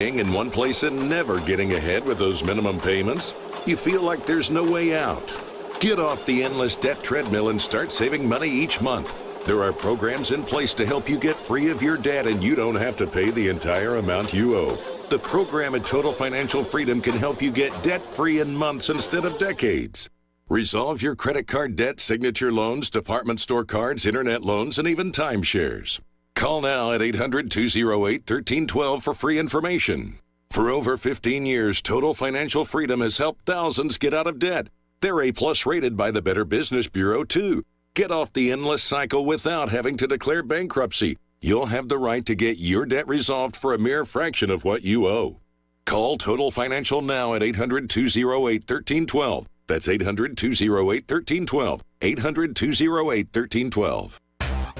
In one place and never getting ahead with those minimum payments? You feel like there's no way out? Get off the endless debt treadmill and start saving money each month. There are programs in place to help you get free of your debt, and you don't have to pay the entire amount you owe. The program at Total Financial Freedom can help you get debt-free in months instead of decades. Resolve your credit card debt, signature loans, department store cards, internet loans, and even timeshares. Call now at 800-208-1312 for free information. For over 15 years, Total Financial Freedom has helped thousands get out of debt. They're A-plus rated by the Better Business Bureau, too. Get off the endless cycle without having to declare bankruptcy. You'll have the right to get your debt resolved for a mere fraction of what you owe. Call Total Financial now at 800-208-1312. That's 800-208-1312. 800-208-1312.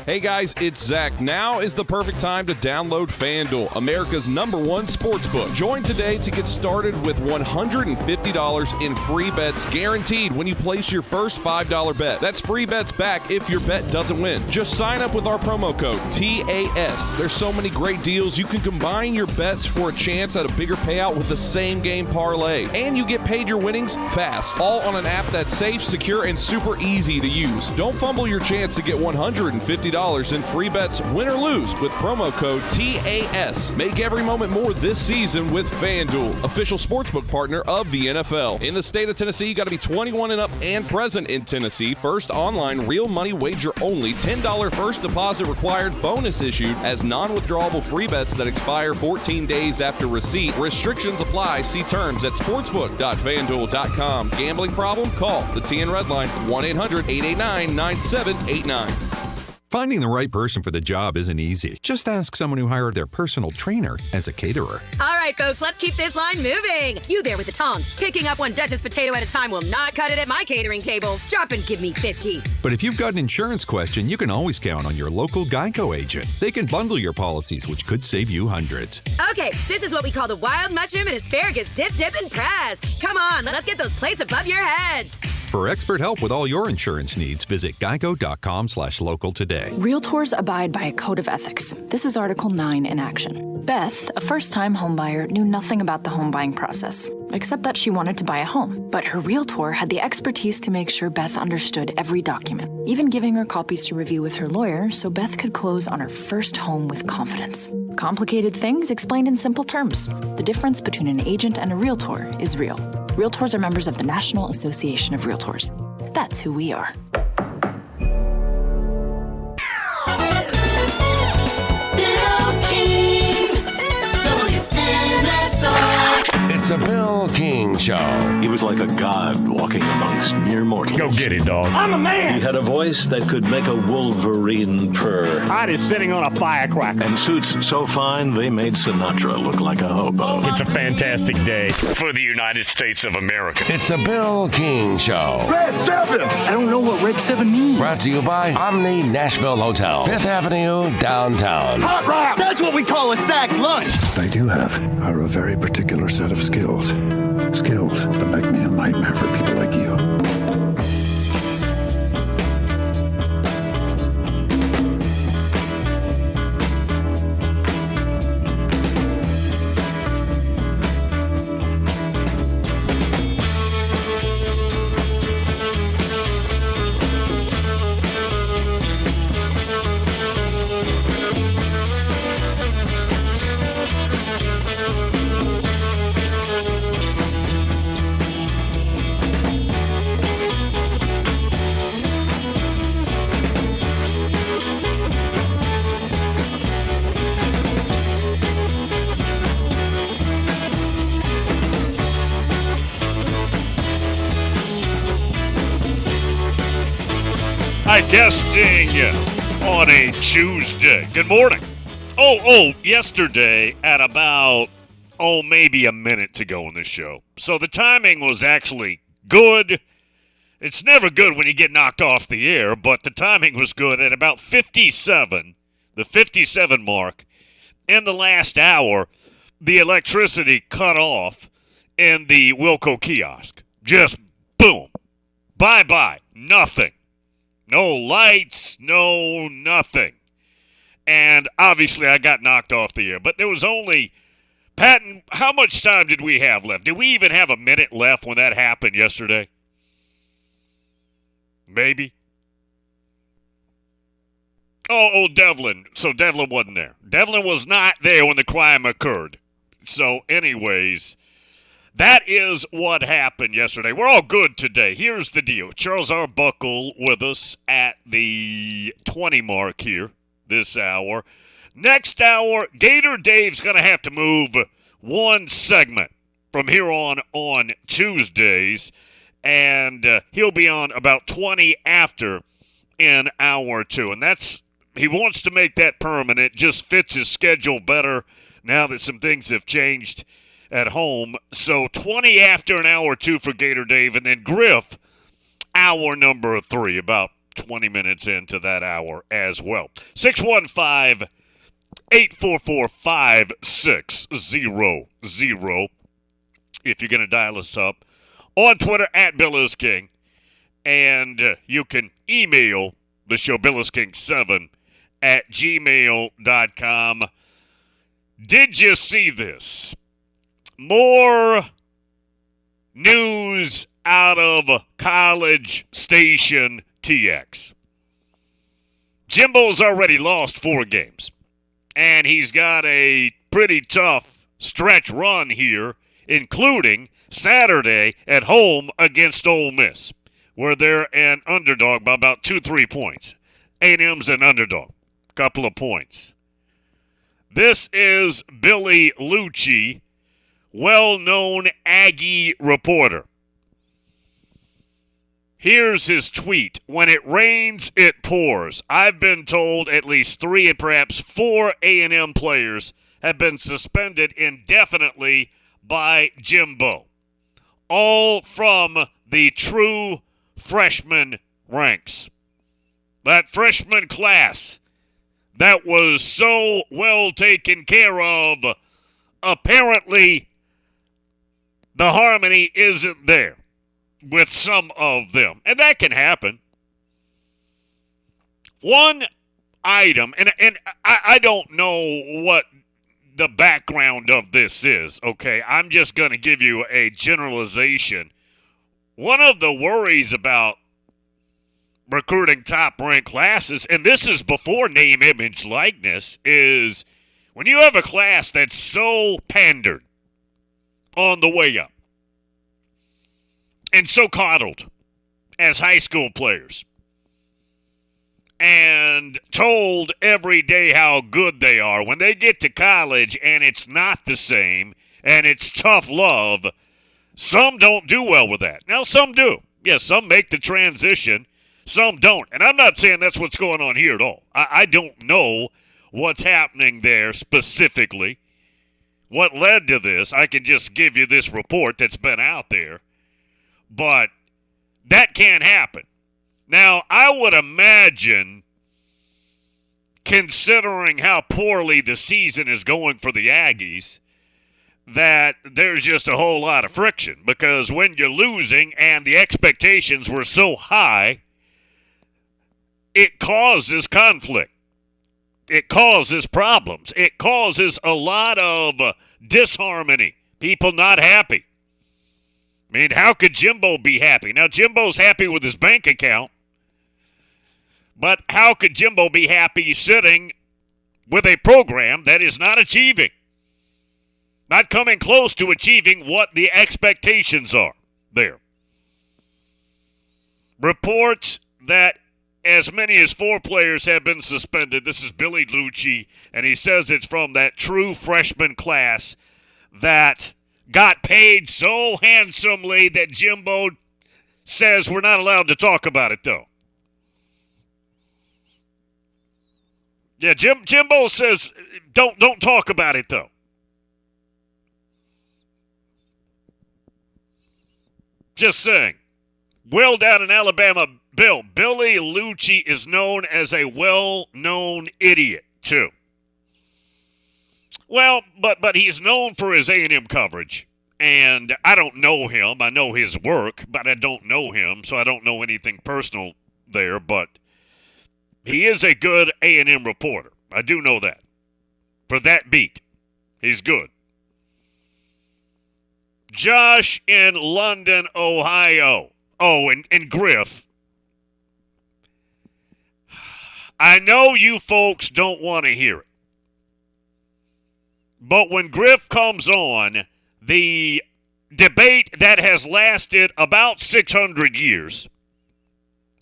Hey guys, it's Zach. Now is the perfect time to download FanDuel, America's #1 sportsbook. Join today to get started with $150 in free bets guaranteed when you place your first $5 bet. That's free bets back if your bet doesn't win. Just sign up with our promo code TAS. There's so many great deals. You can combine your bets for a chance at a bigger payout with the same game parlay. And you get paid your winnings fast. All on an app that's safe, secure, and super easy to use. Don't fumble your chance to get $150 in free bets, win or lose, with promo code TAS. Make every moment more this season with FanDuel, official sportsbook partner of the NFL. In the state of Tennessee, you got to be 21 and up and present in Tennessee. First online, real money wager only. $10 first deposit required. Bonus issued as non-withdrawable free bets that expire 14 days after receipt. Restrictions apply. See terms at sportsbook.fanduel.com. Gambling problem? Call the TN Red Line, 1-800-889-9789. Finding the right person for the job isn't easy. Just ask someone who hired their personal trainer as a caterer. All right, folks, let's keep this line moving. You there with the tongs. Picking up one Duchess potato at a time will not cut it at my catering table. Drop and give me 50. But if you've got an insurance question, you can always count on your local Geico agent. They can bundle your policies, which could save you hundreds. Okay, this is what we call the wild mushroom and asparagus dip, and press. Come on, let's get those plates above your heads. For expert help with all your insurance needs, visit geico.com/local today. Realtors abide by a code of ethics. This is Article 9 in action. Beth, a first-time homebuyer, knew nothing about the home buying process, except that she wanted to buy a home. But her realtor had the expertise to make sure Beth understood every document, even giving her copies to review with her lawyer so Beth could close on her first home with confidence. Complicated things explained in simple terms. The difference between an agent and a realtor is real. Realtors are members of the National Association of Realtors. That's who we are. It's a Bill King Show. He was like a god walking amongst mere mortals. Go get it, dog. I'm a man. He had a voice that could make a wolverine purr. Heart is sitting on a firecracker. And suits so fine, they made Sinatra look like a hobo. It's a fantastic day for the United States of America. It's a Bill King Show. Red 7! I don't know what Red 7 means. Brought to you by Omni Nashville Hotel, 5th Avenue, downtown. Hot rock! That's what we call a sack lunch! I do have are a very particular set of skills. Skills that make me a nightmare for people like you. Guesting on a Tuesday. Good morning. Yesterday at about, maybe a minute to go in the show. So the timing was actually good. It's never good when you get knocked off the air, but the timing was good at about 57, the 57 mark. In the last hour, the electricity cut off in the Wilco kiosk. Just boom. Bye-bye. Nothing. No lights, no nothing. And obviously I got knocked off the air. But there was only Patton, how much time did we have left? Did we even have a minute left when that happened yesterday? Maybe. Oh, Devlin. So Devlin wasn't there. Devlin was not there when the crime occurred. So anyways, that is what happened yesterday. We're all good today. Here's the deal. Charles Arbuckle with us at the 20 mark here this hour. Next hour, Gator Dave's going to have to move one segment from here on Tuesdays, and he'll be on about 20 after in hour 2. And he wants to make that permanent, just fits his schedule better now that some things have changed at home. So 20 after an hour 2 for Gator Dave, and then Griff, hour number 3, about 20 minutes into that hour as well. 615-844-5600 if you're going to dial us up. On Twitter, at Bill is King. And you can email the show, billisking7@gmail.com. Did you see this? More news out of College Station TX. Jimbo's already lost 4 games, and he's got a pretty tough stretch run here, including Saturday at home against Ole Miss, where they're an underdog by about 2-3 points. A&M's an underdog, couple of points. This is Billy Lucci, well-known Aggie reporter. Here's his tweet. When it rains, it pours. I've been told at least 3 and perhaps 4 A&M players have been suspended indefinitely by Jimbo, all from the true freshman ranks. That freshman class that was so well taken care of, apparently the harmony isn't there with some of them. And that can happen. One item, and I don't know what the background of this is, okay? I'm just going to give you a generalization. One of the worries about recruiting top-ranked classes, and this is before name, image, likeness, is when you have a class that's so pandered on the way up and so coddled as high school players and told every day how good they are, when they get to college and it's not the same and it's tough love, some don't do well with that. Now, some do. Yes, some make the transition. Some don't. And I'm not saying that's what's going on here at all. I don't know what's happening there specifically. What led to this, I can just give you this report that's been out there. But that can't happen. Now, I would imagine, considering how poorly the season is going for the Aggies, that there's just a whole lot of friction. Because when you're losing and the expectations were so high, it causes conflict. It causes problems. It causes a lot of disharmony. People not happy. I mean, how could Jimbo be happy? Now, Jimbo's happy with his bank account, but how could Jimbo be happy sitting with a program that is not achieving, not coming close to achieving what the expectations are there? Reports that as many as 4 players have been suspended. This is Billy Lucci, and he says it's from that true freshman class that got paid so handsomely that Jimbo says we're not allowed to talk about it, though. Yeah, Jimbo says don't talk about it, though. Just saying. Well, down in Alabama, Billy Lucci is known as a well-known idiot, too. Well, but he's known for his A&M coverage, and I don't know him. I know his work, but I don't know him, so I don't know anything personal there, but he is a good A&M reporter. I do know that. For that beat, he's good. Josh in London, Ohio. Oh, and Griff. I know you folks don't want to hear it. But when Griff comes on, the debate that has lasted about 600 years,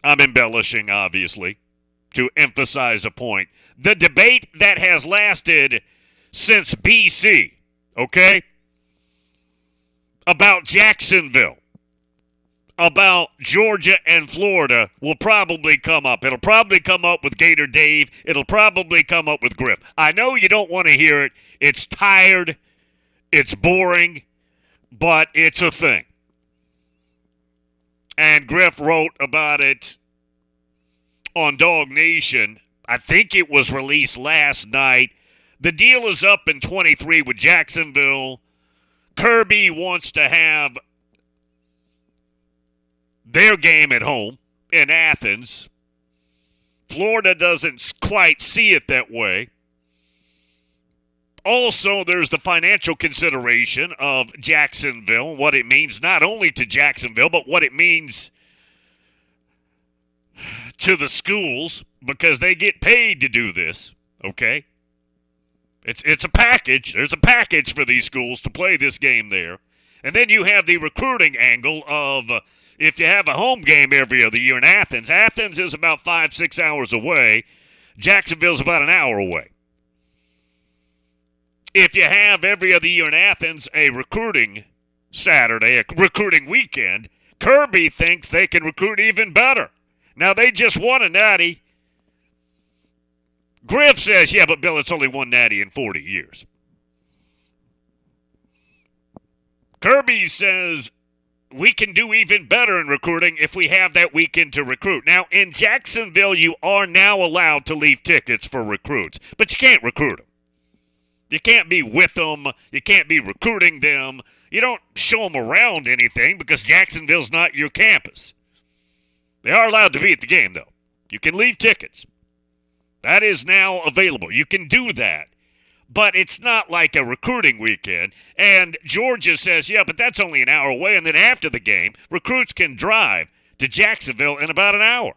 I'm embellishing, obviously, to emphasize a point. The debate that has lasted since BC, okay? About Jacksonville, about Georgia and Florida will probably come up. It'll probably come up with Gator Dave. It'll probably come up with Griff. I know you don't want to hear it. It's tired. It's boring. But it's a thing. And Griff wrote about it on Dog Nation. I think it was released last night. The deal is up in 23 with Jacksonville. Kirby wants to have their game at home in Athens. Florida doesn't quite see it that way. Also, there's the financial consideration of Jacksonville, what it means not only to Jacksonville, but what it means to the schools, because they get paid to do this, okay? It's a package. There's a package for these schools to play this game there. And then you have the recruiting angle of if you have a home game every other year in Athens. Athens is about 5-6 hours away. Jacksonville's about an hour away. If you have every other year in Athens a recruiting Saturday, a recruiting weekend, Kirby thinks they can recruit even better. Now, they just won a natty. Griff says, yeah, but Bill, it's only one natty in 40 years. Kirby says we can do even better in recruiting if we have that weekend to recruit. Now, in Jacksonville, you are now allowed to leave tickets for recruits, but you can't recruit them. You can't be with them. You can't be recruiting them. You don't show them around anything because Jacksonville's not your campus. They are allowed to be at the game, though. You can leave tickets. That is now available. You can do that. But it's not like a recruiting weekend. And Georgia says, yeah, but that's only an hour away. And then after the game, recruits can drive to Jacksonville in about an hour.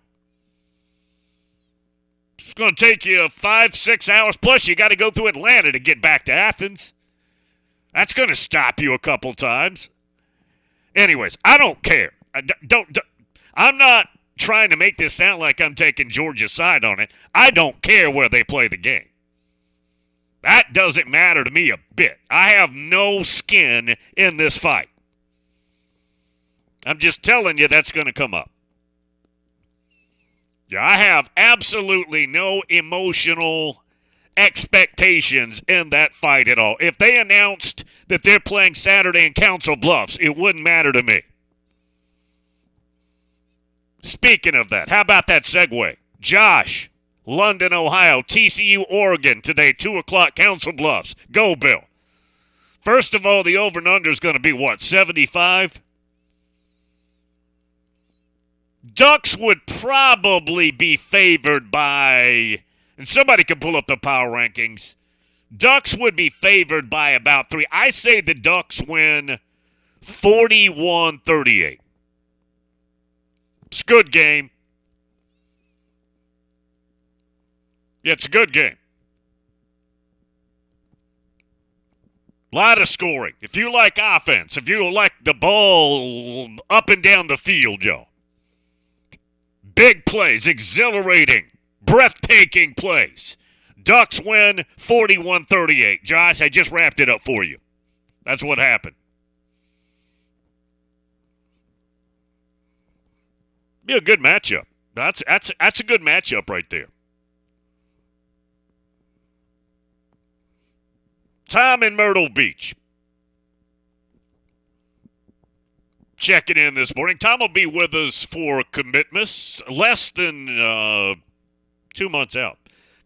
It's going to take you 5-6 hours. Plus, you got to go through Atlanta to get back to Athens. That's going to stop you a couple times. Anyways, I don't care. I'm not trying to make this sound like I'm taking Georgia's side on it. I don't care where they play the game. That doesn't matter to me a bit. I have no skin in this fight. I'm just telling you that's going to come up. Yeah, I have absolutely no emotional expectations in that fight at all. If they announced that they're playing Saturday in Council Bluffs, it wouldn't matter to me. Speaking of that, how about that segue? Josh, London, Ohio, TCU, Oregon, today, 2 o'clock, Council Bluffs. Go, Bill. First of all, the over and under is going to be what, 75? Ducks would probably be favored by, and somebody can pull up the power rankings, Ducks would be favored by about 3. I say the Ducks win 41-38. It's a good game. Yeah, it's a good game. A lot of scoring. If you like offense, if you like the ball up and down the field, Joe. Big plays, exhilarating, breathtaking plays. Ducks win 41-38. Josh, I just wrapped it up for you. That's what happened. Be a good matchup. That's a good matchup right there. Tom in Myrtle Beach. Checking in this morning. Tom will be with us for Commitmas, less than 2 months out.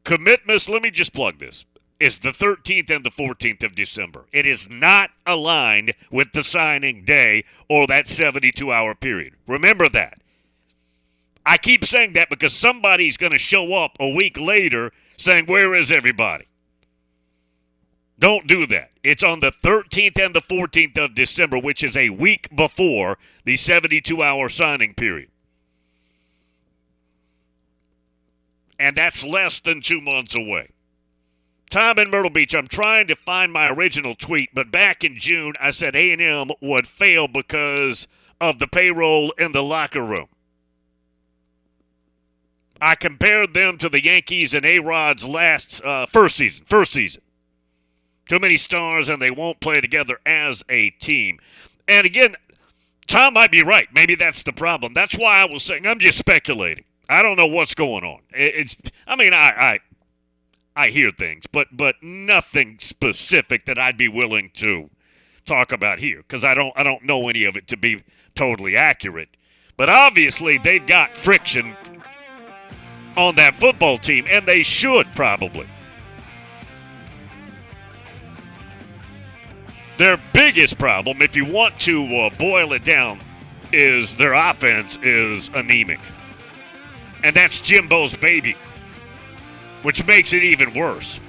Commitmas, let me just plug this, is the 13th and the 14th of December. It is not aligned with the signing day or that 72-hour period. Remember that. I keep saying that because somebody's going to show up a week later saying, where is everybody? Don't do that. It's on the 13th and the 14th of December, which is a week before the 72-hour signing period. And that's less than 2 months away. Tom in Myrtle Beach, I'm trying to find my original tweet, but back in June, I said A&M would fail because of the payroll in the locker room. I compared them to the Yankees and A-Rod's first season. Too many stars, and they won't play together as a team. And again, Tom might be right. Maybe that's the problem. That's why I was saying I'm just speculating. I don't know what's going on. I hear things, but nothing specific that I'd be willing to talk about here because I don't know any of it to be totally accurate. But obviously they've got friction on that football team, and they should probably. Their biggest problem, if you want to boil it down, is their offense is anemic. And that's Jimbo's baby, which makes it even worse.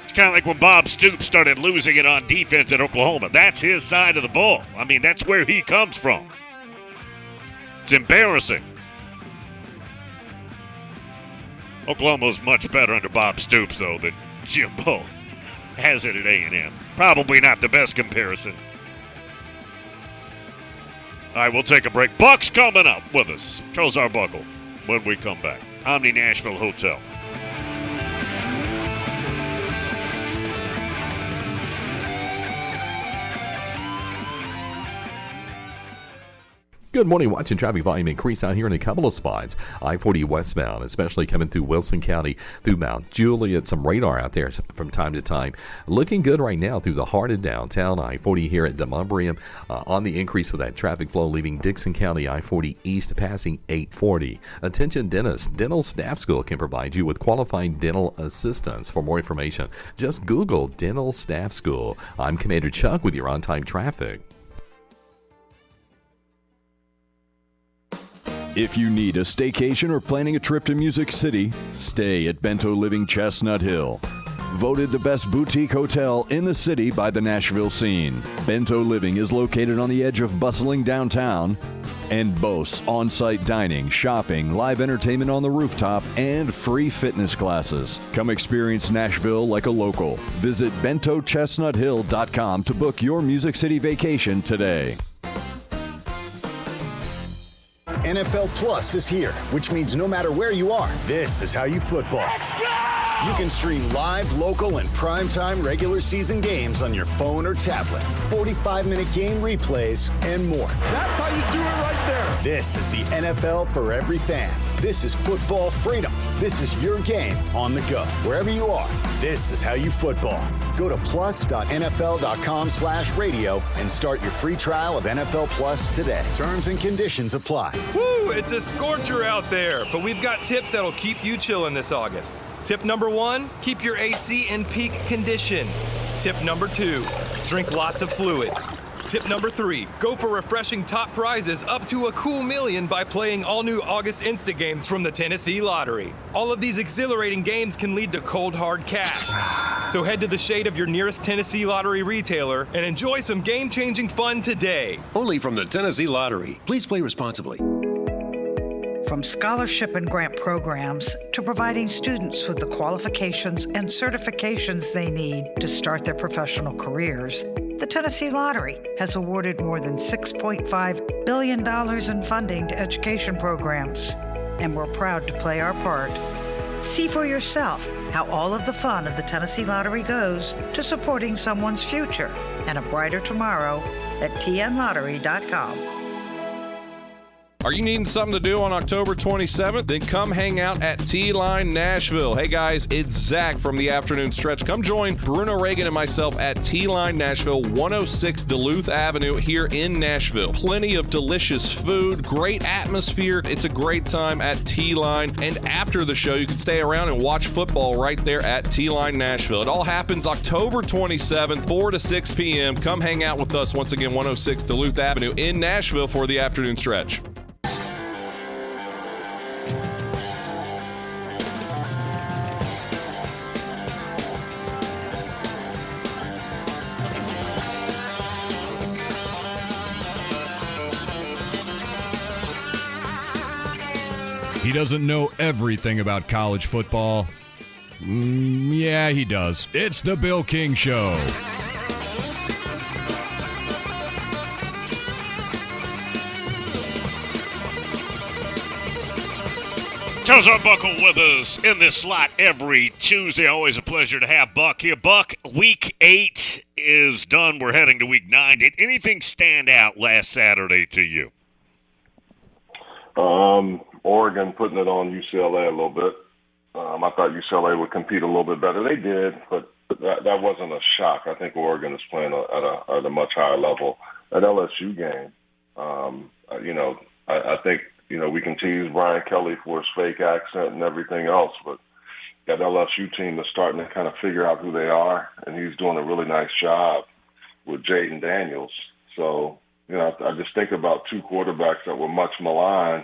It's kind of like when Bob Stoops started losing it on defense at Oklahoma. That's his side of the ball. I mean, that's where he comes from. It's embarrassing. Oklahoma's much better under Bob Stoops, though, than Jimbo has it at A&M. Probably not the best comparison. All right, we'll take a break. Buck's coming up with us. Charles Arbuckle when we come back. Omni Nashville Hotel. Good morning. Watching traffic volume increase out here in a couple of spots. I-40 westbound, especially coming through Wilson County, through Mount Juliet. Some radar out there from time to time. Looking good right now through the heart of downtown. I-40 here at Demonbreun on the increase with that traffic flow leaving Dixon County I-40 east passing 840. Attention dentists. Dental Staff School can provide you with qualified dental assistance. For more information, just Google Dental Staff School. I'm Commander Chuck with your on-time traffic. If you need a staycation or planning a trip to Music City, stay at Bento Living Chestnut Hill. Voted the best boutique hotel in the city by the Nashville Scene. Bento Living is located on the edge of bustling downtown and boasts on-site dining, shopping, live entertainment on the rooftop, and free fitness classes. Come experience Nashville like a local. Visit BentoChestnutHill.com to book your Music City vacation today. NFL Plus is here, which means no matter where you are, this is how you football. You can stream live, local, and primetime regular season games on your phone or tablet, 45-minute game replays, and more. That's how you do it right there. This is the NFL for every fan. This is football freedom. This is your game on the go. Wherever you are, this is how you football. Go to plus.nfl.com/radio and start your free trial of NFL Plus today. Terms and conditions apply. Woo, it's a scorcher out there, but we've got tips that'll keep you chilling this August. Tip number 1, keep your AC in peak condition. Tip number 2, drink lots of fluids. Tip number 3, go for refreshing top prizes up to a cool $1,000,000 by playing all new August Instant Games from the Tennessee Lottery. All of these exhilarating games can lead to cold, hard cash. So head to the shade of your nearest Tennessee Lottery retailer and enjoy some game-changing fun today. Only from the Tennessee Lottery. Please play responsibly. From scholarship and grant programs to providing students with the qualifications and certifications they need to start their professional careers, the Tennessee Lottery has awarded more than $6.5 billion in funding to education programs, and we're proud to play our part. See for yourself how all of the fun of the Tennessee Lottery goes to supporting someone's future and a brighter tomorrow at tnlottery.com. Are you needing something to do on October 27th? Then come hang out at T-Line Nashville. Hey guys, it's Zach from the Afternoon Stretch. Come join Bruno Reagan and myself at T-Line Nashville, 106 Duluth Avenue here in Nashville. Plenty of delicious food, great atmosphere. It's a great time at T-Line. And after the show, you can stay around and watch football right there at T-Line Nashville. It all happens October 27th, 4 to 6 p.m. Come hang out with us once again, 106 Duluth Avenue in Nashville for the Afternoon Stretch. He doesn't know everything about college football. Yeah, he does. It's the Bill King Show. Charles Arbuckle with us in this slot every Tuesday. Always a pleasure to have Buck here. Buck, Week 8 is done. We're heading to Week 9. Did anything stand out last Saturday to you? Oregon putting it on UCLA a little bit. I thought UCLA would compete a little bit better. They did, but that wasn't a shock. I think Oregon is playing at a much higher level. That LSU game, I think, we can tease Brian Kelly for his fake accent and everything else, but that LSU team is starting to kind of figure out who they are, and he's doing a really nice job with Jaden Daniels. So, I just think about two quarterbacks that were much maligned,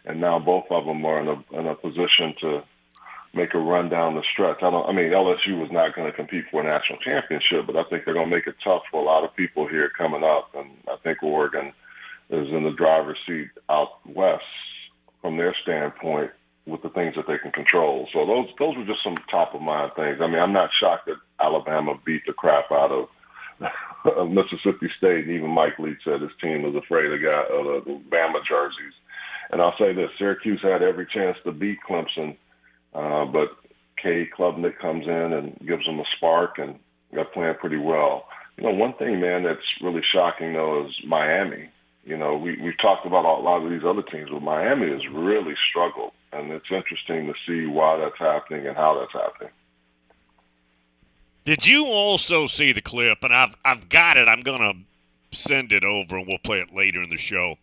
and now both of them are in a position to make a run down the stretch. LSU was not going to compete for a national championship, but I think they're going to make it tough for a lot of people here coming up, and I think Oregon is in the driver's seat out west from their standpoint with the things that they can control. So those were just some top-of-mind things. I'm not shocked that Alabama beat the crap out of Mississippi State, and even Mike Leach said his team was afraid of the Bama jerseys. And I'll say this, Syracuse had every chance to beat Clemson, but Kay Klubnik comes in and gives them a spark, and they're playing pretty well. One thing, man, that's really shocking, though, is Miami. We've talked about a lot of these other teams, but Miami has really struggled, and it's interesting to see why that's happening and how that's happening. Did you also see the clip? And I've got it. I'm going to send it over, and we'll play it later in the show.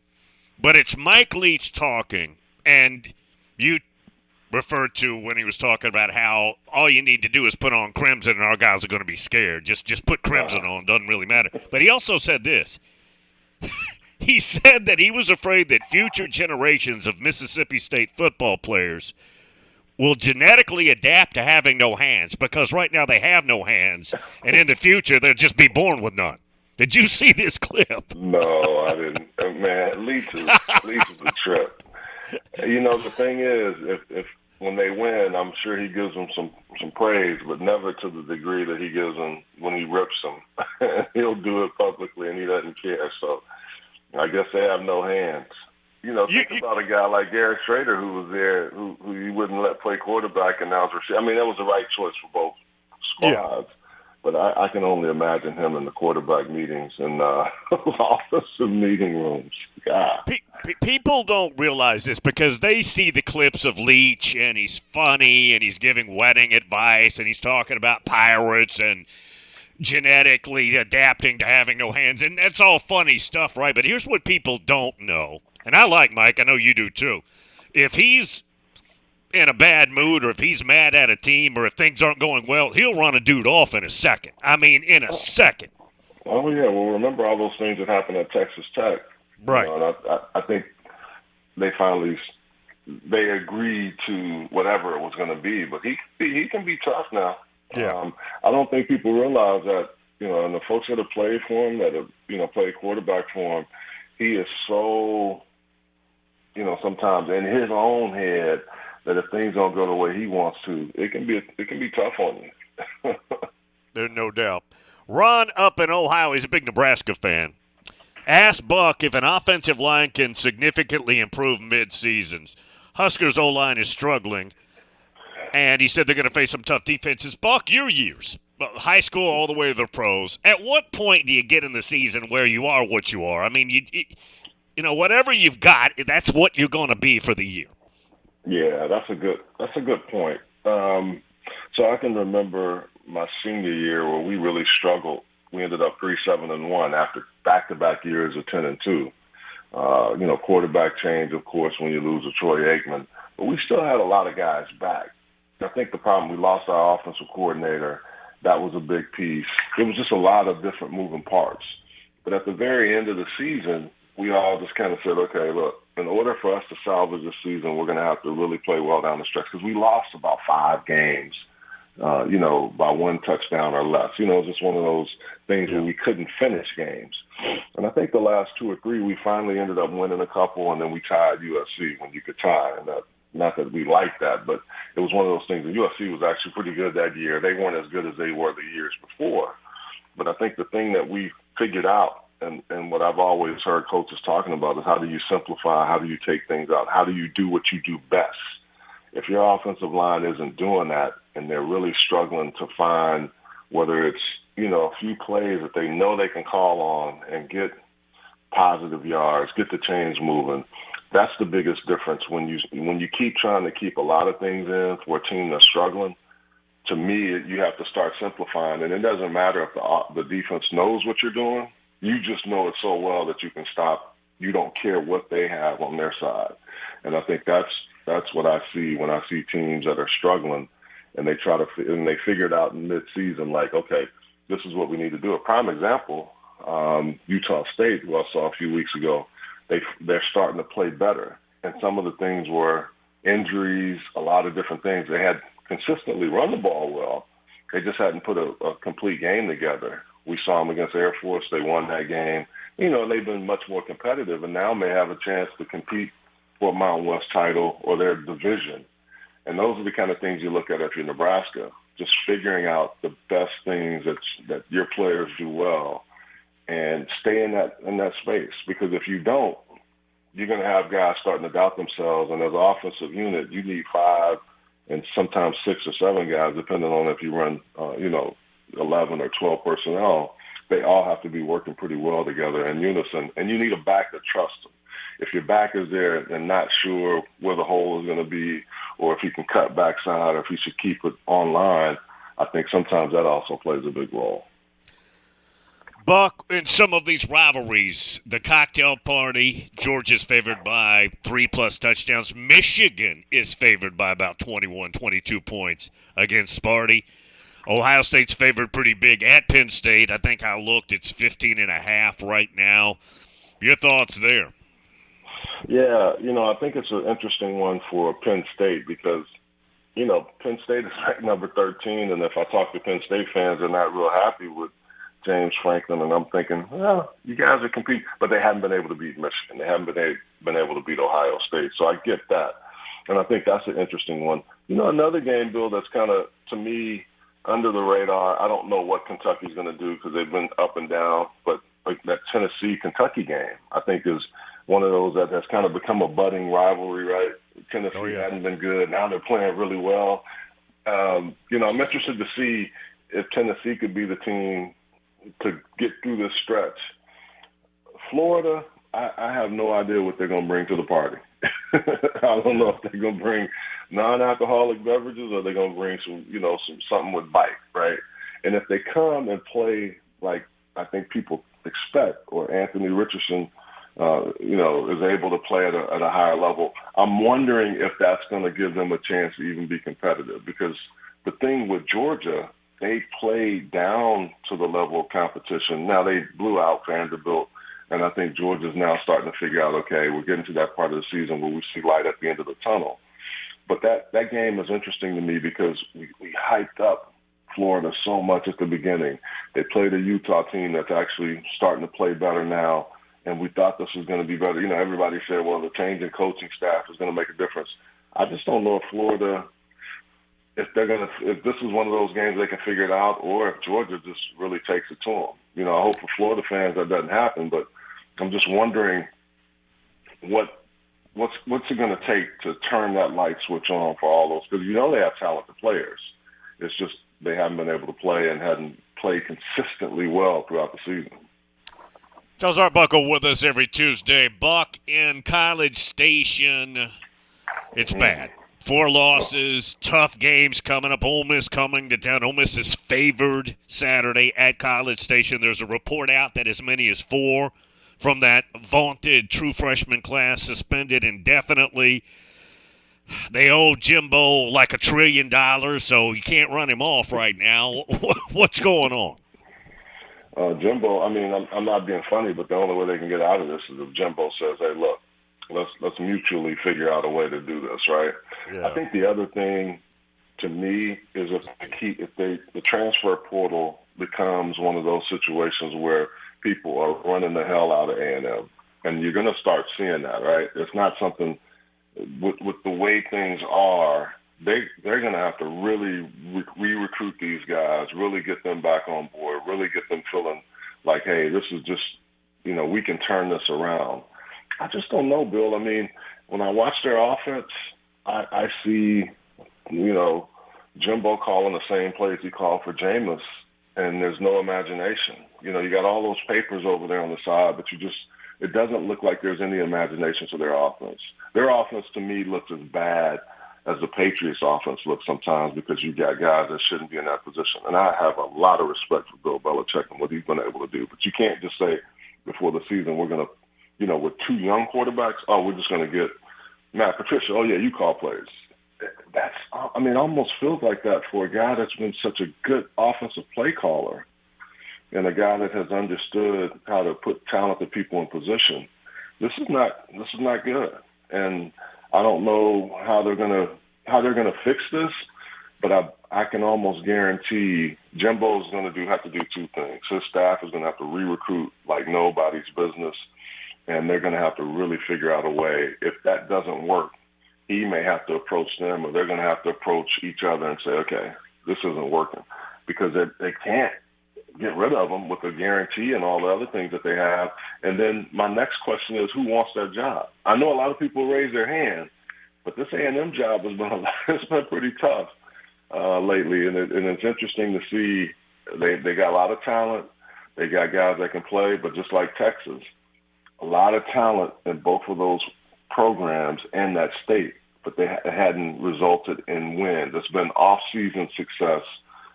But it's Mike Leach talking, and you referred to when he was talking about how all you need to do is put on crimson, and our guys are going to be scared. Just put crimson on. Doesn't really matter. But he also said this. He said that he was afraid that future generations of Mississippi State football players will genetically adapt to having no hands because right now they have no hands, and in the future they'll just be born with none. Did you see this clip? No, I didn't. Man, Leach is a trip. The thing is, if when they win, I'm sure he gives them some praise, but never to the degree that he gives them when he rips them. He'll do it publicly, and he doesn't care. So I guess they have no hands. Think about a guy like Garrett Schrader who was there, who you wouldn't let play quarterback, and now is that was the right choice for both squads. Yeah. But I can only imagine him in the quarterback meetings and offensive meeting rooms. God. People don't realize this because they see the clips of Leach, and he's funny, and he's giving wedding advice, and he's talking about pirates and genetically adapting to having no hands, and that's all funny stuff, right? But here's what people don't know, and I like Mike, I know you do too. If he's in a bad mood or if he's mad at a team or if things aren't going well, he'll run a dude off in a second. In a second. Oh, yeah, well, remember all those things that happened at Texas Tech. Right. And I think they agreed to whatever it was going to be, but he can be tough now. Yeah. I don't think people realize that, and the folks that have played for him, that have, played quarterback for him, he is so, sometimes in his own head that if things don't go the way he wants to, it can be tough on you. There's no doubt. Ron up in Ohio, he's a big Nebraska fan. Asked Buck if an offensive line can significantly improve mid-seasons. Huskers' O-line is struggling. And he said they're going to face some tough defenses. Buck, your years, high school all the way to the pros, at what point do you get in the season where you are what you are? Whatever you've got, that's what you're going to be for the year. Yeah, that's a good point. So I can remember my senior year where we really struggled. We ended up 3-7-1 after back-to-back years of 10-2. Quarterback change, of course, when you lose a Troy Aikman. But we still had a lot of guys back. I think the problem, we lost our offensive coordinator. That was a big piece. It was just a lot of different moving parts. But at the very end of the season, we all just kind of said, okay, look, in order for us to salvage this season, we're going to have to really play well down the stretch because we lost about 5 games, by 1 touchdown or less. It was just one of those things where we couldn't finish games. And I think the last 2 or 3, we finally ended up winning a couple, and then we tied USC when you could tie. And Not that we like that, but it was one of those things. And USC was actually pretty good that year. They weren't as good as they were the years before. But I think the thing that we figured out, and what I've always heard coaches talking about, is how do you simplify, how do you take things out, how do you do what you do best? If your offensive line isn't doing that and they're really struggling to find whether it's, a few plays that they know they can call on and get positive yards, get the chains moving, that's the biggest difference. When you keep trying to keep a lot of things in for a team that's struggling, to me, you have to start simplifying. And it doesn't matter if the defense knows what you're doing. You just know it so well that you can stop. You don't care what they have on their side. And I think that's what I see when I see teams that are struggling and they figure it out in mid-season, like, okay, this is what we need to do. A prime example, Utah State, who I saw a few weeks ago, they're starting to play better. And some of the things were injuries, a lot of different things. They had consistently run the ball well. They just hadn't put a complete game together. We saw them against Air Force. They won that game. They've been much more competitive and now may have a chance to compete for a Mountain West title or their division. And those are the kind of things you look at if you're Nebraska, just figuring out the best things that your players do well and stay in that space. Because if you don't, you're going to have guys starting to doubt themselves. And as an offensive unit, you need 5 and sometimes 6 or 7 guys, depending on if you run, 11 or 12 personnel. They all have to be working pretty well together in unison. And you need a back that trusts them. If your back is there and not sure where the hole is going to be, or if he can cut backside, or if he should keep it online, I think sometimes that also plays a big role. Buck, in some of these rivalries, the cocktail party, Georgia's favored by 3+ touchdowns. Michigan is favored by about 21, 22 points against Sparty. Ohio State's favored pretty big at Penn State. I think I looked, it's 15.5 right now. Your thoughts there? Yeah, I think it's an interesting one for Penn State because, Penn State is ranked number 13, and if I talk to Penn State fans, they're not real happy with James Franklin, and I'm thinking, well, you guys are competing, but they haven't been able to beat Michigan. They haven't been able to beat Ohio State, so I get that. And I think that's an interesting one. Another game, Bill, that's kind of, to me, under the radar, I don't know what Kentucky's going to do because they've been up and down, but like that Tennessee-Kentucky game, I think is one of those that has kind of become a budding rivalry, right? Tennessee hadn't been good. Now they're playing really well. I'm interested to see if Tennessee could be the team to get through this stretch. Florida, I have no idea what they're going to bring to the party. I don't know if they're going to bring non-alcoholic beverages or they're going to bring something with bite, right? And if they come and play like I think people expect, or Anthony Richardson, is able to play at a higher level, I'm wondering if that's going to give them a chance to even be competitive. Because the thing with Georgia, they played down to the level of competition. Now they blew out Vanderbilt, and I think Georgia's now starting to figure out, okay, we're getting to that part of the season where we see light at the end of the tunnel. But that game is interesting to me because we hyped up Florida so much at the beginning. They played a Utah team that's actually starting to play better now, and we thought this was going to be better. Everybody said, well, the change in coaching staff is going to make a difference. I just don't know if Florida – if this is one of those games they can figure it out, or if Georgia just really takes it to them. I hope for Florida fans that doesn't happen, but I'm just wondering what's it going to take to turn that light switch on for all those, because they have talented players. It's just they haven't been able to play and hadn't played consistently well throughout the season. Charles Art Buckle with us every Tuesday. Buck in College Station. It's bad. 4 losses, tough games coming up. Ole Miss coming to town. Ole Miss is favored Saturday at College Station. There's a report out that as many as 4 from that vaunted true freshman class suspended indefinitely. They owe Jimbo like $1 trillion, so you can't run him off right now. What's going on? Jimbo, I'm not being funny, but the only way they can get out of this is if Jimbo says, hey, look, let's mutually figure out a way to do this, right? Yeah. I think the other thing to me is if the transfer portal becomes one of those situations where people are running the hell out of A&M, and you're going to start seeing that, right? It's not something with the way things are, they're going to have to really re-recruit these guys, really get them back on board, really get them feeling like, hey, this is just, we can turn this around. I just don't know, Bill. I mean, when I watch their offense, I see, Jimbo calling the same plays he called for Jameis, and there's no imagination. You got all those papers over there on the side, but it doesn't look like there's any imagination to their offense. Their offense, to me, looks as bad as the Patriots' offense looks sometimes because you got guys that shouldn't be in that position. And I have a lot of respect for Bill Belichick and what he's been able to do. But you can't just say before the season we're going to, with two young quarterbacks, we're just going to get Matt Patricia. Oh, yeah, you call plays. It almost feels like that for a guy that's been such a good offensive play caller and a guy that has understood how to put talented people in position. This is not good. And I don't know how they're gonna fix this, but I can almost guarantee Jimbo's going to have to do two things. His staff is going to have to re-recruit like nobody's business, and they're going to have to really figure out a way. If that doesn't work, he may have to approach them, or they're going to have to approach each other and say, okay, this isn't working, because they can't get rid of them with a guarantee and all the other things that they have. And then my next question is, who wants that job? I know a lot of people raise their hand, but this A&M job has been pretty tough lately, and it's interesting to see. They got a lot of talent. They got guys that can play, but just like Texas, a lot of talent in both of those programs and that state, but they hadn't resulted in wins. It's been off-season success,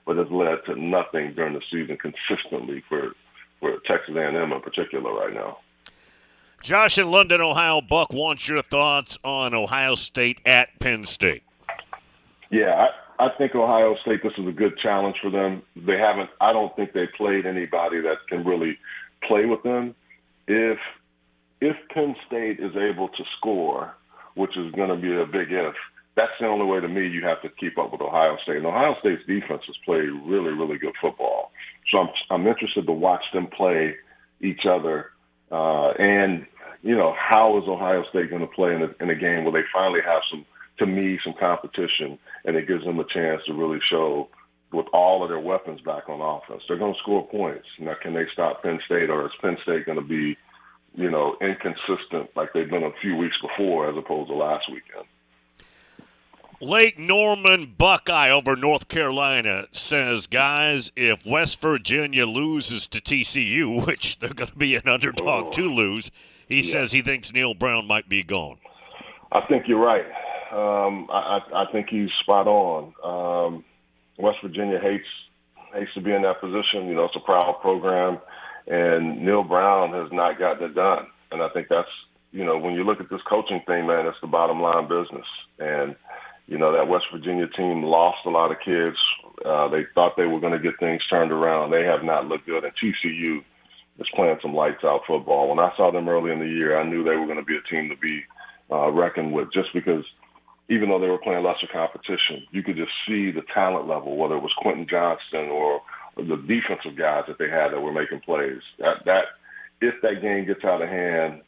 but has led to nothing during the season consistently for Texas A&M in particular right now. Josh in London, Ohio. Buck wants your thoughts on Ohio State at Penn State. Yeah, I think Ohio State, this is a good challenge for them. I don't think they played anybody that can really play with them. If Penn State is able to score, which is going to be a big if, that's the only way to me you have to keep up with Ohio State. And Ohio State's defense has played really, really good football. So I'm interested to watch them play each other. And, how is Ohio State going to play in a game where they finally have some competition, and it gives them a chance to really show with all of their weapons back on offense. They're going to score points. Now, can they stop Penn State, or is Penn State going to be, inconsistent like they've been a few weeks before as opposed to last weekend? Lake Norman Buckeye over North Carolina says, guys, if West Virginia loses to TCU, which they're going to be an underdog to lose, he says he thinks Neil Brown might be gone. I think you're right. I think he's spot on. West Virginia hates to be in that position. It's a proud program, and Neil Brown has not gotten it done. And I think that's, when you look at this coaching thing, man, it's the bottom line business. And that West Virginia team lost a lot of kids. They thought they were going to get things turned around. They have not looked good. And TCU is playing some lights-out football. When I saw them early in the year, I knew they were going to be a team to be reckoned with, just because even though they were playing lesser competition, you could just see the talent level, whether it was Quentin Johnston or the defensive guys that they had that were making plays. That if that game gets out of hand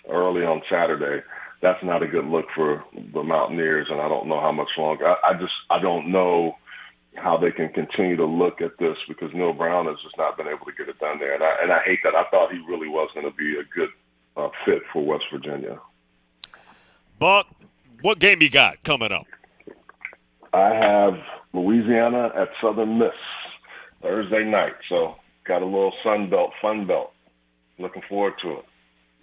early on Saturday, that's not a good look for the Mountaineers, and I don't know how much longer. I don't know how they can continue to look at this, because Neil Brown has just not been able to get it done there, and I hate that. I thought he really was going to be a good fit for West Virginia. Buck, what game you got coming up? I have Louisiana at Southern Miss Thursday night, so got a little Sun Belt, Fun Belt. Looking forward to it.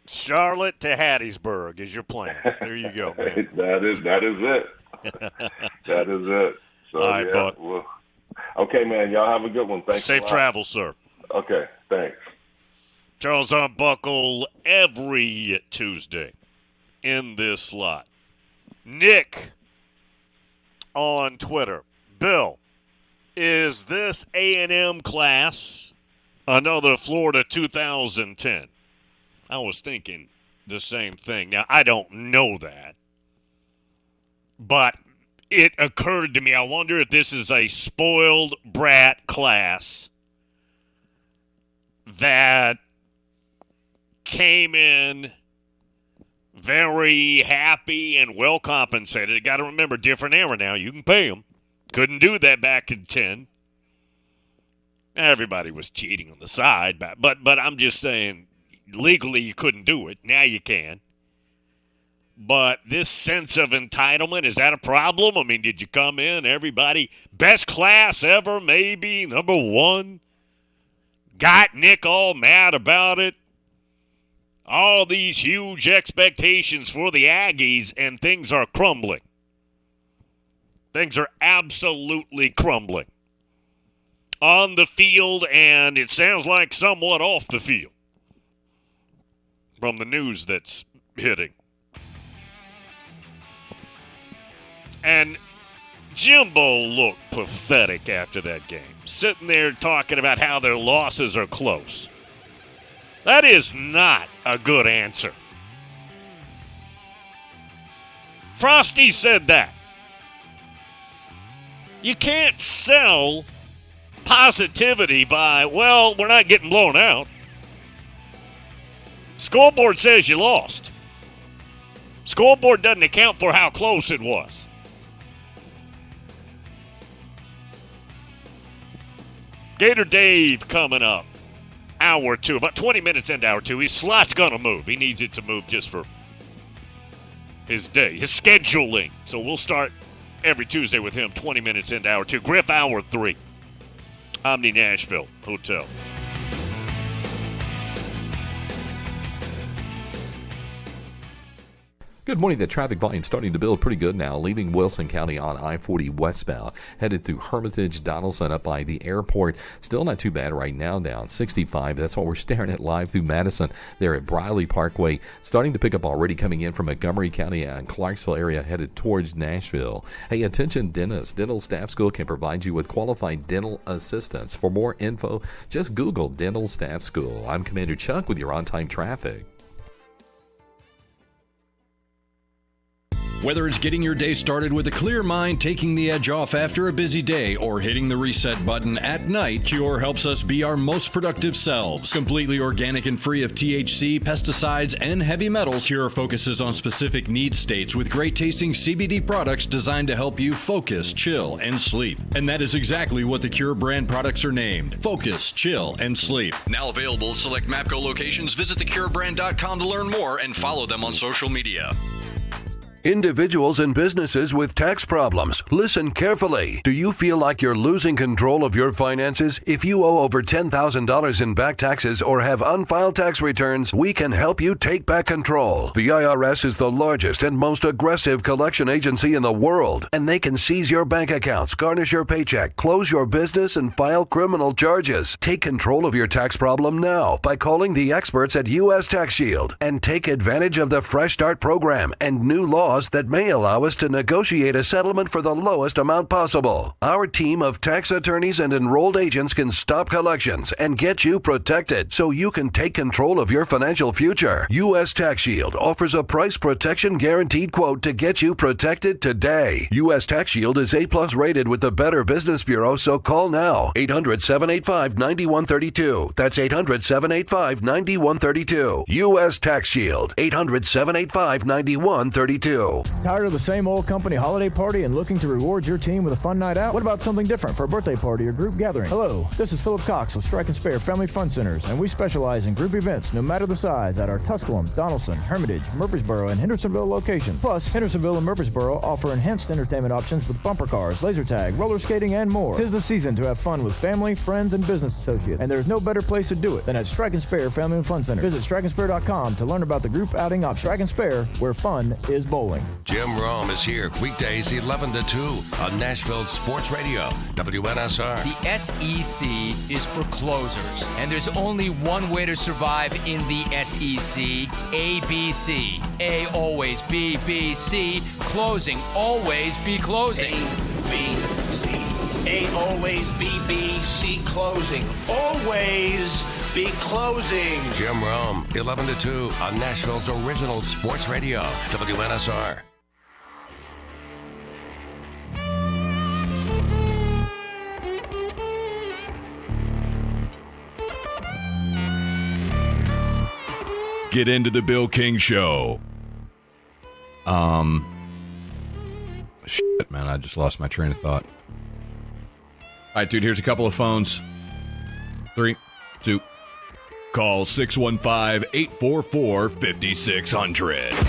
Charlotte to Hattiesburg is your plan. There you go, man. That is it. That is it. So, all right, Buck. Well, okay, man. Y'all have a good one. Thanks. Safe travels, sir. Okay, thanks. Charles Arbuckle every Tuesday in this slot. Nick on Twitter. Bill, is this A&M class another Florida 2010? I was thinking the same thing. Now, I don't know that, but it occurred to me, I wonder if this is a spoiled brat class that came in very happy and well compensated. Got to remember, different era now. You can pay them. Couldn't do that back in 10. Everybody was cheating on the side, but I'm just saying, legally you couldn't do it. Now you can. But this sense of entitlement, is that a problem? I mean, did you come in, everybody, best class ever, maybe, number one? Got Nick all mad about it? All these huge expectations for the Aggies, and things are crumbling. Things are absolutely crumbling. On the field, and it sounds like somewhat off the field from the news that's hitting. And Jimbo looked pathetic after that game, sitting there talking about how their losses are close. That is not a good answer. Frosty said that. You can't sell positivity by, well, we're not getting blown out. Scoreboard says you lost. Scoreboard doesn't account for how close it was. Gator Dave coming up. Hour 2, about 20 minutes into hour 2. His slot's going to move. He needs it to move just for his day, his scheduling. So we'll start every Tuesday with him, 20 minutes into hour 2. Griff, hour 3. Omni Nashville Hotel. Good morning. The traffic volume starting to build pretty good now, leaving Wilson County on I-40 westbound, headed through Hermitage, Donaldson, up by the airport. Still not too bad right now, down 65. That's what we're staring at live through Madison there at Briley Parkway. Starting to pick up already coming in from Montgomery County and Clarksville area, headed towards Nashville. Hey, attention dentists. Dental Staff School can provide you with qualified dental assistance. For more info, just Google Dental Staff School. I'm Commander Chuck with your on-time traffic. Whether it's getting your day started with a clear mind, taking the edge off after a busy day, or hitting the reset button at night, Cure helps us be our most productive selves. Completely organic and free of THC, pesticides, and heavy metals, Cure focuses on specific need states with great-tasting CBD products designed to help you focus, chill, and sleep. And that is exactly what the Cure brand products are named. Focus, chill, and sleep. Now available at select MAPCO locations. Visit thecurebrand.com to learn more and follow them on social media. Individuals and businesses with tax problems, listen carefully. Do you feel like you're losing control of your finances? If you owe over $10,000 in back taxes or have unfiled tax returns, we can help you take back control. The IRS is the largest and most aggressive collection agency in the world, and they can seize your bank accounts, garnish your paycheck, close your business, and file criminal charges. Take control of your tax problem now by calling the experts at U.S. Tax Shield and take advantage of the Fresh Start program and new laws that may allow us to negotiate a settlement for the lowest amount possible. Our team of tax attorneys and enrolled agents can stop collections and get you protected so you can take control of your financial future. U.S. Tax Shield offers a price protection guaranteed quote to get you protected today. U.S. Tax Shield is A+ rated with the Better Business Bureau, so call now. 800-785-9132. That's 800-785-9132. U.S. Tax Shield. 800-785-9132. Tired of the same old company holiday party and looking to reward your team with a fun night out? What about something different for a birthday party or group gathering? Hello, this is Philip Cox of Strike and Spare Family Fun Centers, and we specialize in group events no matter the size at our Tusculum, Donaldson, Hermitage, Murfreesboro, and Hendersonville locations. Plus, Hendersonville and Murfreesboro offer enhanced entertainment options with bumper cars, laser tag, roller skating, and more. 'Tis the season to have fun with family, friends, and business associates, and there's no better place to do it than at Strike and Spare Family Fun Center. Visit strikeandspare.com to learn about the group outing option. Strike and Spare, where fun is bowling. Jim Rome is here weekdays 11 to 2 on Nashville Sports Radio, WNSR. The SEC is for closers, and there's only one way to survive in the SEC, ABC. A always B, B, C, closing, always be closing. A, B, C. A always B, B, C, closing. Always be closing. Jim Rome, 11 to 2 on Nashville's original sports radio, WNSR. Get into the Bill King Show. Shit, man, I just lost my train of thought. All right, dude, here's a couple of phones. 3, 2. Call 615-844-5600.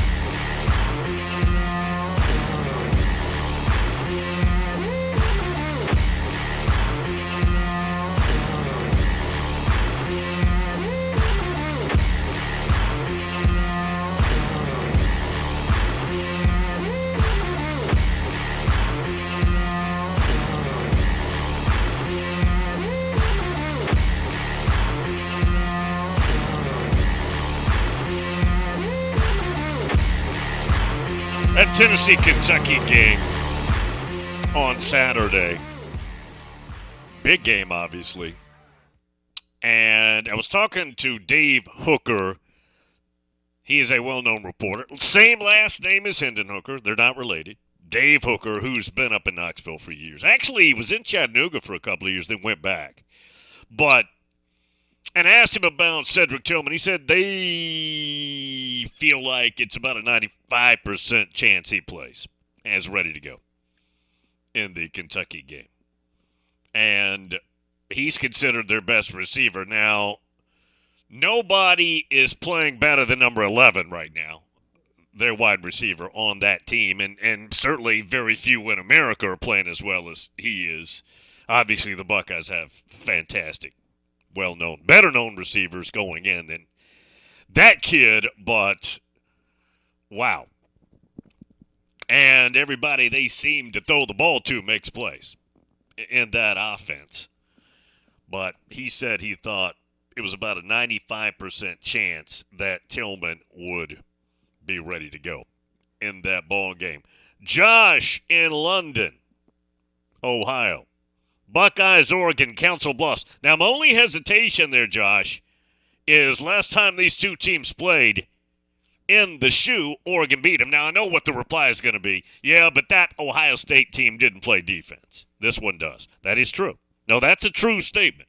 That Tennessee-Kentucky game on Saturday. Big game, obviously. And I was talking to Dave Hooker. He is a well-known reporter. Same last name as Hendon Hooker. They're not related. Dave Hooker, who's been up in Knoxville for years. Actually, he was in Chattanooga for a couple of years, then went back. And I asked him about Cedric Tillman. He said they feel like it's about a 95% chance he plays and is ready to go in the Kentucky game. And he's considered their best receiver. Now, nobody is playing better than number 11 right now, their wide receiver on that team. And certainly very few in America are playing as well as he is. Obviously, the Buckeyes have fantastic, well-known, better-known receivers going in than that kid, but wow. And everybody they seem to throw the ball to makes plays in that offense. But he said he thought it was about a 95% chance that Tillman would be ready to go in that ball game. Josh in London, Ohio. Buckeyes, Oregon, Council Bluffs. Now, my only hesitation there, Josh, is last time these two teams played in the shoe, Oregon beat them. Now, I know what the reply is going to be. Yeah, but that Ohio State team didn't play defense. This one does. That is true. No, that's a true statement.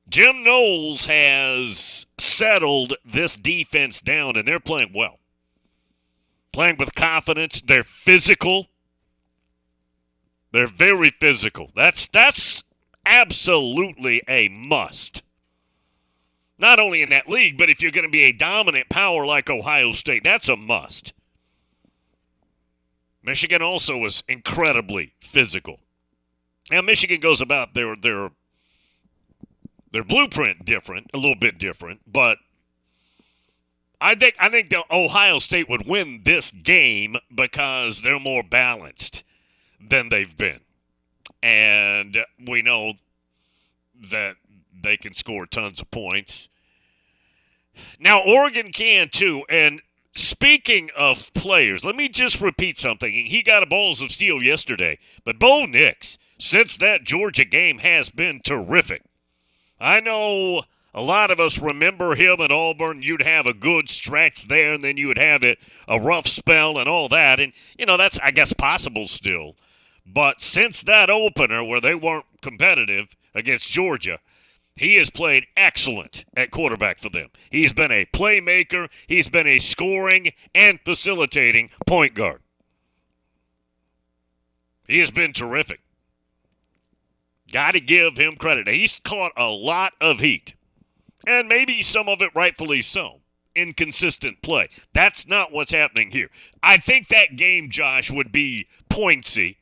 Jim Knowles has settled this defense down, and they're playing well. Playing with confidence. They're physical. They're very physical. That's absolutely a must. Not only in that league, but if you're going to be a dominant power like Ohio State, that's a must. Michigan also is incredibly physical. Now, Michigan goes about their blueprint different, a little bit different, but I think the Ohio State would win this game because they're more balanced than they've been. And we know that they can score tons of points. Now, Oregon can too. And speaking of players, let me just repeat something. He got a balls of steel yesterday. But Bo Nix, since that Georgia game, has been terrific. I know a lot of us remember him at Auburn. You'd have a good stretch there, and then you would have a rough spell and all that. And, that's, I guess, possible still. But since that opener where they weren't competitive against Georgia, he has played excellent at quarterback for them. He's been a playmaker. He's been a scoring and facilitating point guard. He has been terrific. Got to give him credit. He's caught a lot of heat, and maybe some of it rightfully so. Inconsistent play. That's not what's happening here. I think that game, Josh, would be pointsy,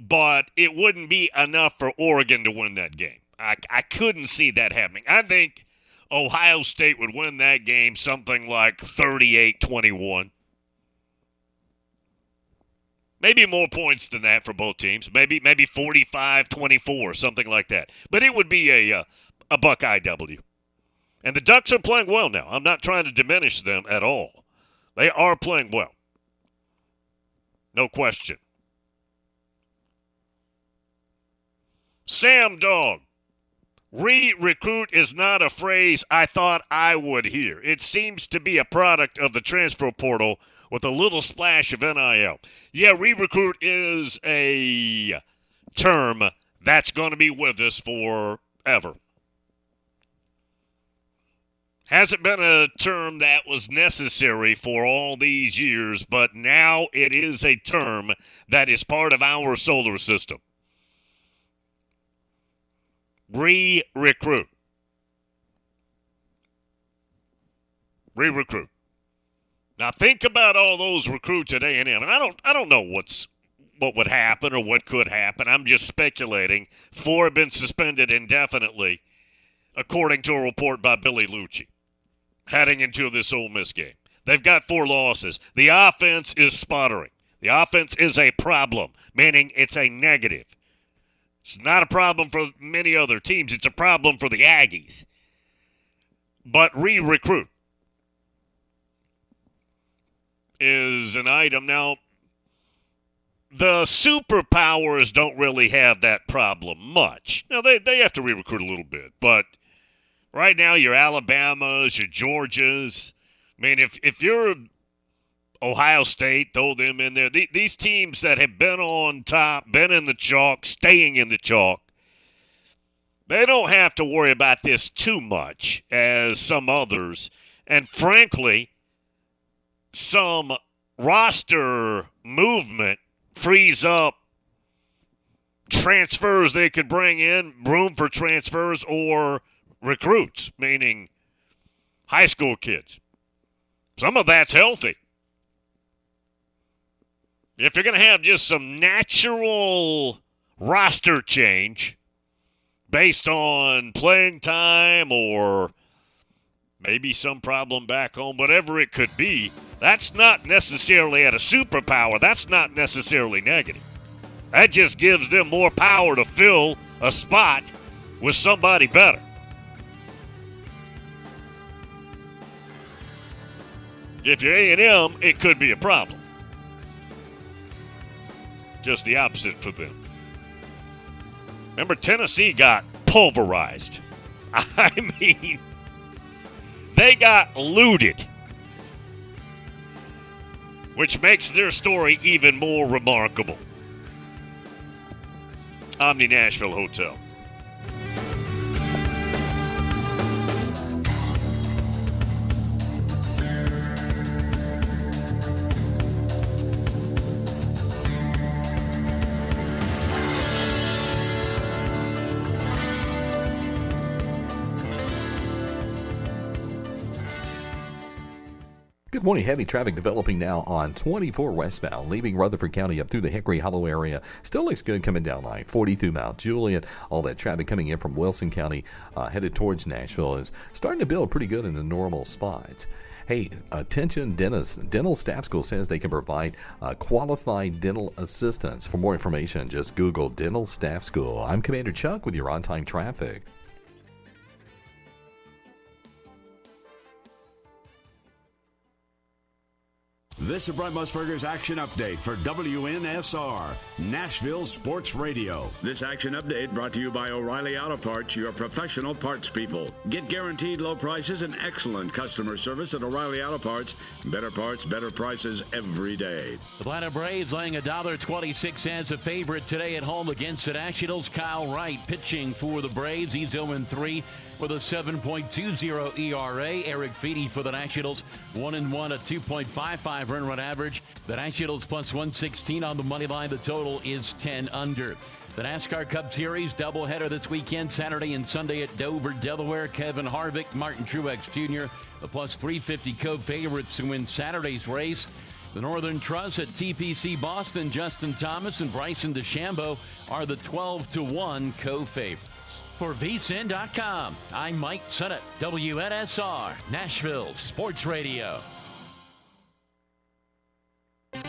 but it wouldn't be enough for Oregon to win that game. I couldn't see that happening. I think Ohio State would win that game something like 38-21. Maybe more points than that for both teams. Maybe 45-24, something like that. But it would be a Buckeye W. And the Ducks are playing well now. I'm not trying to diminish them at all. They are playing well. No question. Sam Dog. Re-recruit is not a phrase I thought I would hear. It seems to be a product of the transfer portal with a little splash of NIL. Yeah, re-recruit is a term that's going to be with us forever. Hasn't been a term that was necessary for all these years, but now it is a term that is part of our solar system. Re-recruit. Re-recruit. Now think about all those recruits at A&M, and I don't know what would happen or what could happen. I'm just speculating. 4 have been suspended indefinitely, according to a report by Billy Lucci, heading into this Ole Miss game. They've got 4 losses. The offense is sputtering. The offense is a problem, meaning it's a negative. It's not a problem for many other teams. It's a problem for the Aggies. But re-recruit is an item. Now, the superpowers don't really have that problem much. Now, they have to re-recruit a little bit, but right now, your Alabamas, your Georgias. I mean, if you're Ohio State, throw them in there. These teams that have been on top, been in the chalk, staying in the chalk, they don't have to worry about this too much as some others. And frankly, some roster movement frees up transfers they could bring in, room for transfers or recruits, meaning high school kids. Some of that's healthy. If you're going to have just some natural roster change based on playing time or maybe some problem back home, whatever it could be, that's not necessarily at a superpower. That's not necessarily negative. That just gives them more power to fill a spot with somebody better. If you're A&M, it could be a problem. Just the opposite for them. Remember, Tennessee got pulverized. I mean, they got looted, which makes their story even more remarkable. Omni Nashville Hotel. Good morning. Heavy traffic developing now on 24 westbound, leaving Rutherford County up through the Hickory Hollow area. Still looks good coming down I-40 through Mount Juliet. All that traffic coming in from Wilson County headed towards Nashville is starting to build pretty good in the normal spots. Hey, attention dentists. Dental Staff School says they can provide qualified dental assistance. For more information, just Google Dental Staff School. I'm Commander Chuck with your on-time traffic. This is Brent Musburger's Action Update for WNSR, Nashville Sports Radio. This Action Update brought to you by O'Reilly Auto Parts, your professional parts people. Get guaranteed low prices and excellent customer service at O'Reilly Auto Parts. Better parts, better prices every day. The Atlanta Braves laying $1.26 as a favorite today at home against the Nationals. Kyle Wright pitching for the Braves. He's 0-3 with a 7.20 ERA. Eric Feedy for the Nationals, 1-1, a 2.55 run rate average. The Nationals plus 116 on the money line. The total is 10 under. The NASCAR Cup Series doubleheader this weekend, Saturday and Sunday at Dover, Delaware. Kevin Harvick, Martin Truex Jr., the plus 350 co-favorites to win Saturday's race. The Northern Trust at TPC Boston, Justin Thomas and Bryson DeChambeau are the 12-1 co-favorites. For vsin.com, I'm Mike Sennett, WNSR, Nashville Sports Radio.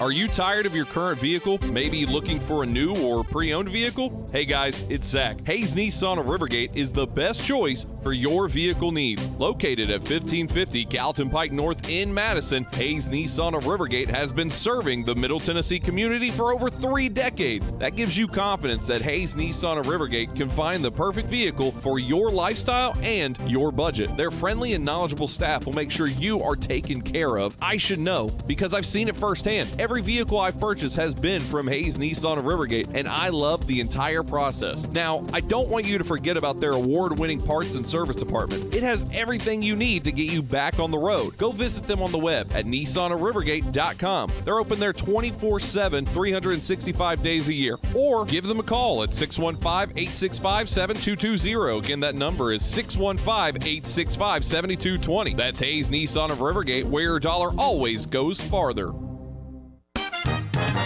Are you tired of your current vehicle? Maybe looking for a new or pre-owned vehicle? Hey guys, it's Zach. Hayes Nissan of Rivergate is the best choice for your vehicle needs. Located at 1550 Gallatin Pike North in Madison, Hayes Nissan of Rivergate has been serving the Middle Tennessee community for over 3 decades. That gives you confidence that Hayes Nissan of Rivergate can find the perfect vehicle for your lifestyle and your budget. Their friendly and knowledgeable staff will make sure you are taken care of. I should know because I've seen it firsthand. Every vehicle I've purchased has been from Hayes Nissan of Rivergate, and I love the entire process. Now, I don't want you to forget about their award-winning parts and service department. It has everything you need to get you back on the road. Go visit them on the web at nissanofrivergate.com. They're open there 24/7, 365 days a year. Or give them a call at 615-865-7220. Again, that number is 615-865-7220. That's Hayes Nissan of Rivergate, where your dollar always goes farther.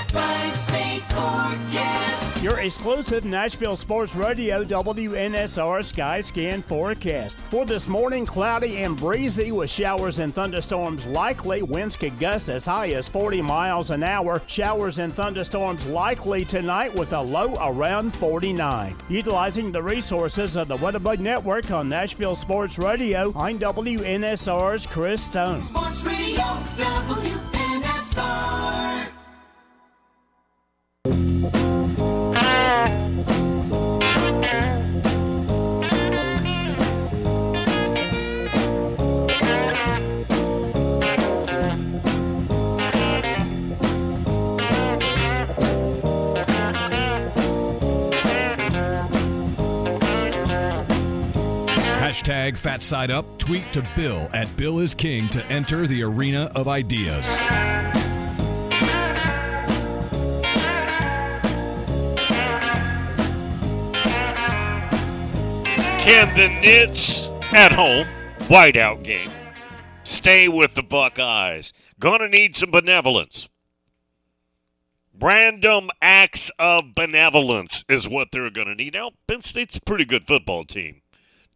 Five-state forecast. Your exclusive Nashville Sports Radio WNSR Sky Scan forecast. For this morning, cloudy and breezy with showers and thunderstorms likely. Winds could gust as high as 40 miles an hour. Showers and thunderstorms likely tonight with a low around 49. Utilizing the resources of the Weatherbug Network on Nashville Sports Radio, I'm WNSR's Chris Stone. Sports Radio WNSR. Hashtag Fat Side Up. Tweet to Bill at Bill is King to enter the arena of ideas. Can the Knits at home, whiteout game, stay with the Buckeyes? Gonna need some benevolence. Random acts of benevolence is what they're gonna need. Now, Penn State's a pretty good football team.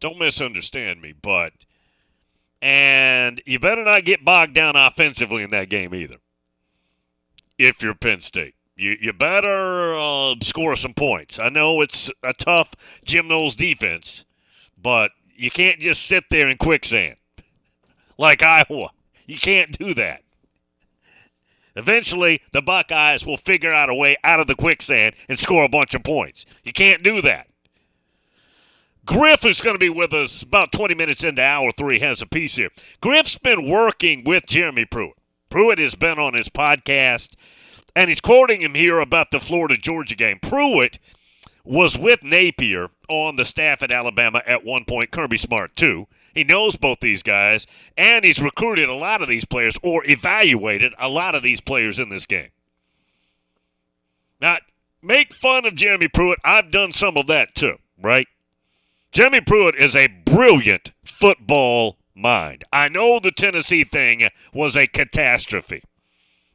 Don't misunderstand me, and you better not get bogged down offensively in that game either. If you're Penn State, you better score some points. I know it's a tough Jim Knowles defense, but you can't just sit there in quicksand like Iowa. You can't do that. Eventually, the Buckeyes will figure out a way out of the quicksand and score a bunch of points. You can't do that. Griff is going to be with us about 20 minutes into Hour 3, has a piece here. Griff's been working with Jeremy Pruitt. Pruitt has been on his podcast, and he's quoting him here about the Florida-Georgia game. Pruitt was with Napier on the staff at Alabama at one point, Kirby Smart too. He knows both these guys, and he's recruited a lot of these players or evaluated a lot of these players in this game. Now, make fun of Jeremy Pruitt. I've done some of that too, right? Jeremy Pruitt is a brilliant football mind. I know the Tennessee thing was a catastrophe.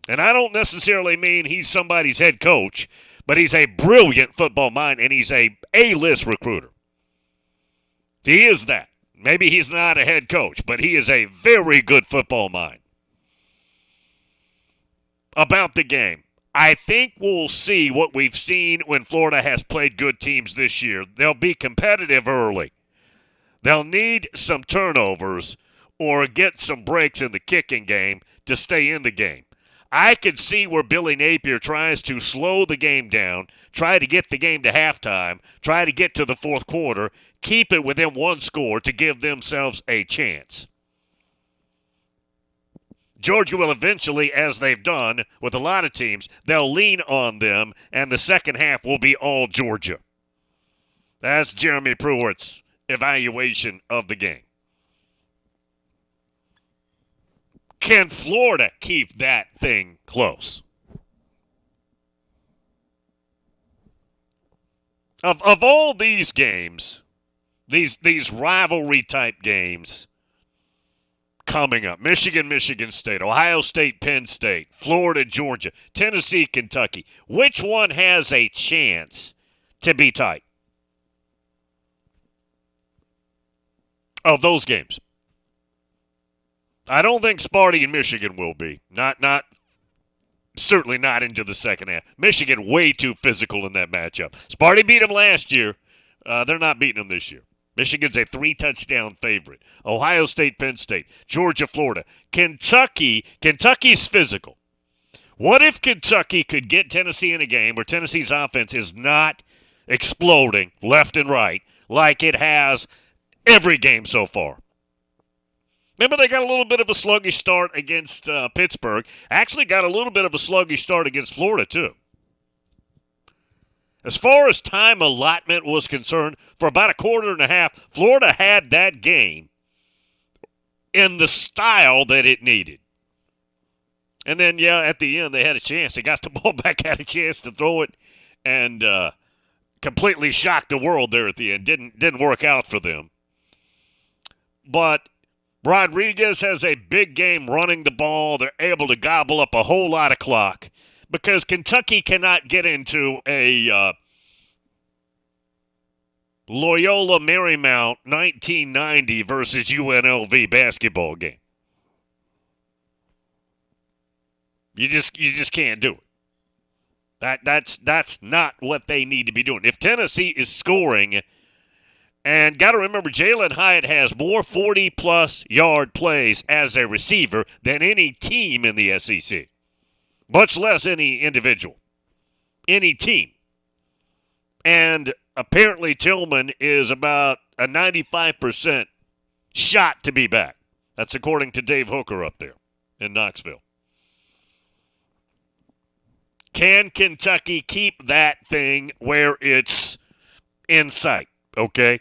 And I don't necessarily mean he's somebody's head coach, but he's a brilliant football mind, and he's a A-list recruiter. He is that. Maybe he's not a head coach, but he is a very good football mind. About the game, I think we'll see what we've seen when Florida has played good teams this year. They'll be competitive early. They'll need some turnovers or get some breaks in the kicking game to stay in the game. I could see where Billy Napier tries to slow the game down, try to get the game to halftime, try to get to the fourth quarter, keep it within one score to give themselves a chance. Georgia will eventually, as they've done with a lot of teams, they'll lean on them, and the second half will be all Georgia. That's Jeremy Pruitt's evaluation of the game. Can Florida keep that thing close? Of all these games, these rivalry-type games coming up, Michigan, Michigan State, Ohio State, Penn State, Florida, Georgia, Tennessee, Kentucky, which one has a chance to be tight? Of those games. I don't think Sparty and Michigan will be. Certainly not into the second half. Michigan way too physical in that matchup. Sparty beat them last year. They're not beating them this year. Michigan's a 3-touchdown favorite. Ohio State, Penn State, Georgia, Florida. Kentucky's physical. What if Kentucky could get Tennessee in a game where Tennessee's offense is not exploding left and right like it has every game so far? Remember, they got a little bit of a sluggish start against Pittsburgh. Actually got a little bit of a sluggish start against Florida, too. As far as time allotment was concerned, for about a quarter and a half, Florida had that game in the style that it needed. And then, at the end, they had a chance. They got the ball back, had a chance to throw it, and completely shocked the world there at the end. Didn't work out for them. But Rodriguez has a big game running the ball. They're able to gobble up a whole lot of clock because Kentucky cannot get into a Loyola Marymount 1990 versus UNLV basketball game. You just can't do it. That's not what they need to be doing. If Tennessee is scoring, and got to remember, Jalen Hyatt has more 40-plus yard plays as a receiver than any team in the SEC, much less any individual, any team. And apparently Tillman is about a 95% shot to be back. That's according to Dave Hooker up there in Knoxville. Can Kentucky keep that thing where it's in sight? Okay.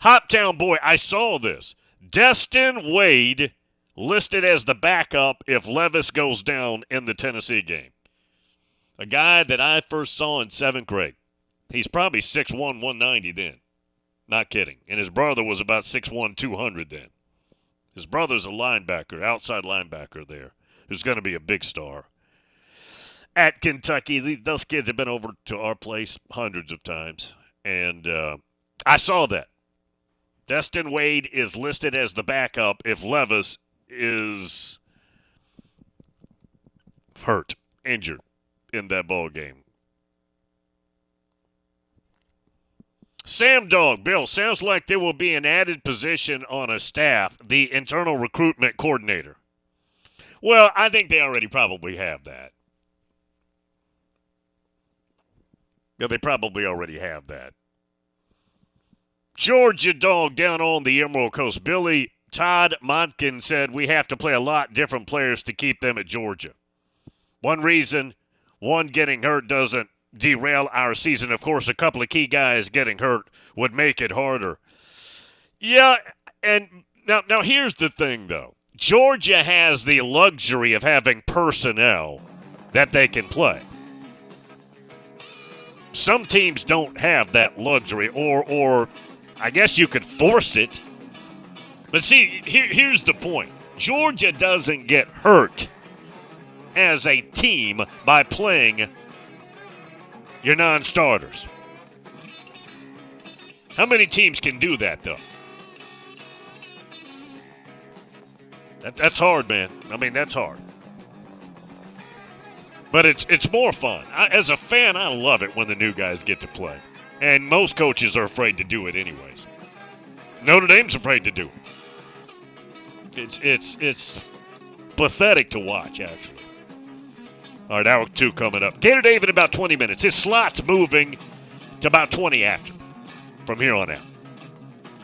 Hoptown boy, I saw this. Destin Wade listed as the backup if Levis goes down in the Tennessee game. A guy that I first saw in 7th grade. He's probably 6'1", 190 then. Not kidding. And his brother was about 6'1", 200 then. His brother's a linebacker, outside linebacker there, who's going to be a big star. At Kentucky, those kids have been over to our place hundreds of times. And I saw that. Destin Wade is listed as the backup if Levis is hurt, injured in that ball game. Sam Dog, Bill, sounds like there will be an added position on a staff, the internal recruitment coordinator. Well, I think they already probably have that. Yeah, they probably already have that. Georgia Dog down on the Emerald Coast. Billy Todd Montkin said we have to play a lot different players to keep them at Georgia. One reason, one getting hurt doesn't derail our season. Of course, a couple of key guys getting hurt would make it harder. Yeah, and now here's the thing, though. Georgia has the luxury of having personnel that they can play. Some teams don't have that luxury, or I guess you could force it. But see, here's the point. Georgia doesn't get hurt as a team by playing your non-starters. How many teams can do that, though? That's hard, man. I mean, that's hard. But it's more fun. As a fan, I love it when the new guys get to play. And most coaches are afraid to do it anyways. Notre Dame's afraid to do it. It's pathetic to watch, actually. All right, hour 2 coming up. Gator Dave in about 20 minutes. His slot's moving to about 20 after from here on out.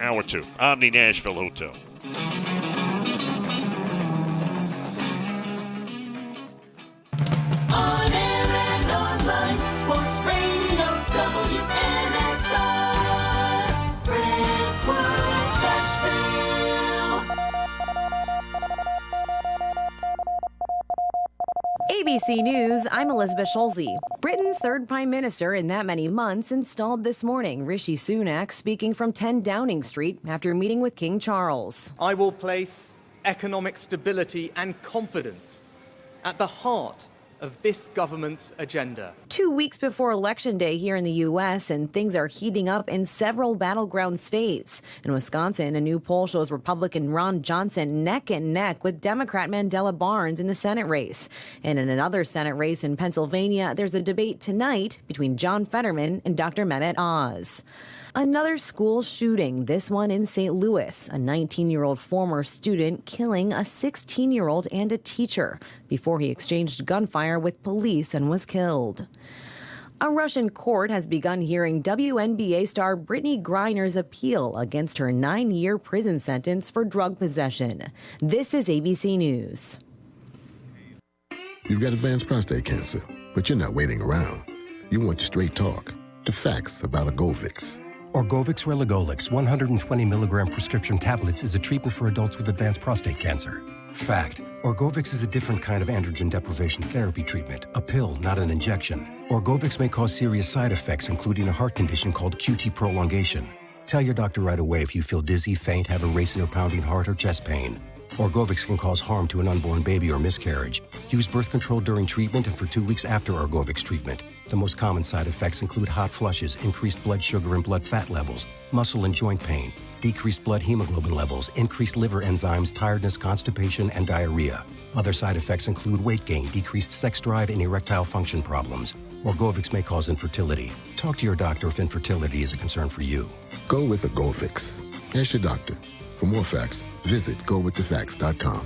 Hour 2, Omni Nashville Hotel. On air and online, Sports Radio WNSR, Brentwood, Nashville. ABC News, I'm Elizabeth Schulze. Britain's third prime minister in that many months installed this morning. Rishi Sunak speaking from 10 Downing Street after meeting with King Charles. I will place economic stability and confidence at the heart of this government's agenda. 2 weeks before Election Day here in the U.S., and things are heating up in several battleground states. In Wisconsin, a new poll shows Republican Ron Johnson neck and neck with Democrat Mandela Barnes in the Senate race. And in another Senate race in Pennsylvania, there's a debate tonight between John Fetterman and Dr. Mehmet Oz. Another school shooting, this one in St. Louis. A 19-year-old former student killing a 16-year-old and a teacher before he exchanged gunfire with police and was killed. A Russian court has begun hearing WNBA star Brittany Griner's appeal against her 9-year prison sentence for drug possession. This is ABC News. You've got advanced prostate cancer, but you're not waiting around. You want straight talk, the facts about Orgovix. Orgovix Relagolix 120 milligram prescription tablets is a treatment for adults with advanced prostate cancer. Fact: Orgovix is a different kind of androgen deprivation therapy treatment, a pill, not an injection. Orgovix may cause serious side effects, including a heart condition called QT prolongation. Tell your doctor right away if you feel dizzy, faint, have a racing or pounding heart, or chest pain. Orgovix can cause harm to an unborn baby or miscarriage. Use birth control during treatment and for 2 weeks after Orgovix treatment. The most common side effects include hot flushes, increased blood sugar and blood fat levels, muscle and joint pain, decreased blood hemoglobin levels, increased liver enzymes, tiredness, constipation, and diarrhea. Other side effects include weight gain, decreased sex drive, and erectile function problems. Orgovix may cause infertility. Talk to your doctor if infertility is a concern for you. Go with Orgovix. Ask your doctor. For more facts, visit gowiththefacts.com.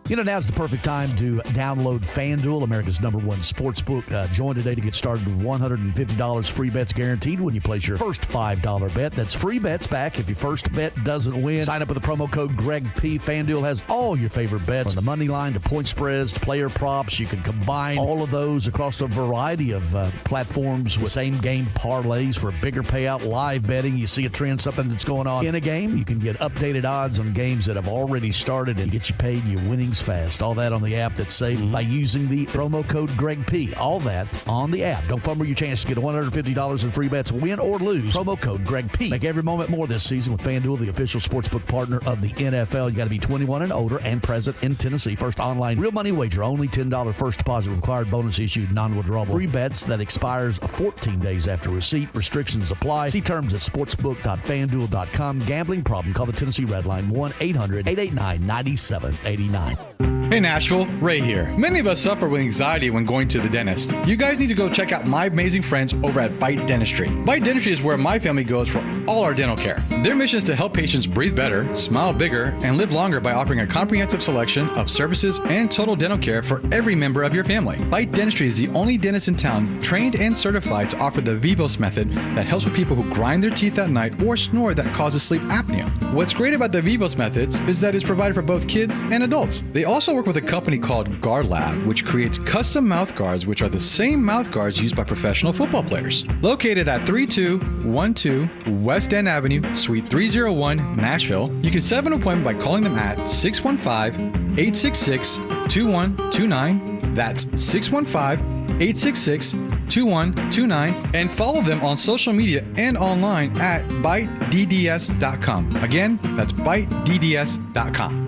You know, now's the perfect time to download FanDuel, America's #1 sportsbook. Join today to get started with $150 free bets guaranteed when you place your first $5 bet. That's free bets back if your first bet doesn't win. Sign up with the promo code GregP. FanDuel has all your favorite bets, from the money line to point spreads to player props. You can combine all of those across a variety of platforms with same-game parlays for a bigger payout. Live betting, you see a trend, something that's going on in a game, you can get updated odds on games that have already started and get you paid your winnings fast. All that on the app that's saved by using the promo code GregP. All that on the app. Don't fumble your chance to get $150 in free bets, win or lose. Promo code GregP. Make every moment more this season with FanDuel, the official sportsbook partner of the NFL. You got to be 21 and older and present in Tennessee. First online real money wager. Only $10 first deposit required. Bonus issued non-withdrawable. Free bets that expires 14 days after receipt. Restrictions apply. See terms at sportsbook.fanduel.com. Gambling problem? Call the Tennessee Red Line 1-800-889-9789. Hey Nashville, Ray here. Many of us suffer with anxiety when going to the dentist. You guys need to go check out my amazing friends over at Bite Dentistry. Bite Dentistry is where my family goes for all our dental care. Their mission is to help patients breathe better, smile bigger, and live longer by offering a comprehensive selection of services and total dental care for every member of your family. Bite Dentistry is the only dentist in town trained and certified to offer the Vivos method that helps with people who grind their teeth at night or snore that causes sleep apnea. What's great about the Vivos methods is that it's provided for both kids and adults. They also work with a company called Guard Lab, which creates custom mouth guards, which are the same mouth guards used by professional football players. Located at 3212 West End Avenue, Suite 301, Nashville, you can set an appointment by calling them at 615-866-2129. That's 615-866-2129, and follow them on social media and online at bitedds.com. Again, that's bitedds.com.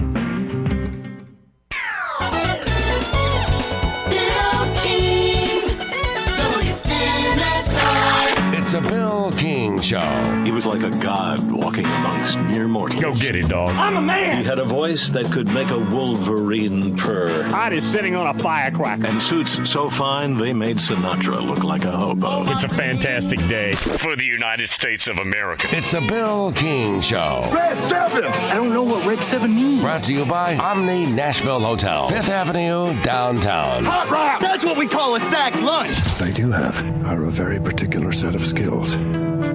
It's a Bill King Show. He was like a god walking amongst mere mortals. Go get it, dog. I'm a man. He had a voice that could make a wolverine purr. Art is sitting on a firecracker. And suits so fine they made Sinatra look like a hobo. It's a fantastic day for the United States of America. It's a Bill King Show. Red 7! I don't know what Red 7 means. Brought to you by Omni Nashville Hotel, 5th Avenue, downtown. Hot rock! That's what we call a sack lunch! They do have are a very particular set of skills.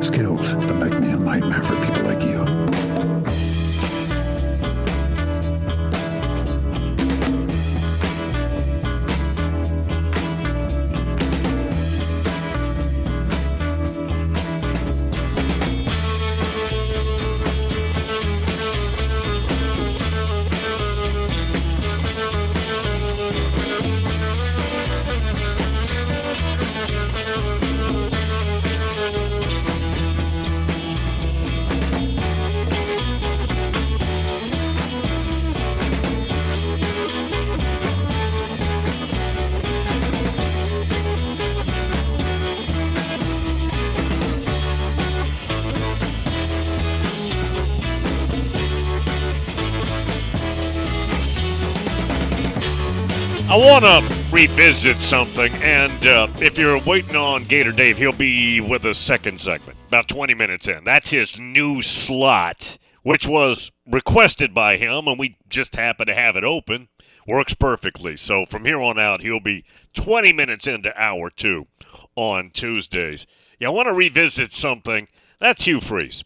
Skills that make me a nightmare for people like you. I want to revisit something, and if you're waiting on Gator Dave, he'll be with us second segment, about 20 minutes in. That's his new slot, which was requested by him, and we just happen to have it open. Works perfectly. So from here on out, he'll be 20 minutes into hour 2 on Tuesdays. Yeah, I want to revisit something. That's Hugh Freeze.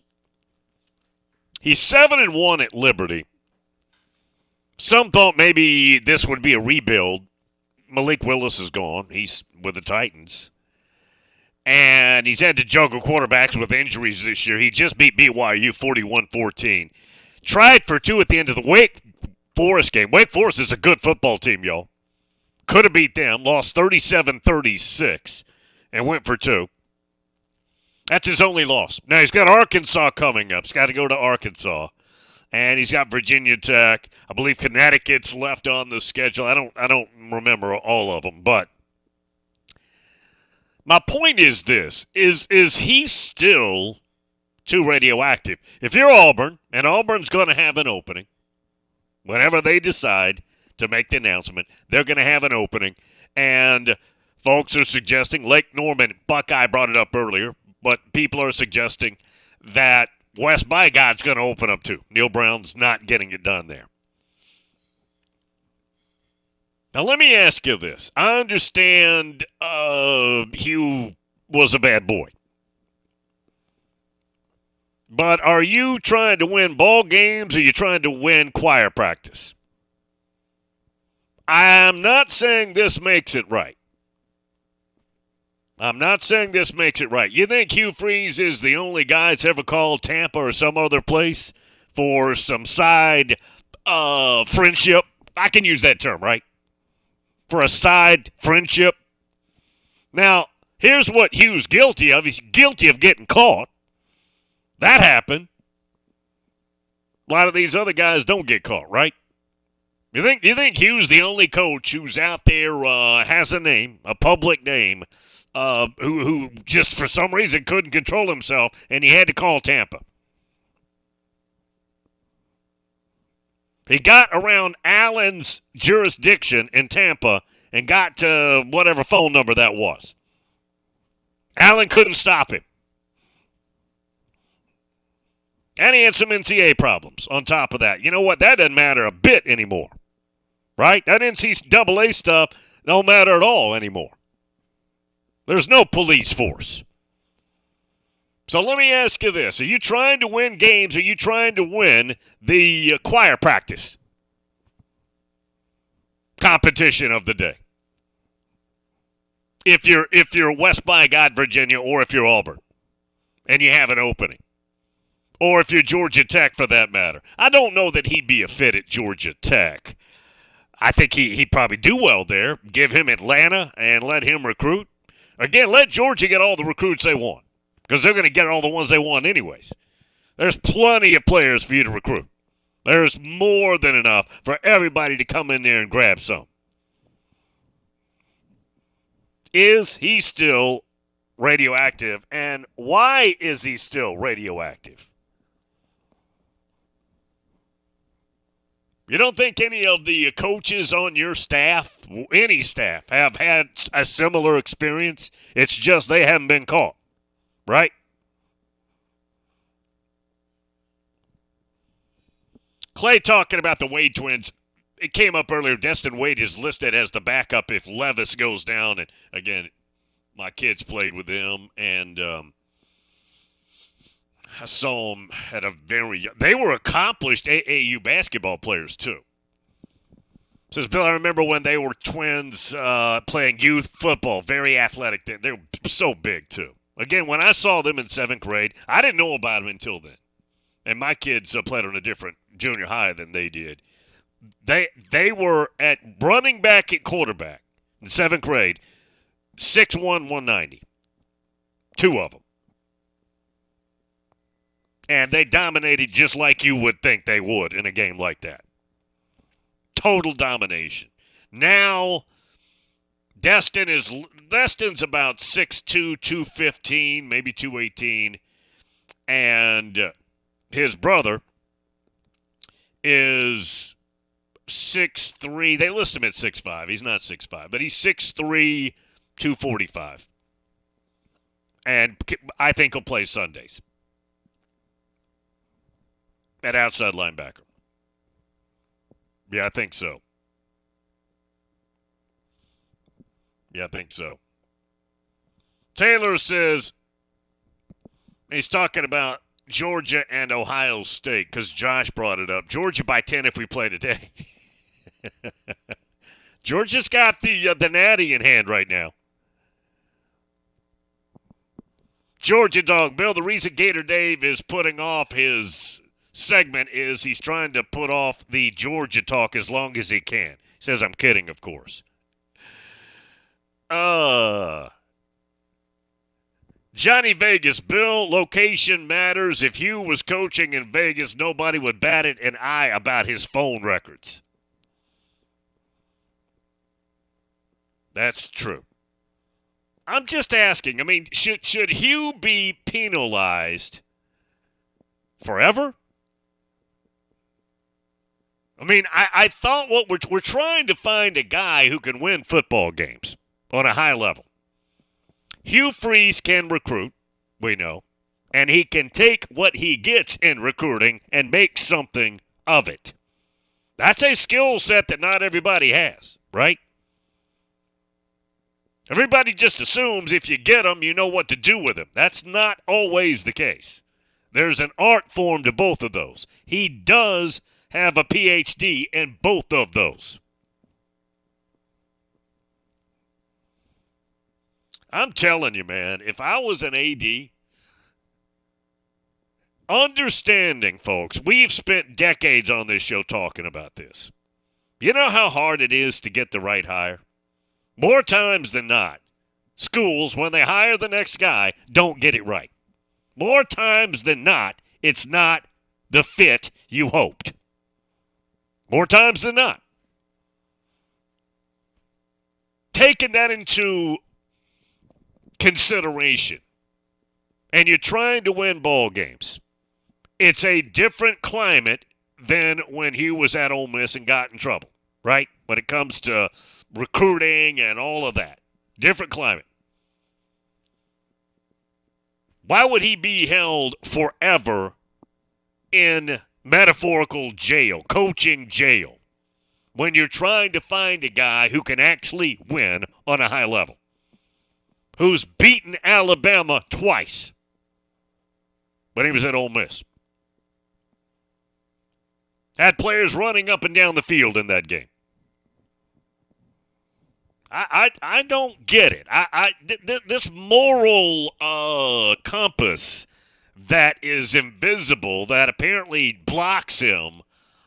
He's 7-1 at Liberty. Some thought maybe this would be a rebuild. Malik Willis is gone. He's with the Titans. And he's had to juggle quarterbacks with injuries this year. He just beat BYU 41-14. Tried for 2 at the end of the Wake Forest game. Wake Forest is a good football team, y'all. Could have beat them. Lost 37-36 and went for 2. That's his only loss. Now he's got Arkansas coming up. He's got to go to Arkansas. And he's got Virginia Tech. I believe Connecticut's left on the schedule. I don't remember all of them, but my point is this. Is he still too radioactive? If you're Auburn, and Auburn's going to have an opening, whenever they decide to make the announcement, they're going to have an opening. And folks are suggesting, Lake Norman, Buckeye brought it up earlier, but people are suggesting that West by God's going to open up too. Neil Brown's not getting it done there. Now, let me ask you this. I understand Hugh was a bad boy. But are you trying to win ball games or are you trying to win choir practice? I'm not saying this makes it right. I'm not saying this makes it right. You think Hugh Freeze is the only guy that's ever called Tampa or some other place for some side friendship? I can use that term, right? For a side friendship. Now, here's what Hugh's guilty of. He's guilty of getting caught. That happened. A lot of these other guys don't get caught, right? You think Hugh's the only coach who's out there has a name, a public name, who just for some reason couldn't control himself and he had to call Tampa? He got around Allen's jurisdiction in Tampa and got to whatever phone number that was. Allen couldn't stop him. And he had some NCAA problems on top of that. You know what? That doesn't matter a bit anymore. Right? That NCAA stuff don't matter at all anymore. There's no police force. So let me ask you this. Are you trying to win games? Are you trying to win the choir practice competition of the day? If you're West by God, Virginia, or if you're Auburn, and you have an opening. Or if you're Georgia Tech, for that matter. I don't know that he'd be a fit at Georgia Tech. I think he'd probably do well there. Give him Atlanta and let him recruit. Again, let Georgia get all the recruits they want, because they're going to get all the ones they want anyways. There's plenty of players for you to recruit. There's more than enough for everybody to come in there and grab some. Is he still radioactive, and why is he still radioactive? You don't think any of the coaches on your staff, any staff, have had a similar experience? It's just they haven't been caught, right? Clay talking about the Wade twins. It came up earlier. Destin Wade is listed as the backup if Levis goes down. And, again, my kids played with them, and I saw them at a very young. They were accomplished AAU basketball players, too. Says Bill, I remember when they were twins playing youth football, very athletic. They were so big, too. Again, when I saw them in 7th grade, I didn't know about them until then. And my kids played on a different junior high than they did. They were at running back at quarterback in 7th grade, 6'1", 190. 2 of them. And they dominated just like you would think they would in a game like that. Total domination. Now, Destin's about 6'2", 215, maybe 218. And his brother is 6'3". They list him at 6'5". He's not 6'5", but he's 6'3", 245. And I think he'll play Sundays at outside linebacker. Yeah, I think so. Yeah, I think so. Taylor says he's talking about Georgia and Ohio State because Josh brought it up. Georgia by 10 if we play today. Georgia's got the natty in hand right now. Georgia Dog Bill, the reason Gator Dave is putting off his segment is he's trying to put off the Georgia talk as long as he can. He says, I'm kidding, of course. Johnny Vegas, Bill, location matters. If Hugh was coaching in Vegas, nobody would bat it an eye about his phone records. That's true. I'm just asking. I mean, should Hugh be penalized forever? I mean, I thought what we're trying to find a guy who can win football games on a high level. Hugh Freeze can recruit, we know, and he can take what he gets in recruiting and make something of it. That's a skill set that not everybody has, right? Everybody just assumes if you get them, you know what to do with them. That's not always the case. There's an art form to both of those. He does have a PhD in both of those. I'm telling you, man, if I was an AD, understanding, folks, we've spent decades on this show talking about this. You know how hard it is to get the right hire? More times than not, schools, when they hire the next guy, don't get it right. More times than not, it's not the fit you hoped. More times than not. Taking that into consideration, and you're trying to win ball games, it's a different climate than when Hugh was at Ole Miss and got in trouble, right? When it comes to recruiting and all of that. Different climate. Why would he be held forever in metaphorical jail, coaching jail, when you're trying to find a guy who can actually win on a high level? Who's beaten Alabama twice when he was at Ole Miss. Had players running up and down the field in that game. I don't get it. This moral compass that is invisible, that apparently blocks him,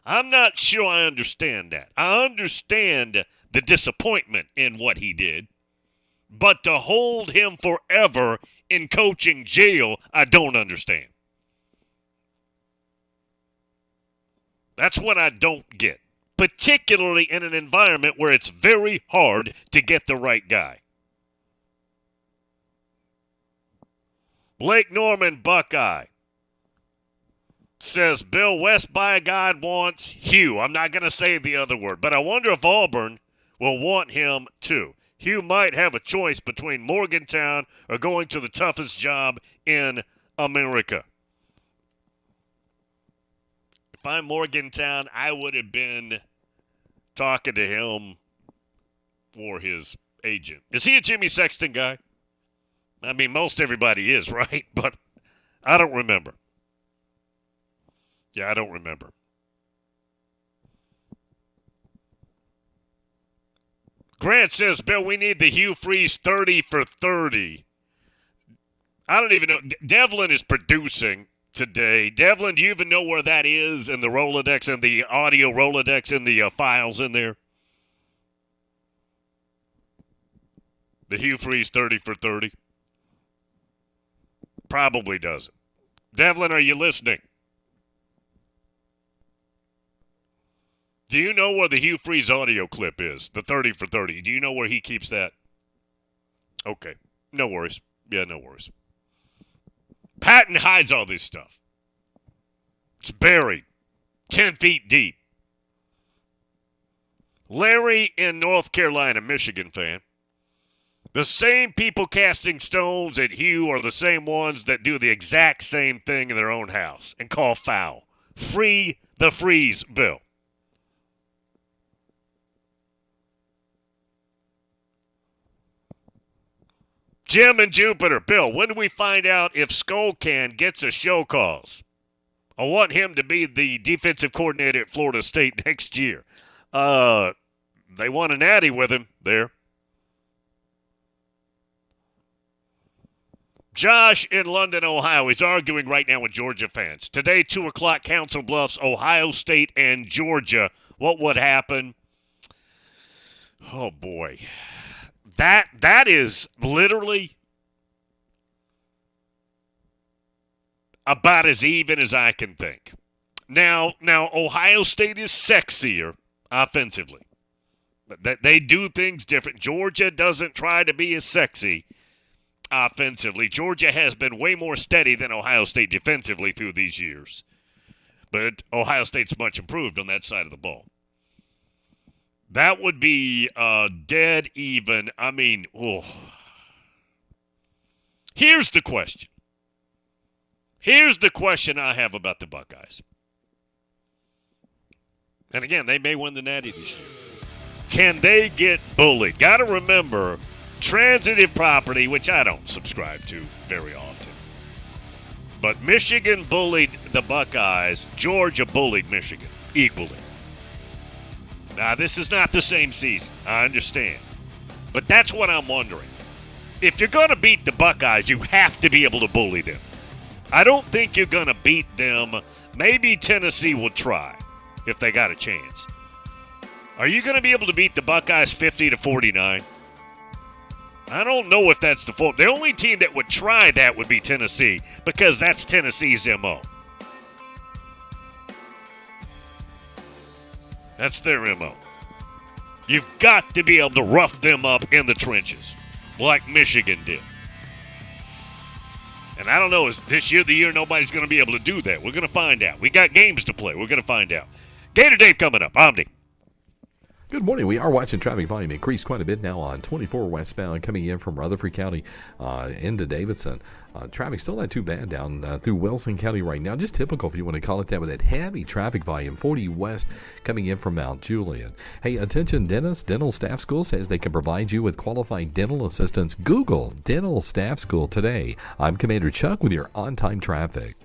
I'm not sure I understand that. I understand the disappointment in what he did, but to hold him forever in coaching jail, I don't understand. That's what I don't get. Particularly in an environment where it's very hard to get the right guy. Blake Norman Buckeye says, Bill, West by God wants Hugh. I'm not going to say the other word, but I wonder if Auburn will want him too. Hugh might have a choice between Morgantown or going to the toughest job in America. If I'm Morgantown, I would have been talking to him for his agent. Is he a Jimmy Sexton guy? I mean, most everybody is, right? But I don't remember. Yeah, I don't remember. Grant says, Bill, we need the Hugh Freeze 30 for 30. I don't even know. Devlin is producing today. Devlin, do you even know where that is in the Rolodex and the audio Rolodex and the files in there? The Hugh Freeze 30 for 30? Probably doesn't. Devlin, are you listening? Do you know where the Hugh Freeze audio clip is? The 30 for 30. Do you know where he keeps that? Okay. No worries. Yeah, no worries. Patton hides all this stuff. It's buried 10 feet deep. Larry in North Carolina, Michigan fan. The same people casting stones at Hugh are the same ones that do the exact same thing in their own house and call foul. Free the Freeze bill. Jim and Jupiter. Bill, when do we find out if Skullcan gets a show cause? I want him to be the defensive coordinator at Florida State next year. They won a natty with him there. Josh in London, Ohio. He's arguing right now with Georgia fans. Today, 2 o'clock, Council Bluffs, Ohio State and Georgia. What would happen? Oh, boy. That is literally about as even as I can think. Now Ohio State is sexier offensively. They do things different. Georgia doesn't try to be as sexy offensively. Georgia has been way more steady than Ohio State defensively through these years. But Ohio State's much improved on that side of the ball. That would be dead even. I mean, Here's the question. Here's the question I have about the Buckeyes. And again, they may win the Natty this year. Can they get bullied? Got to remember, transitive property, which I don't subscribe to very often. But Michigan bullied the Buckeyes. Georgia bullied Michigan equally. Now, this is not the same season. I understand. But that's what I'm wondering. If you're going to beat the Buckeyes, you have to be able to bully them. I don't think you're going to beat them. Maybe Tennessee will try if they got a chance. Are you going to be able to beat the Buckeyes 50-49? I don't know if that's the fault. The only team that would try that would be Tennessee, because that's Tennessee's MO. That's their MO. You've got to be able to rough them up in the trenches, like Michigan did. And I don't know, is this year the year nobody's going to be able to do that? We're going to find out. We got games to play. We're going to find out. Gator Dave coming up. Omni. Good morning. We are watching traffic volume increase quite a bit now on 24 westbound coming in from Rutherford County into Davidson. Traffic still not too bad down through Wilson County right now. Just typical, if you want to call it that, with that heavy traffic volume. 40 west coming in from Mount Juliet. Hey, attention dentists. Dental Staff School says they can provide you with qualified dental assistance. Google Dental Staff School today. I'm Commander Chuck with your on-time traffic.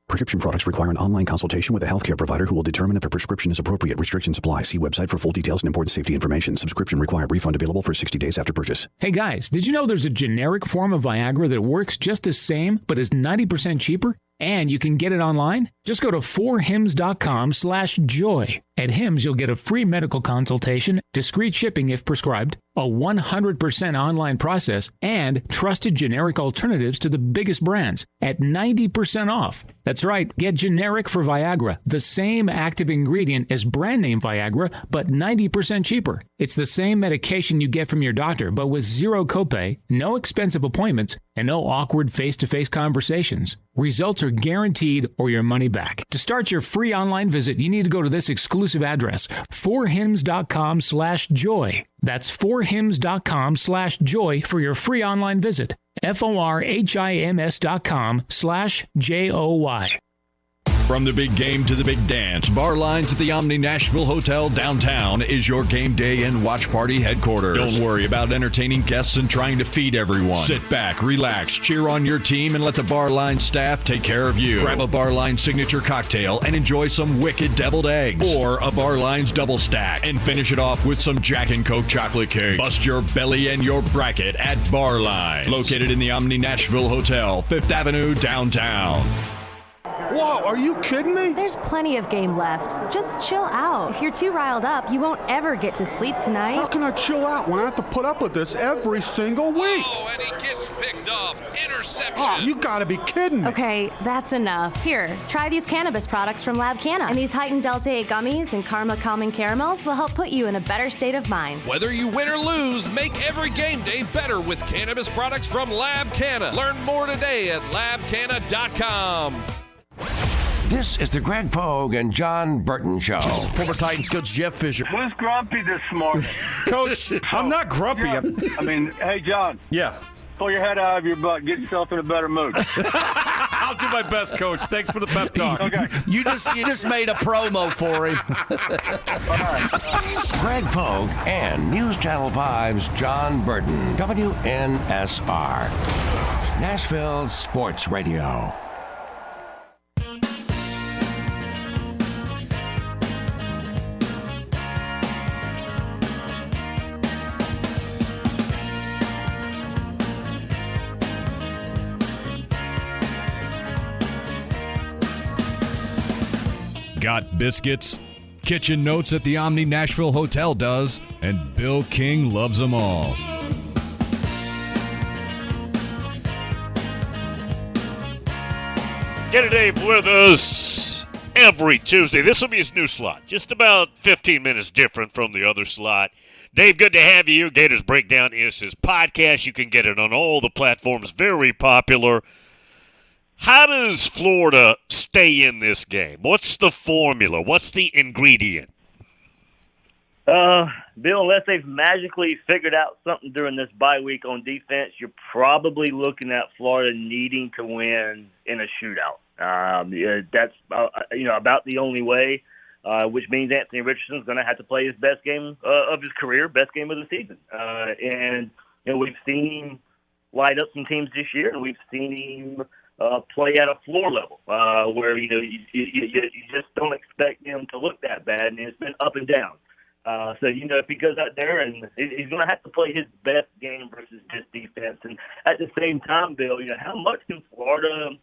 Prescription products require an online consultation with a healthcare provider who will determine if a prescription is appropriate. Restrictions apply. See website for full details and important safety information. Subscription required. Refund available for 60 days after purchase. Hey guys, did you know there's a generic form of Viagra that works just the same but is 90% cheaper? And you can get it online? Just go to 4hims.com/joy. At Hims, you'll get a free medical consultation, discreet shipping if prescribed, a 100% online process, and trusted generic alternatives to the biggest brands at 90% off. That's right, get generic for Viagra, the same active ingredient as brand name Viagra, but 90% cheaper. It's the same medication you get from your doctor, but with zero copay, no expensive appointments, and no awkward face-to-face conversations. Results are guaranteed or your money back. To start your free online visit, you need to go to this exclusive address, 4hims.com/joy. That's 4hims.com/joy for your free online visit. FORHIMS.com/JOY. From the big game to the big dance, bar lines at the Omni Nashville Hotel downtown is your game day and watch party headquarters. Don't worry about entertaining guests and trying to feed everyone. Sit back, relax, cheer on your team, and let the bar line staff take care of you. Grab a bar line signature cocktail and enjoy some wicked deviled eggs, or a bar line's double stack, and finish it off with some Jack and Coke chocolate cake. Bust your belly and your bracket at Bar Lines, located in the Omni Nashville Hotel, 5th Avenue downtown. Whoa, are you kidding me? There's plenty of game left. Just chill out. If you're too riled up, you won't ever get to sleep tonight. How can I chill out when I have to put up with this every single week? Oh, and he gets picked off. Interception. Oh, you gotta be kidding me. Okay, that's enough. Here, try these cannabis products from Lab Canna. And these heightened Delta 8 gummies and Karma Calming Caramels will help put you in a better state of mind. Whether you win or lose, make every game day better with cannabis products from Lab Canna. Learn more today at labcanna.com. This is the Greg Pogue and John Burton Show. Former Titans coach Jeff Fisher. Who's grumpy this morning? Coach, I'm not grumpy. Hey, John. Yeah. Pull your head out of your butt. Get yourself in a better mood. I'll do my best, Coach. Thanks for the pep talk. Okay. You just made a promo for him. Greg Pogue and News Channel 5's John Burton, WNSR, Nashville Sports Radio. Got biscuits? Kitchen Notes at the Omni Nashville Hotel does, and Bill King loves them all. Get a Dave with us every Tuesday. This will be his new slot, just about 15 minutes different from the other slot. Dave, good to have you here. Gators Breakdown is his podcast. You can get it on all the platforms. Very popular. How does Florida stay in this game? What's the formula? What's the ingredient? Bill, unless they've magically figured out something during this bye week on defense, you're probably looking at Florida needing to win in a shootout. That's about the only way, which means Anthony Richardson's going to have to play his best game of his career, best game of the season. And we've seen him light up some teams this year, and we've seen him play at a floor level where you just don't expect him to look that bad, and it's been up and down. So if he goes out there and he's going to have to play his best game versus this defense, and at the same time, Bill, how much can Florida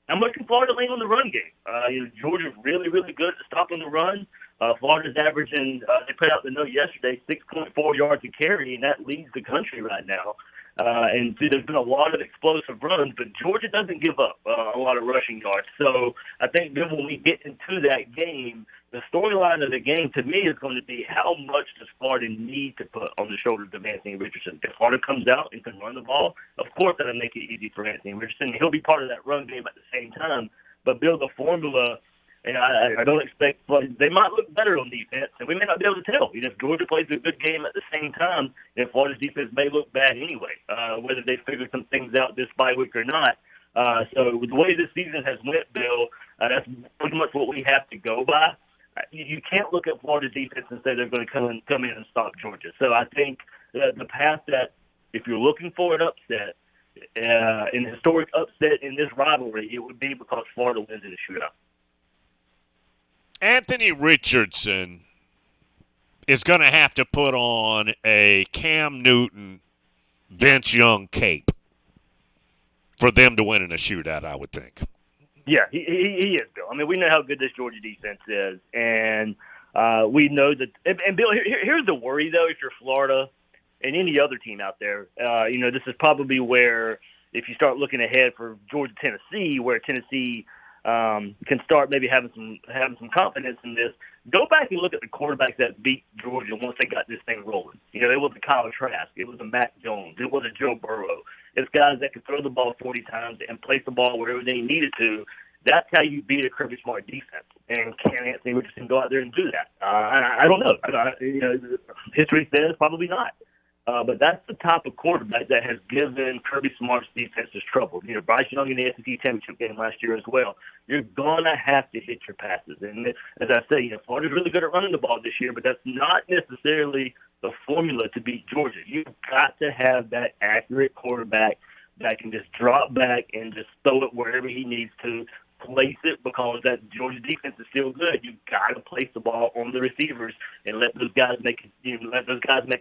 lean on the run game? Georgia's really, really good at stopping the run. Florida's averaging, they put out the note yesterday, 6.4 yards a carry, and that leads the country right now. And there's been a lot of explosive runs, but Georgia doesn't give up a lot of rushing yards. So I think then when we get into that game, the storyline of the game to me is going to be how much does Florida need to put on the shoulders of Anthony Richardson. If Florida comes out and can run the ball, of course that'll make it easy for Anthony Richardson. He'll be part of that run game at the same time. But build a formula. And I don't expect they might look better on defense, and we may not be able to tell. If Georgia plays a good game at the same time, then Florida's defense may look bad anyway, whether they figure some things out this bye week or not. So with the way this season has went, Bill, that's pretty much what we have to go by. You can't look at Florida defense and say they're going to come in and stop Georgia. So I think the path that if you're looking for an upset, an historic upset in this rivalry, it would be because Florida wins in a shootout. Anthony Richardson is going to have to put on a Cam Newton, Vince Young cape for them to win in a shootout, I would think. Yeah, he is, Bill. I mean, we know how good this Georgia defense is, and we know that. And Bill, here's the worry, though, if you're Florida and any other team out there. This is probably where, if you start looking ahead for Georgia, Tennessee, where Tennessee can start maybe having some confidence in this. Go back and look at the quarterbacks that beat Georgia once they got this thing rolling. It was a Kyle Trask. It was a Mac Jones. It was a Joe Burrow. It's guys that could throw the ball 40 times and place the ball wherever they needed to. That's how you beat a Kirby Smart defense. And can Anthony Richardson go out there and do that? I don't know. History says probably not. But that's the type of quarterback that has given Kirby Smart's defenses trouble. Bryce Young in the SEC championship game last year as well. You're going to have to hit your passes. And as I say, Florida's really good at running the ball this year, but that's not necessarily the formula to beat Georgia. You've got to have that accurate quarterback that can just drop back and just throw it wherever he needs to, place it, because that Georgia defense is still good. You got to place the ball on the receivers and let those guys make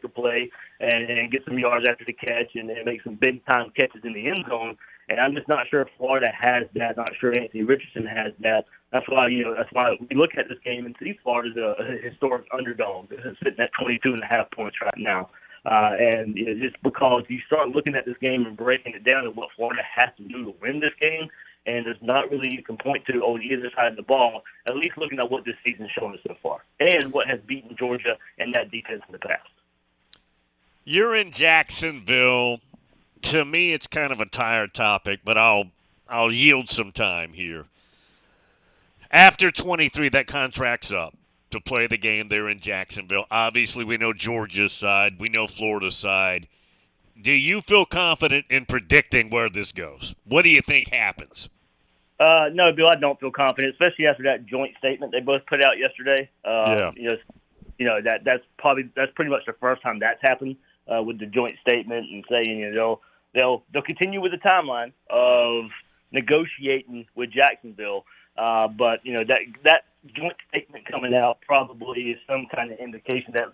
a play and get some yards after the catch and make some big time catches in the end zone. And I'm just not sure if Florida has that. Not sure Anthony Richardson has that. That's why we look at this game and see Florida's a historic underdog, sitting at 22.5 points right now. And just because you start looking at this game and breaking it down and what Florida has to do to win this game, and there's not really you can point to on either side of the ball, at least looking at what this season's shown us so far and what has beaten Georgia and that defense in the past. You're in Jacksonville. To me, it's kind of a tired topic, but I'll yield some time here. After 23, that contract's up to play the game there in Jacksonville. Obviously, we know Georgia's side. We know Florida's side. Do you feel confident in predicting where this goes? What do you think happens? No, Bill, I don't feel confident, especially after that joint statement they both put out yesterday. Yeah. That's pretty much the first time that's happened with the joint statement and saying they'll continue with the timeline of negotiating with Jacksonville. But that joint statement coming out probably is some kind of indication that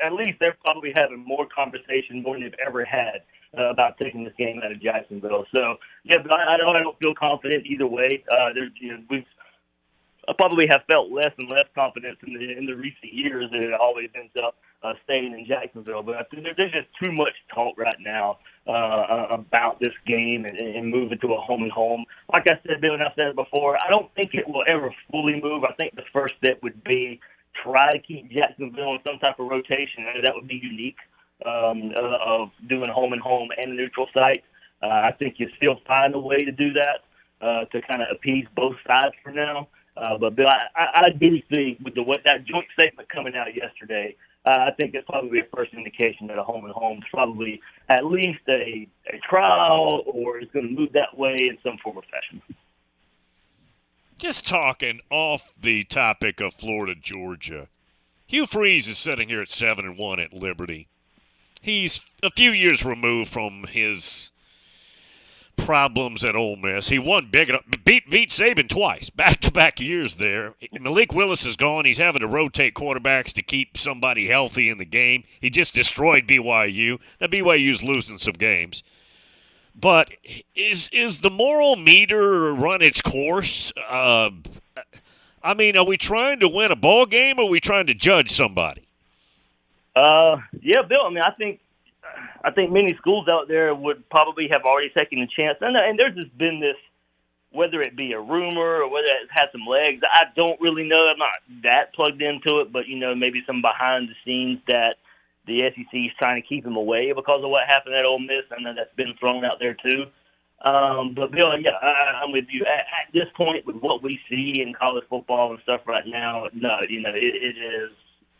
at least they're probably having more conversation more than they've ever had about taking this game out of Jacksonville. So yeah, but I don't feel confident either way. I probably have felt less and less confidence in the recent years, and it always ends up staying in Jacksonville. But I think there's just too much talk right now about this game and moving to a home and home. Like I said, Bill, and I've said it before, I don't think it will ever fully move. I think the first step would be try to keep Jacksonville in some type of rotation, and that would be unique of doing home and home and a neutral site. I think you still find a way to do that to kind of appease both sides for now. But Bill, I do think with that joint statement coming out yesterday, I think it's probably a first indication that a home and home is probably at least a trial or is going to move that way in some form or fashion. Just talking off the topic of Florida, Georgia, Hugh Freeze is sitting here at 7-1 at Liberty. He's a few years removed from his problems at Ole Miss. He won big, beat Saban twice, back-to-back years there. Malik Willis is gone. He's having to rotate quarterbacks to keep somebody healthy in the game. He just destroyed BYU. Now, BYU's losing some games. But is the moral meter run its course? Are we trying to win a ball game or are we trying to judge somebody? Yeah, Bill, I think many schools out there would probably have already taken a chance. And there's just been this, whether it be a rumor or whether it's had some legs, I don't really know. I'm not that plugged into it, but, maybe some behind the scenes that the SEC is trying to keep him away because of what happened at Ole Miss. I know that's been thrown out there too. But, Bill, yeah, I'm with you. At this point, with what we see in college football and stuff right now, no, it is.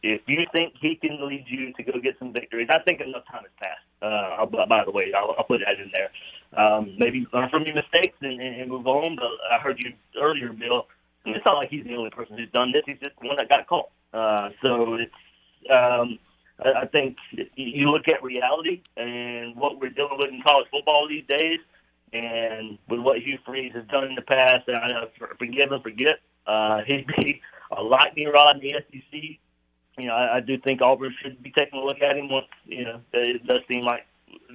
If you think he can lead you to go get some victories, I think enough time has passed. By the way, I'll put that in there. Maybe learn from your mistakes and move on. But I heard you earlier, Bill. It's not like he's the only person who's done this. He's just the one that got caught. So it's. I think you look at reality and what we're dealing with in college football these days, and with what Hugh Freeze has done in the past, and I know forgive and forget. He'd be a lightning rod in the SEC. I do think Auburn should be taking a look at him once, it does seem like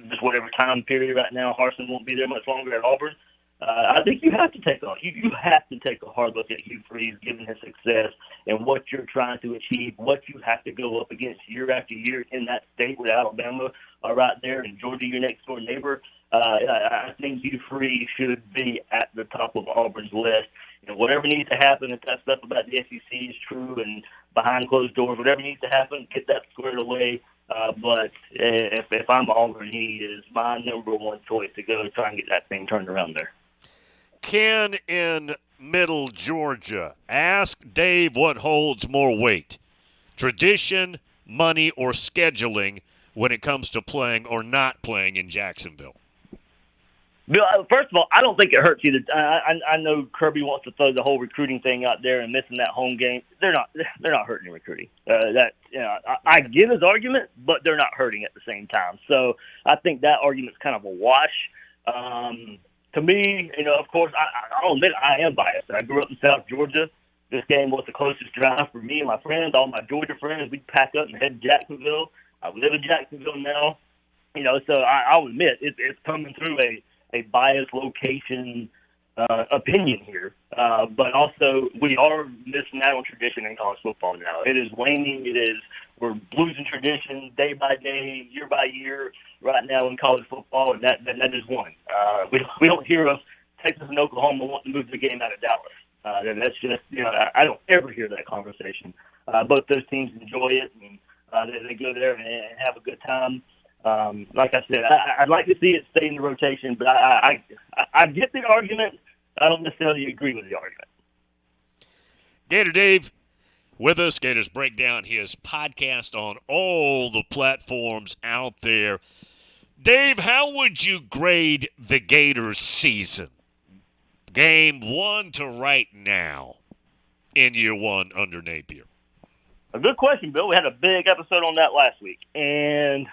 just whatever time period right now, Harsin won't be there much longer at Auburn. I think you have to take a hard look at Hugh Freeze, given his success and what you're trying to achieve, what you have to go up against year after year in that state with Alabama right there and Georgia, your next door neighbor. I think Hugh Freeze should be at the top of Auburn's list. Whatever needs to happen, if that stuff about the SEC is true and behind closed doors, whatever needs to happen, get that squared away. But if I'm Auburn, he is my number one choice to go try and get that thing turned around there. Ken in Middle Georgia, ask Dave what holds more weight, tradition, money, or scheduling when it comes to playing or not playing in Jacksonville. Bill, first of all, I don't think it hurts you. I know Kirby wants to throw the whole recruiting thing out there and missing that home game. They're not hurting recruiting. I get his argument, but they're not hurting at the same time. So I think that argument's kind of a wash. To me, of course, I'll admit I am biased. I grew up in South Georgia. This game was the closest drive for me and my friends, all my Georgia friends. We'd pack up and head to Jacksonville. I live in Jacksonville now. So I'll admit it's coming through a biased location opinion here. But also, we are missing out on tradition in college football now. It is waning. We're losing tradition day by day, year by year right now in college football, and that is one. We don't hear of Texas and Oklahoma wanting to move the game out of Dallas. And that's just, I don't ever hear that conversation. Both those teams enjoy it, and they go there and have a good time. Like I said, I'd like to see it stay in the rotation, but I get the argument. I don't necessarily agree with the argument. Gator Dave with us. Gators break down his podcast on all the platforms out there. Dave, how would you grade the Gators season? Game 1 to right now in year 1 under Napier. A good question, Bill. We had a big episode on that last week. And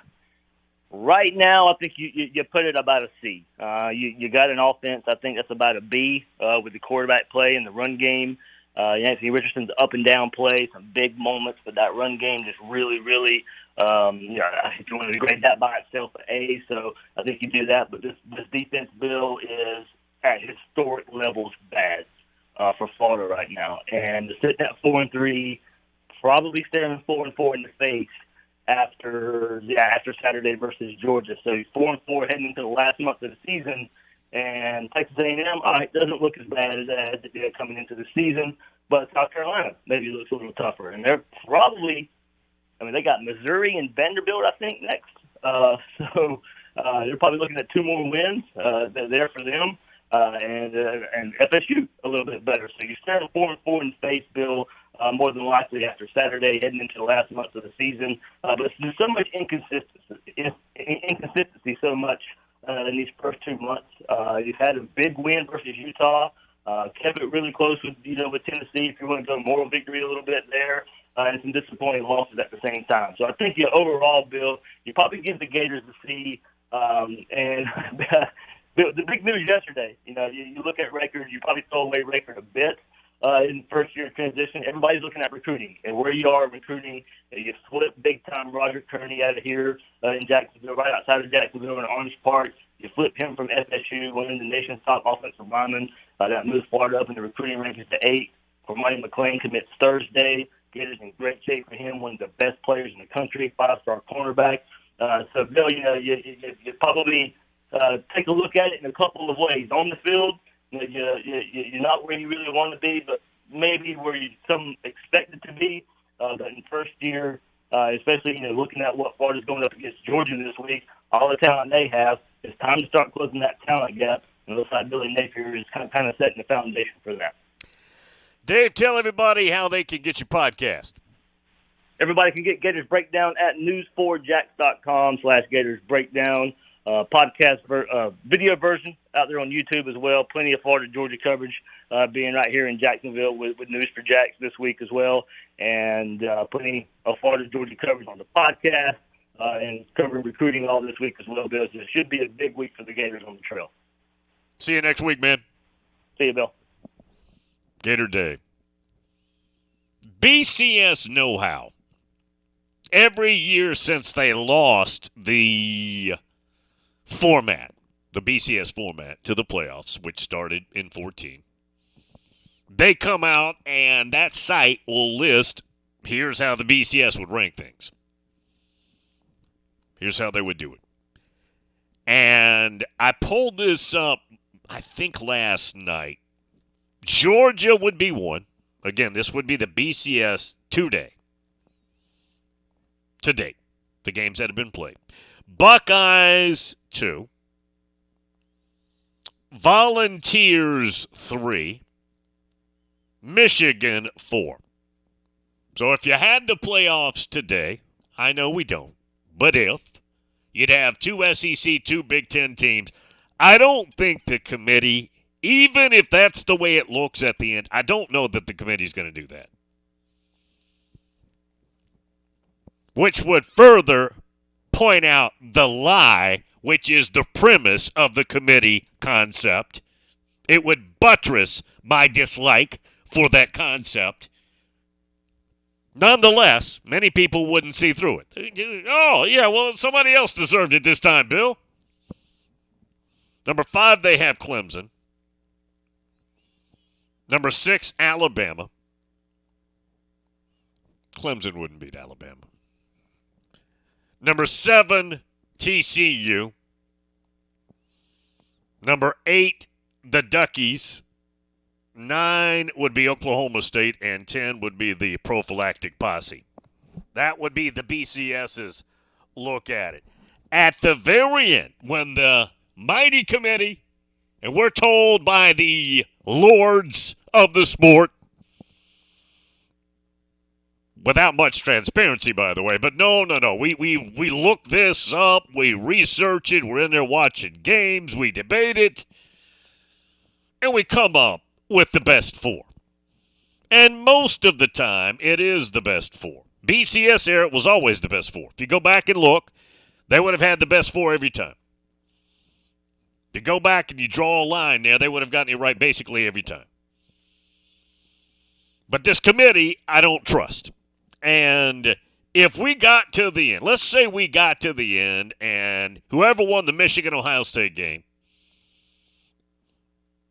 right now, I think you put it about a C. You got an offense, I think that's about a B with the quarterback play and the run game. Anthony Richardson's up and down play, some big moments, but that run game just really, if you wanted to grade that by itself, an A. So I think you do that. But this defense, Bill, is at historic levels bad for Florida right now. And to sit at 4-3, probably staring 4-4 in the face after Saturday versus Georgia. So 4-4 heading into the last month of the season. And Texas A&M, all right, doesn't look as bad as it did coming into the season. But South Carolina maybe looks a little tougher. And they're probably, they got Missouri and Vanderbilt, I think, next. So they're probably looking at 2 more wins there for them. And FSU a little bit better. So you're staring 4-4 in the face, Bill, more than likely after Saturday, heading into the last month of the season. But there's so much inconsistency so much in these first 2 months. You've had a big win versus Utah, kept it really close with Tennessee, if you want to go moral victory a little bit there, and some disappointing losses at the same time. So I think overall, Bill, you probably give the Gators a C. And the big news yesterday, you look at record, you probably throw away record a bit in first year transition. Everybody's looking at recruiting and where you are recruiting. You flip big time Roger Kearney out of here in Jacksonville, right outside of Jacksonville in Orange Park. You flip him from FSU, one of the nation's top offensive linemen. That moves Florida up in the recruiting rankings to 8. Cormani McClain commits Thursday. Gators in great shape for him, one of the best players in the country, 5-star cornerback. So, Bill, you probably take a look at it in a couple of ways. On the field, you're not where you really want to be, but maybe where some expected to be. But in first year, especially looking at what Florida's going up against Georgia this week, all the talent they have, it's time to start closing that talent gap. And it looks like Billy Napier is kind of setting the foundation for that. Dave, tell everybody how they can get your podcast. Everybody can get Gators Breakdown at news4jax.com/Gators Breakdown. Podcast video version out there on YouTube as well. Plenty of Florida Georgia coverage being right here in Jacksonville with News for Jax this week as well, and plenty of Florida Georgia coverage on the podcast and covering recruiting all this week as well, Bill. So it should be a big week for the Gators on the trail. See you next week, man. See you, Bill. Gator Dave. BCS know-how. Every year since they lost the format, the BCS format, to the playoffs, which started in 14, they come out and that site will list, here's how the BCS would rank things. Here's how they would do it. And I pulled this up, I think, last night. Georgia would be 1. Again, this would be the BCS to date, the games that have been played. Buckeyes 2. Volunteers 3. Michigan 4. So if you had the playoffs today, I know we don't, but if, you'd have 2 SEC, 2 Big Ten teams. I don't think the committee, even if that's the way it looks at the end, I don't know that the committee's going to do that. Which would further point out the lie, which is the premise of the committee concept. It would buttress my dislike for that concept. Nonetheless, many people wouldn't see through it. Oh, yeah, well, somebody else deserved it this time, Bill. Number 5, they have Clemson. Number 6, Alabama. Clemson wouldn't beat Alabama. Number 7, TCU. Number 8, the Duckies. 9 would be Oklahoma State, and 10 would be the prophylactic posse. That would be the BCS's look at it. At the very end, when the mighty committee, and we're told by the lords of the sport, without much transparency, by the way, but no. We look this up, we research it, we're in there watching games, we debate it. and we come up with the best four. And most of the time, it is the best four. BCS era, it was always the best four. If you go back and look, they would have had the best four every time. If you go back and you draw a line there, they would have gotten it right basically every time. But this committee, I don't trust. And if we got to the end, let's say we got to the end, and whoever won the Michigan-Ohio State game,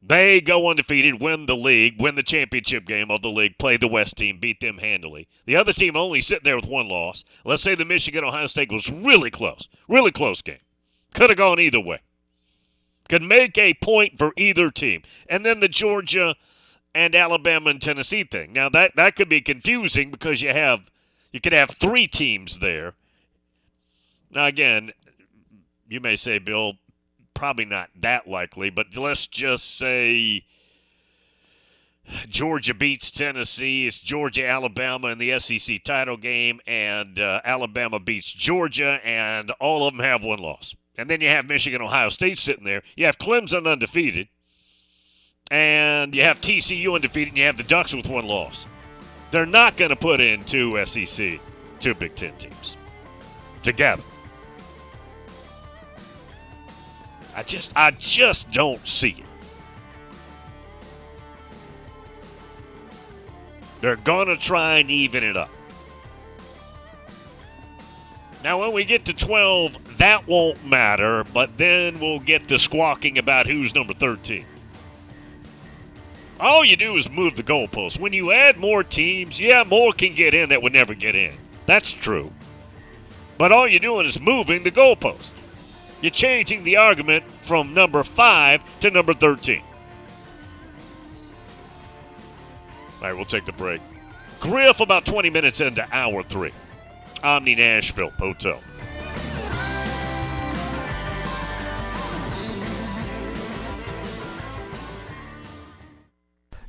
they go undefeated, win the league, win the championship game of the league, play the West team, beat them handily. The other team only sitting there with one loss. Let's say the Michigan-Ohio State was really close game. Could have gone either way. Could make a point for either team. And then the Georgia and Alabama and Tennessee thing. Now, that could be confusing because you could have three teams there. Now, again, you may say, Bill, probably not that likely, but let's just say Georgia beats Tennessee. It's Georgia, Alabama in the SEC title game, and Alabama beats Georgia, and all of them have one loss. And then you have Michigan, Ohio State sitting there. You have Clemson undefeated, and you have TCU undefeated, and you have the Ducks with one loss. They're not going to put in two Big Ten teams together. I just don't see it. They're going to try and even it up. Now, when we get to 12, that won't matter, but then we'll get the squawking about who's number 13. All you do is move the goalposts. When you add more teams, yeah, more can get in that would never get in. That's true. But all you're doing is moving the goalpost. You're changing the argument from number 5 to number 13. All right, we'll take the break. Griff about 20 minutes into hour 3. Omni Nashville Hotel.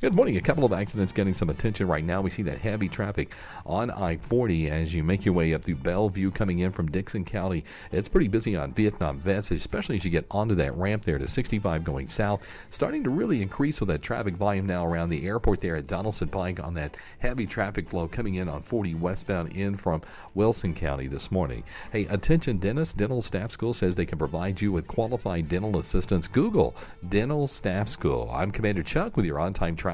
Good morning. A couple of accidents getting some attention right now. We see that heavy traffic on I-40 as you make your way up through Bellevue coming in from Dixon County. It's pretty busy on Vietnam Vets, especially as you get onto that ramp there to 65 going south. Starting to really increase with that traffic volume now around the airport there at Donaldson Pike on that heavy traffic flow coming in on 40 westbound in from Wilson County this morning. Hey, attention dentists. Dental Staff School says they can provide you with qualified dental assistance. Google Dental Staff School. I'm Commander Chuck with your on-time traffic.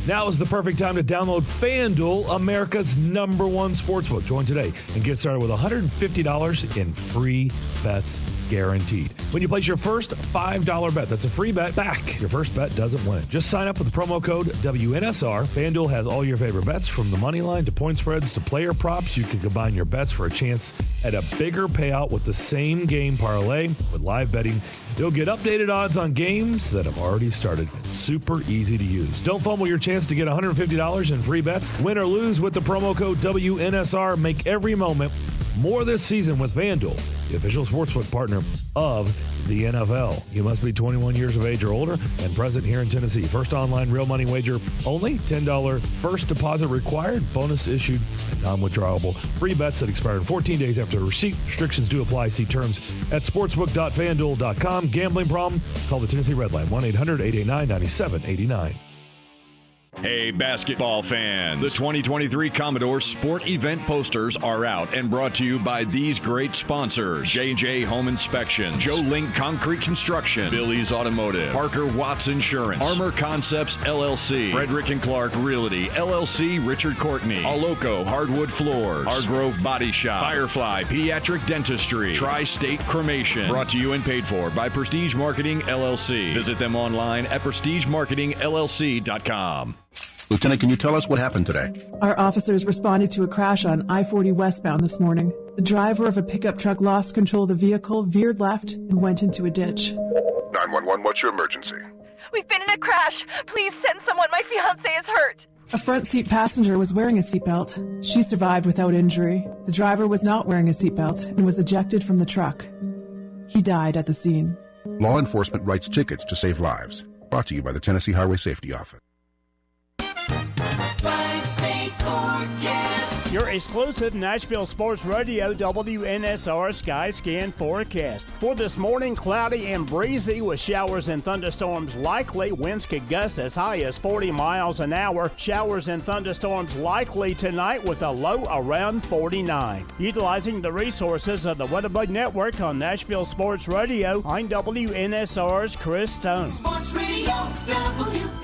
Now is the perfect time to download FanDuel, America's #1 sportsbook. Join today and get started with $150 in free bets guaranteed. When you place your first $5 bet, that's a free bet back. Your first bet doesn't win. Just sign up with the promo code WNSR. FanDuel has all your favorite bets from the money line to point spreads to player props. You can combine your bets for a chance at a bigger payout with the same game parlay. With live betting, you'll get updated odds on games that have already started. Super easy to use. Don't fumble your chance to get $150 in free bets. Win or lose with the promo code WNSR. Make every moment more this season with FanDuel, the official sportsbook partner of the NFL. You must be 21 years of age or older and present here in Tennessee. First online real money wager only. $10 first deposit required. Bonus issued and non-withdrawable. Free bets that expire in 14 days after receipt. Restrictions do apply. See terms at sportsbook.fanduel.com. Gambling problem? Call the Tennessee Red Line 1-800-889-9789. Hey, basketball fans. The 2023 Commodore Sport Event posters are out and brought to you by these great sponsors: J&J Home Inspection, Joe Link Concrete Construction, Billy's Automotive, Parker Watts Insurance, Armor Concepts LLC, Frederick and Clark Realty LLC, Richard Courtney, Aloco Hardwood Floors, Hargrove Body Shop, Firefly Pediatric Dentistry, Tri-State Cremation. Brought to you and paid for by Prestige Marketing LLC. Visit them online at prestigemarketingllc.com. Lieutenant, can you tell us what happened today? Our officers responded to a crash on I-40 westbound this morning. The driver of a pickup truck lost control of the vehicle, veered left, and went into a ditch. 911, what's your emergency? We've been in a crash. Please send someone. My fiancé is hurt. A front seat passenger was wearing a seatbelt. She survived without injury. The driver was not wearing a seatbelt and was ejected from the truck. He died at the scene. Law enforcement writes tickets to save lives. Brought to you by the Tennessee Highway Safety Office. Five-state forecast. your exclusive Nashville Sports Radio WNSR Sky Scan forecast. For this morning, cloudy and breezy with showers and thunderstorms likely. Winds could gust as high as 40 miles an hour. Showers and thunderstorms likely tonight with a low around 49. Utilizing the resources of the WeatherBug Network on Nashville Sports Radio, I'm WNSR's Chris Stone. Sports Radio WNSR.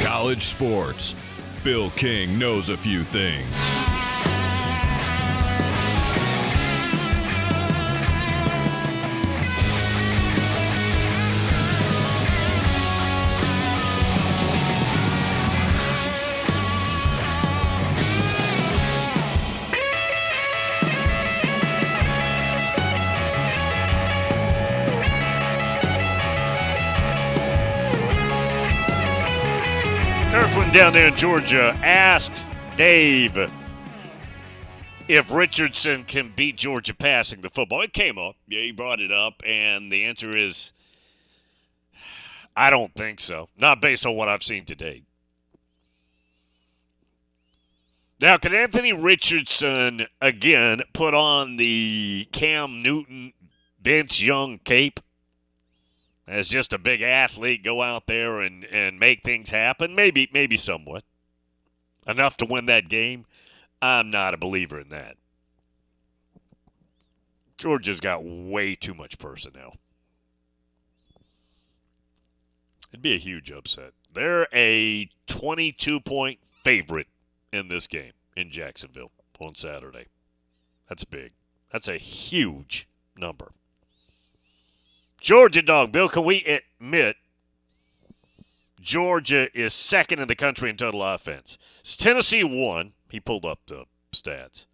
College sports. Bill King knows a few things. Kirkland down there in Georgia asked Dave if Richardson can beat Georgia passing the football. It came up. Yeah, he brought it up, and the answer is I don't think so. Not based on what I've seen today. Now, can Anthony Richardson, again, put on the Cam Newton, Vince Young cape? As just a big athlete, go out there and make things happen? Maybe somewhat. Enough to win that game? I'm not a believer in that. Georgia's got way too much personnel. It'd be a huge upset. They're a 22-point favorite in this game in Jacksonville on Saturday. That's big. That's a huge number. Georgia dog, Bill, can we admit Georgia is second in the country in total offense? Tennessee 1, he pulled up the stats,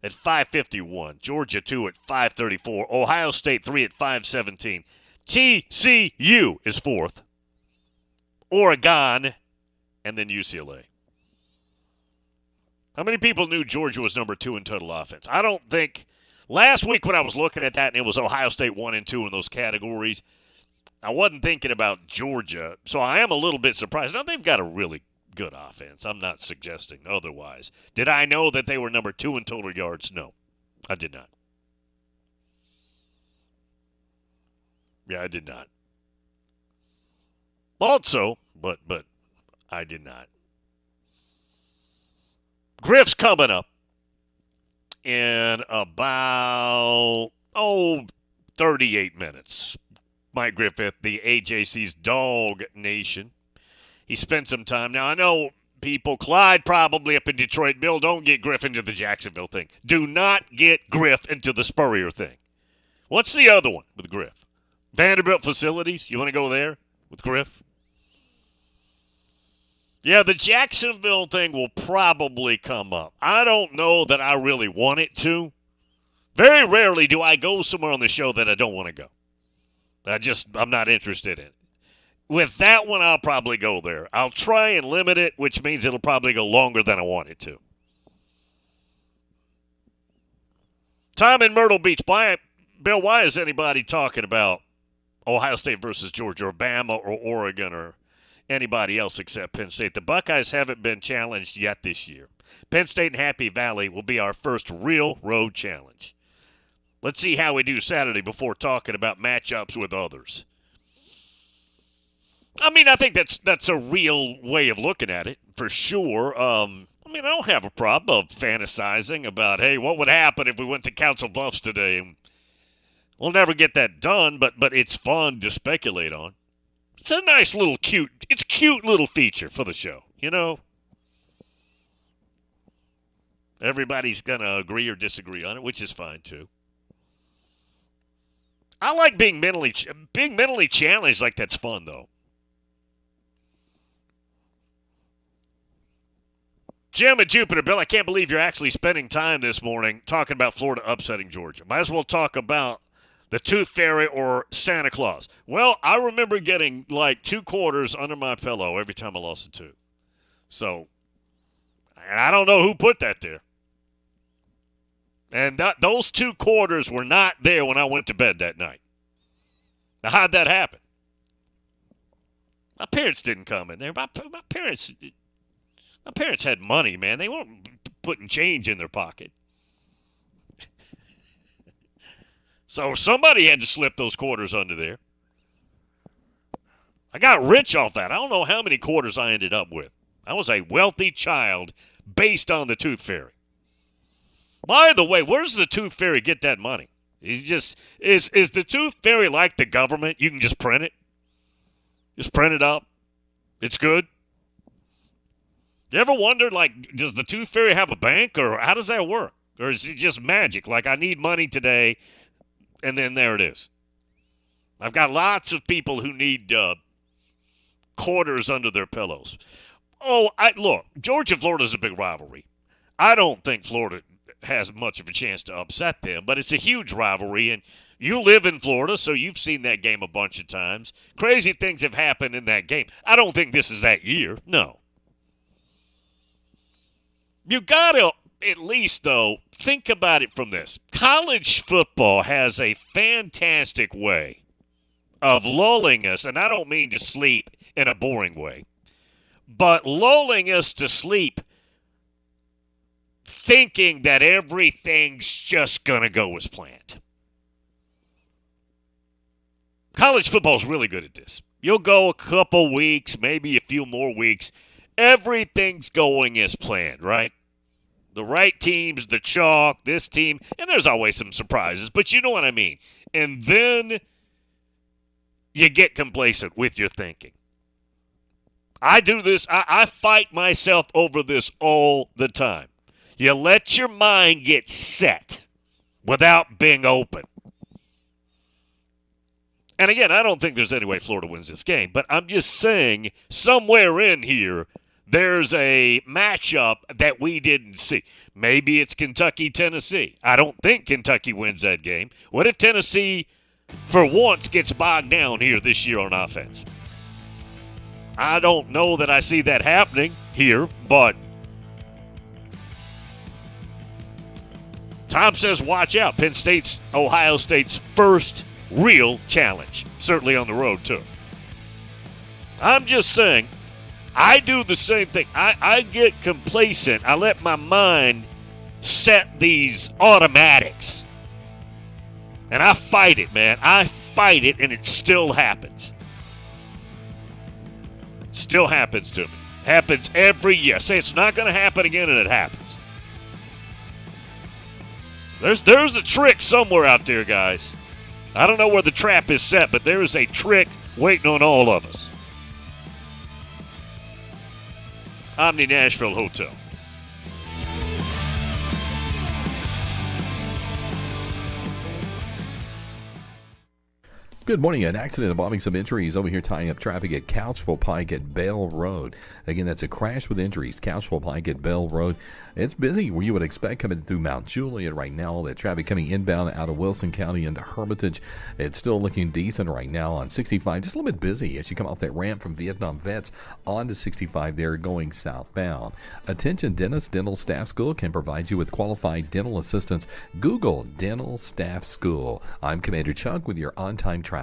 at 551. Georgia 2 at 534. Ohio State 3 at 517. TCU is 4th. Oregon, and then UCLA. How many people knew Georgia was number 2 in total offense? I don't think. Last week when I was looking at that and it was Ohio State 1 and 2 in those categories, I wasn't thinking about Georgia. So I am a little bit surprised. Now, they've got a really good offense. I'm not suggesting otherwise. Did I know that they were number 2 in total yards? No, I did not. Yeah, I did not. Also, but I did not. Griff's coming up in about, 38 minutes. Mike Griffith, the AJC's Dog Nation. He spent some time. Now, I know people, Clyde probably up in Detroit. Bill, don't get Griff into the Jacksonville thing. Do not get Griff into the Spurrier thing. What's the other one with Griff? Vanderbilt Facilities? You want to go there with Griff? Yeah, the Jacksonville thing will probably come up. I don't know that I really want it to. Very rarely do I go somewhere on the show that I don't want to go. I'm not interested in it. With that one, I'll probably go there. I'll try and limit it, which means it'll probably go longer than I want it to. Tom in Myrtle Beach. Bill, why is anybody talking about Ohio State versus Georgia or Bama or Oregon or anybody else except Penn State? The Buckeyes haven't been challenged yet this year. Penn State and Happy Valley will be our first real road challenge. Let's see how we do Saturday before talking about matchups with others. I mean, I think that's a real way of looking at it, for sure. I don't have a problem of fantasizing about, hey, what would happen if we went to Council Bluffs today? We'll never get that done, but it's fun to speculate on. It's a nice little cute little feature for the show, you know? Everybody's going to agree or disagree on it, which is fine, too. I like being mentally challenged. Like, that's fun, though. Jim and Jupiter, Bill, I can't believe you're actually spending time this morning talking about Florida upsetting Georgia. Might as well talk about The Tooth Fairy or Santa Claus. Well, I remember getting like 2 quarters under my pillow every time I lost a tooth. So, and I don't know who put that there. And those 2 quarters were not there when I went to bed that night. Now, how'd that happen? My parents didn't come in there. My parents had money, man. They weren't putting change in their pocket. So somebody had to slip those quarters under there. I got rich off that. I don't know how many quarters I ended up with. I was a wealthy child based on the Tooth Fairy. By the way, where does the Tooth Fairy get that money? Is the Tooth Fairy like the government? You can just print it? Just print it up? It's good? You ever wondered, like, does the Tooth Fairy have a bank, or how does that work? Or is it just magic? Like, I need money today, and then there it is. I've got lots of people who need quarters under their pillows. Look, Georgia and Florida is a big rivalry. I don't think Florida has much of a chance to upset them, but it's a huge rivalry, and you live in Florida, so you've seen that game a bunch of times. Crazy things have happened in that game. I don't think this is that year. No. You got to at least, though, think about it from this. College football has a fantastic way of lulling us, and I don't mean to sleep in a boring way, but lulling us to sleep thinking that everything's just going to go as planned. College football is really good at this. You'll go a couple weeks, maybe a few more weeks. Everything's going as planned, right? The right teams, the chalk, this team, and there's always some surprises, but you know what I mean. And then you get complacent with your thinking. I do this. I fight myself over this all the time. You let your mind get set without being open. And again, I don't think there's any way Florida wins this game, but I'm just saying somewhere in here there's a matchup that we didn't see. Maybe it's Kentucky-Tennessee. I don't think Kentucky wins that game. What if Tennessee, for once, gets bogged down here this year on offense? I don't know that I see that happening here, but Tom says watch out. Penn State's Ohio State's first real challenge. Certainly on the road, too. I'm just saying, I do the same thing. I get complacent. I let my mind set these automatics. And I fight it, man. I fight it, and it still happens. It still happens to me. Happens every year. Say it's not going to happen again, and it happens. There's a trick somewhere out there, guys. I don't know where the trap is set, but there is a trick waiting on all of us. Omni Nashville Hotel. Good morning. An accident involving some injuries over here tying up traffic at Couchville Pike at Bell Road. Again, that's a crash with injuries. Couchville Pike at Bell Road. It's busy where you would expect coming through Mount Juliet right now. The traffic coming inbound out of Wilson County into Hermitage. It's still looking decent right now on 65. Just a little bit busy as you come off that ramp from Vietnam Vets onto 65 there going southbound. Attention dentists, Dental Staff School can provide you with qualified dental assistance. Google Dental Staff School. I'm Commander Chuck with your on-time traffic.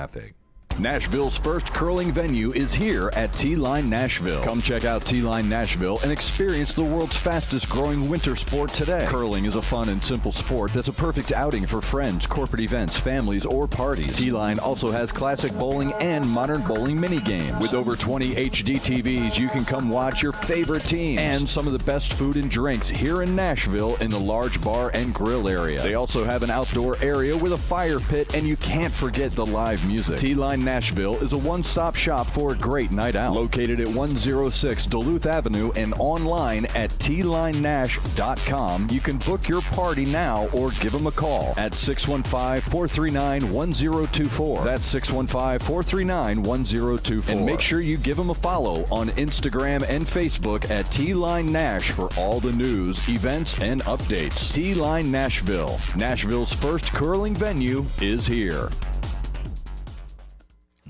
Nashville's first curling venue is here at T-Line Nashville. Come check out T-Line Nashville and experience the world's fastest growing winter sport today. Curling is a fun and simple sport that's a perfect outing for friends, corporate events, families, or parties. T-Line also has classic bowling and modern bowling mini games. With over 20 HD TVs, you can come watch your favorite teams and some of the best food and drinks here in Nashville in the large bar and grill area. They also have an outdoor area with a fire pit, and you can't forget the live music. T-Line Nashville is a one-stop shop for a great night out. Located at 106 Duluth Avenue and online at tlinenash.com, you can book your party now or give them a call at 615-439-1024. That's 615-439-1024. And make sure you give them a follow on Instagram and Facebook at T-Line Nash for all the news, events, and updates. T-Line Nashville. Nashville's first curling venue is here.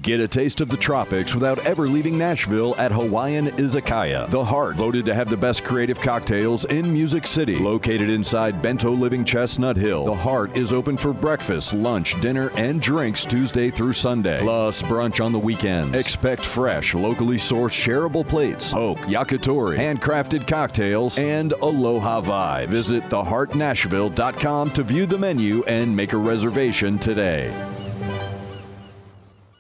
Get a taste of the tropics without ever leaving Nashville at Hawaiian Izakaya. The Heart, voted to have the best creative cocktails in Music City. Located inside Bento Living Chestnut Hill, The Heart is open for breakfast, lunch, dinner, and drinks Tuesday through Sunday, plus brunch on the weekends. Expect fresh, locally sourced shareable plates, poke, yakitori, handcrafted cocktails, and aloha vibes. Visit theheartnashville.com to view the menu and make a reservation today.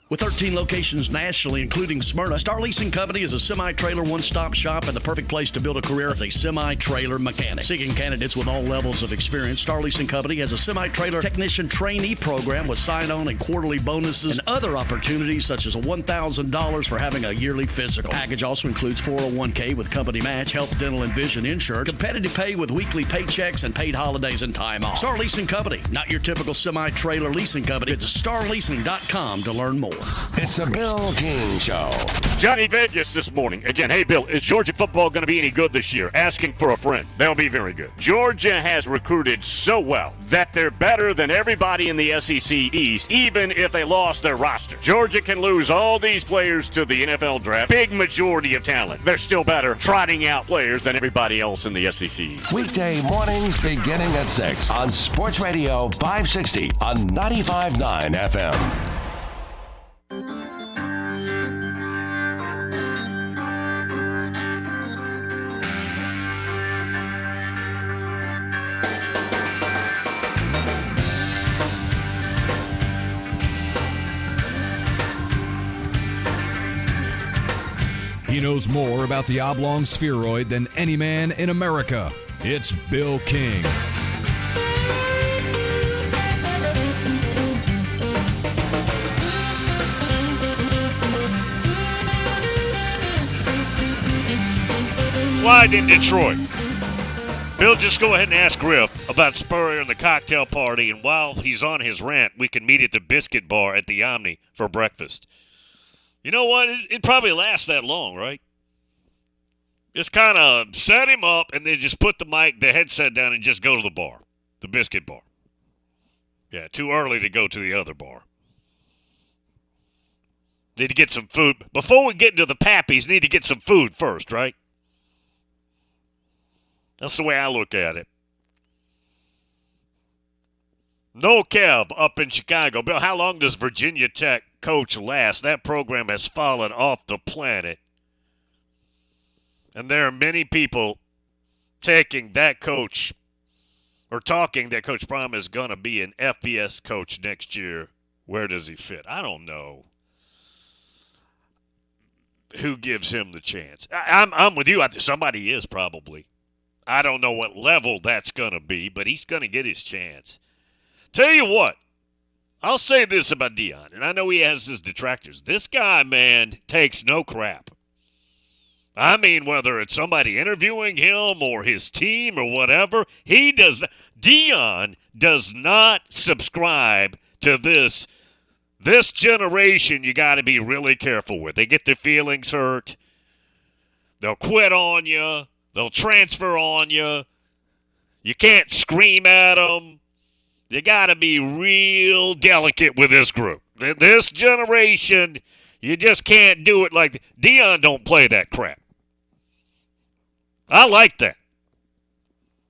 With 13 locations nationally, including Smyrna, Star Leasing Company is a semi-trailer one-stop shop and the perfect place to build a career as a semi-trailer mechanic. Seeking candidates with all levels of experience, Star Leasing Company has a semi-trailer technician trainee program with sign-on and quarterly bonuses and other opportunities such as $1,000 for having a yearly physical. Package also includes 401k with company match, health, dental, and vision insurance, competitive pay with weekly paychecks, and paid holidays and time off. Star Leasing Company, not your typical semi-trailer leasing company. Visit starleasing.com to learn more. It's a Bill King Show. Johnny Vegas this morning. Again, hey, Bill, is Georgia football going to be any good this year? Asking for a friend. They'll be very good. Georgia has recruited so well that they're better than everybody in the SEC East, even if they lost their roster. Georgia can lose all these players to the NFL draft. Big majority of talent. They're still better trotting out players than everybody else in the SEC East. Weekday mornings beginning at 6 on Sports Radio 560 on 95.9 FM. He knows more about the oblong spheroid than any man in America. It's Bill King. Slide in Detroit. Bill, just go ahead and ask Griff about Spurrier and the cocktail party, and while he's on his rant, we can meet at the Biscuit Bar at the Omni for breakfast. You know what? It probably lasts that long, right? Just kind of set him up and then just put the headset down and just go to the bar, the Biscuit Bar. Yeah, too early to go to the other bar. Need to get some food. Before we get into the Pappies, need to get some food first, right? That's the way I look at it. No Kev up in Chicago. Bill, how long does Virginia Tech coach last? That program has fallen off the planet. And there are many people taking that coach or talking that Coach Prime is going to be an FBS coach next year. Where does he fit? I don't know who gives him the chance. I'm with you. Somebody is probably. I don't know what level that's going to be, but he's going to get his chance. Tell you what, I'll say this about Deion, and I know he has his detractors. This guy, man, takes no crap. I mean, whether it's somebody interviewing him or his team or whatever, Deion does not subscribe to this. This generation you got to be really careful with. They get their feelings hurt. They'll quit on you. They'll transfer on you. You can't scream at them. You got to be real delicate with this group. This generation, you just can't do it like Deion don't play that crap. I like that.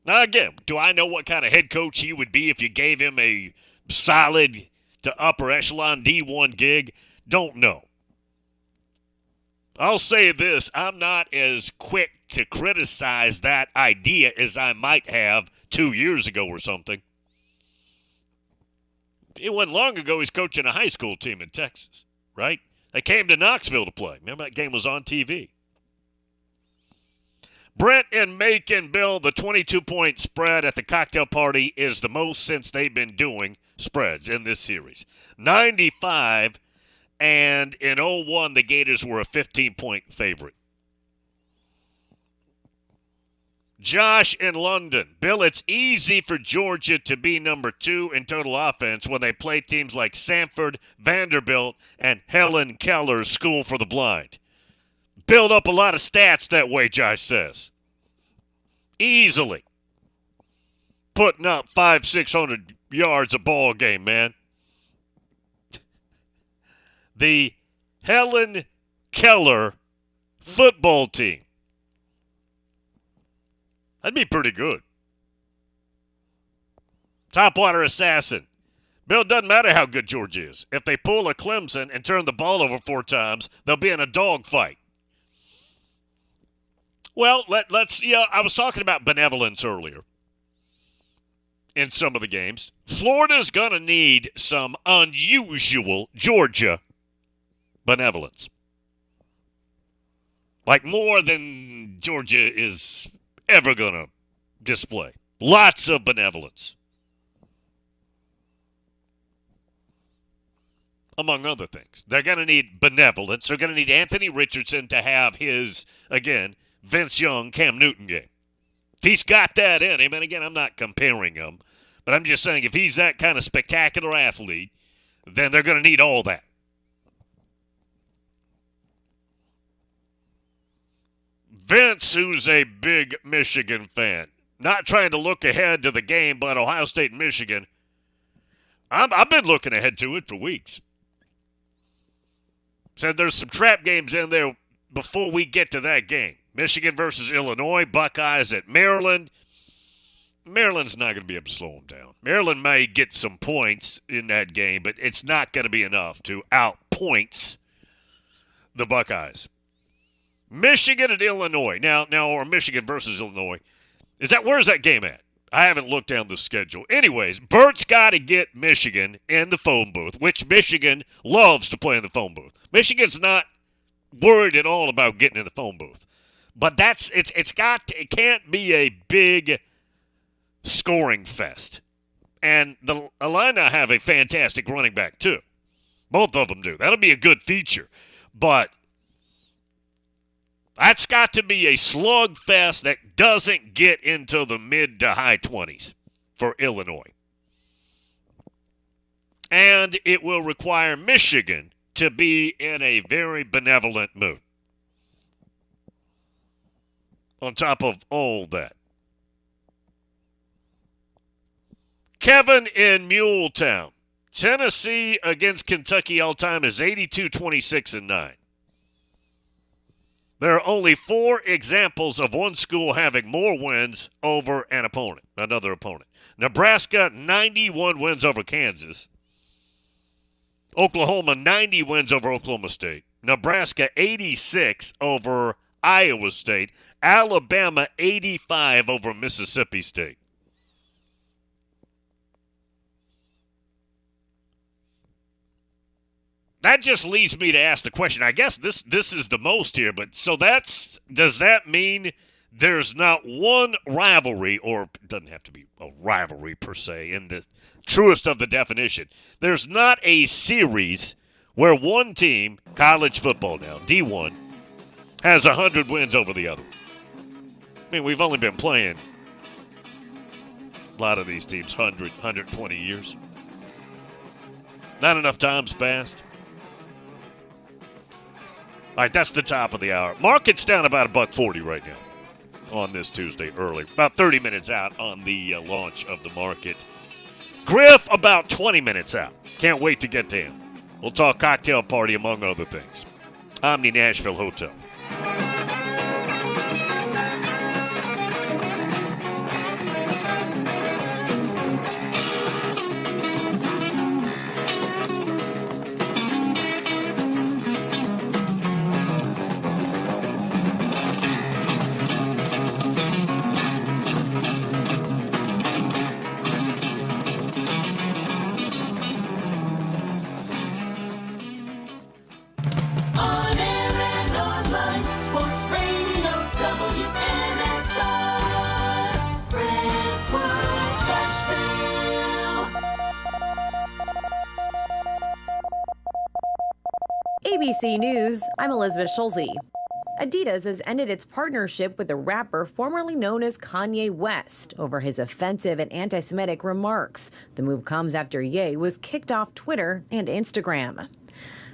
Now, again, do I know what kind of head coach he would be if you gave him a solid to upper echelon D1 gig? Don't know. I'll say this, I'm not as quick to criticize that idea as I might have 2 years ago or something. It wasn't long ago he's coaching a high school team in Texas, right? They came to Knoxville to play. Remember that game was on TV. Brent and Macon, Bill, the 22-point spread at the cocktail party is the most since they've been doing spreads in this series. 95 And in 2001, the Gators were a 15-point favorite. Josh in London. Bill, it's easy for Georgia to be number 2 in total offense when they play teams like Samford, Vanderbilt, and Helen Keller's School for the Blind. Build up a lot of stats that way, Josh says. Easily. Putting up 500-600 yards a ball game, man. The Helen Keller football team. That'd be pretty good. Topwater Assassin. Bill, it doesn't matter how good Georgia is. If they pull a Clemson and turn the ball over 4 times, they'll be in a dogfight. Well, let's. I was talking about benevolence earlier in some of the games. Florida's going to need some unusual Georgia benevolence. Like more than Georgia is ever going to display. Lots of benevolence. Among other things. They're going to need benevolence. They're going to need Anthony Richardson to have his, again, Vince Young, Cam Newton game. If he's got that in him, and again, I'm not comparing him, but I'm just saying if he's that kind of spectacular athlete, then they're going to need all that. Vince, who's a big Michigan fan, not trying to look ahead to the game, but Ohio State and Michigan, I've been looking ahead to it for weeks. Said there's some trap games in there before we get to that game. Michigan versus Illinois, Buckeyes at Maryland. Maryland's not going to be able to slow them down. Maryland may get some points in that game, but it's not going to be enough to outpoints the Buckeyes. Michigan at Illinois. Now, or Michigan versus Illinois. Where's that game at? I haven't looked down the schedule. Anyways, Bert's got to get Michigan in the phone booth, which Michigan loves to play in the phone booth. Michigan's not worried at all about getting in the phone booth. But it can't be a big scoring fest. And the Illini have a fantastic running back, too. Both of them do. That'll be a good feature. But that's got to be a slugfest that doesn't get into the mid to high 20s for Illinois. And it will require Michigan to be in a very benevolent mood. On top of all that. Kevin in Muletown. Tennessee against Kentucky all-time is 82-26-9. There are only 4 examples of one school having more wins over another opponent. Nebraska, 91 wins over Kansas. Oklahoma, 90 wins over Oklahoma State. Nebraska, 86 over Iowa State. Alabama, 85 over Mississippi State. That just leads me to ask the question. I guess this is the most here, but does that mean there's not one rivalry, or it doesn't have to be a rivalry per se in the truest of the definition. There's not a series where one team, college football now, D1, has 100 wins over the other. I mean, we've only been playing a lot of these teams 100, 120 years. Not enough time's passed. All right, that's the top of the hour. Market's down about $1.40 right now on this Tuesday early. About 30 minutes out on the launch of the market. Griff about 20 minutes out. Can't wait to get to him. We'll talk cocktail party, among other things. Omni Nashville Hotel. On air and online. ABC News, I'm Elizabeth Schulze. Adidas has ended its partnership with the rapper formerly known as Kanye West over his offensive and anti-Semitic remarks. The move comes after Ye was kicked off Twitter and Instagram.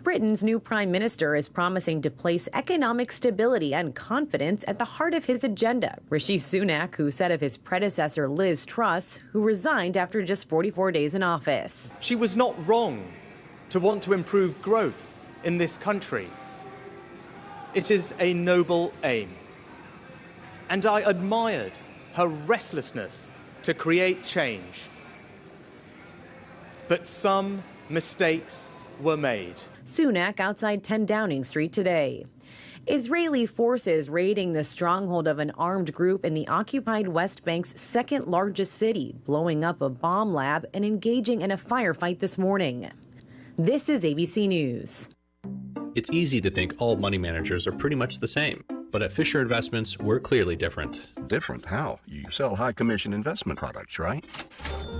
Britain's new prime minister is promising to place economic stability and confidence at the heart of his agenda. Rishi Sunak, who said of his predecessor Liz Truss, who resigned after just 44 days in office. She was not wrong to want to improve growth in this country. It is a noble aim. And I admired her restlessness to create change. But some mistakes were made. Sunak outside 10 Downing Street today. Israeli forces raiding the stronghold of an armed group in the occupied West Bank's second largest city, blowing up a bomb lab and engaging in a firefight this morning. This is ABC News. It's easy to think all money managers are pretty much the same, but at Fisher Investments, we're clearly different. Different? How? You sell high commission investment products, right?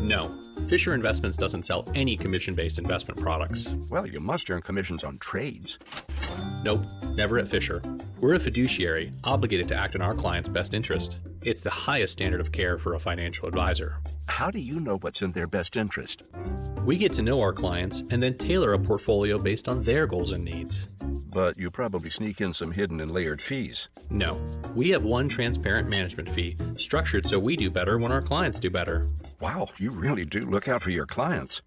No, Fisher Investments doesn't sell any commission-based investment products. Well, you must earn commissions on trades. Nope, never at Fisher. We're a fiduciary, obligated to act in our client's best interest. It's the highest standard of care for a financial advisor. How do you know what's in their best interest? We get to know our clients and then tailor a portfolio based on their goals and needs. But you probably sneak in some hidden and layered fees. No, we have one transparent management fee, structured so we do better when our clients do better. Wow, you really do look out for your clients.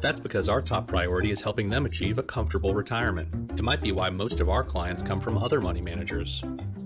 That's because our top priority is helping them achieve a comfortable retirement. It might be why most of our clients come from other money managers.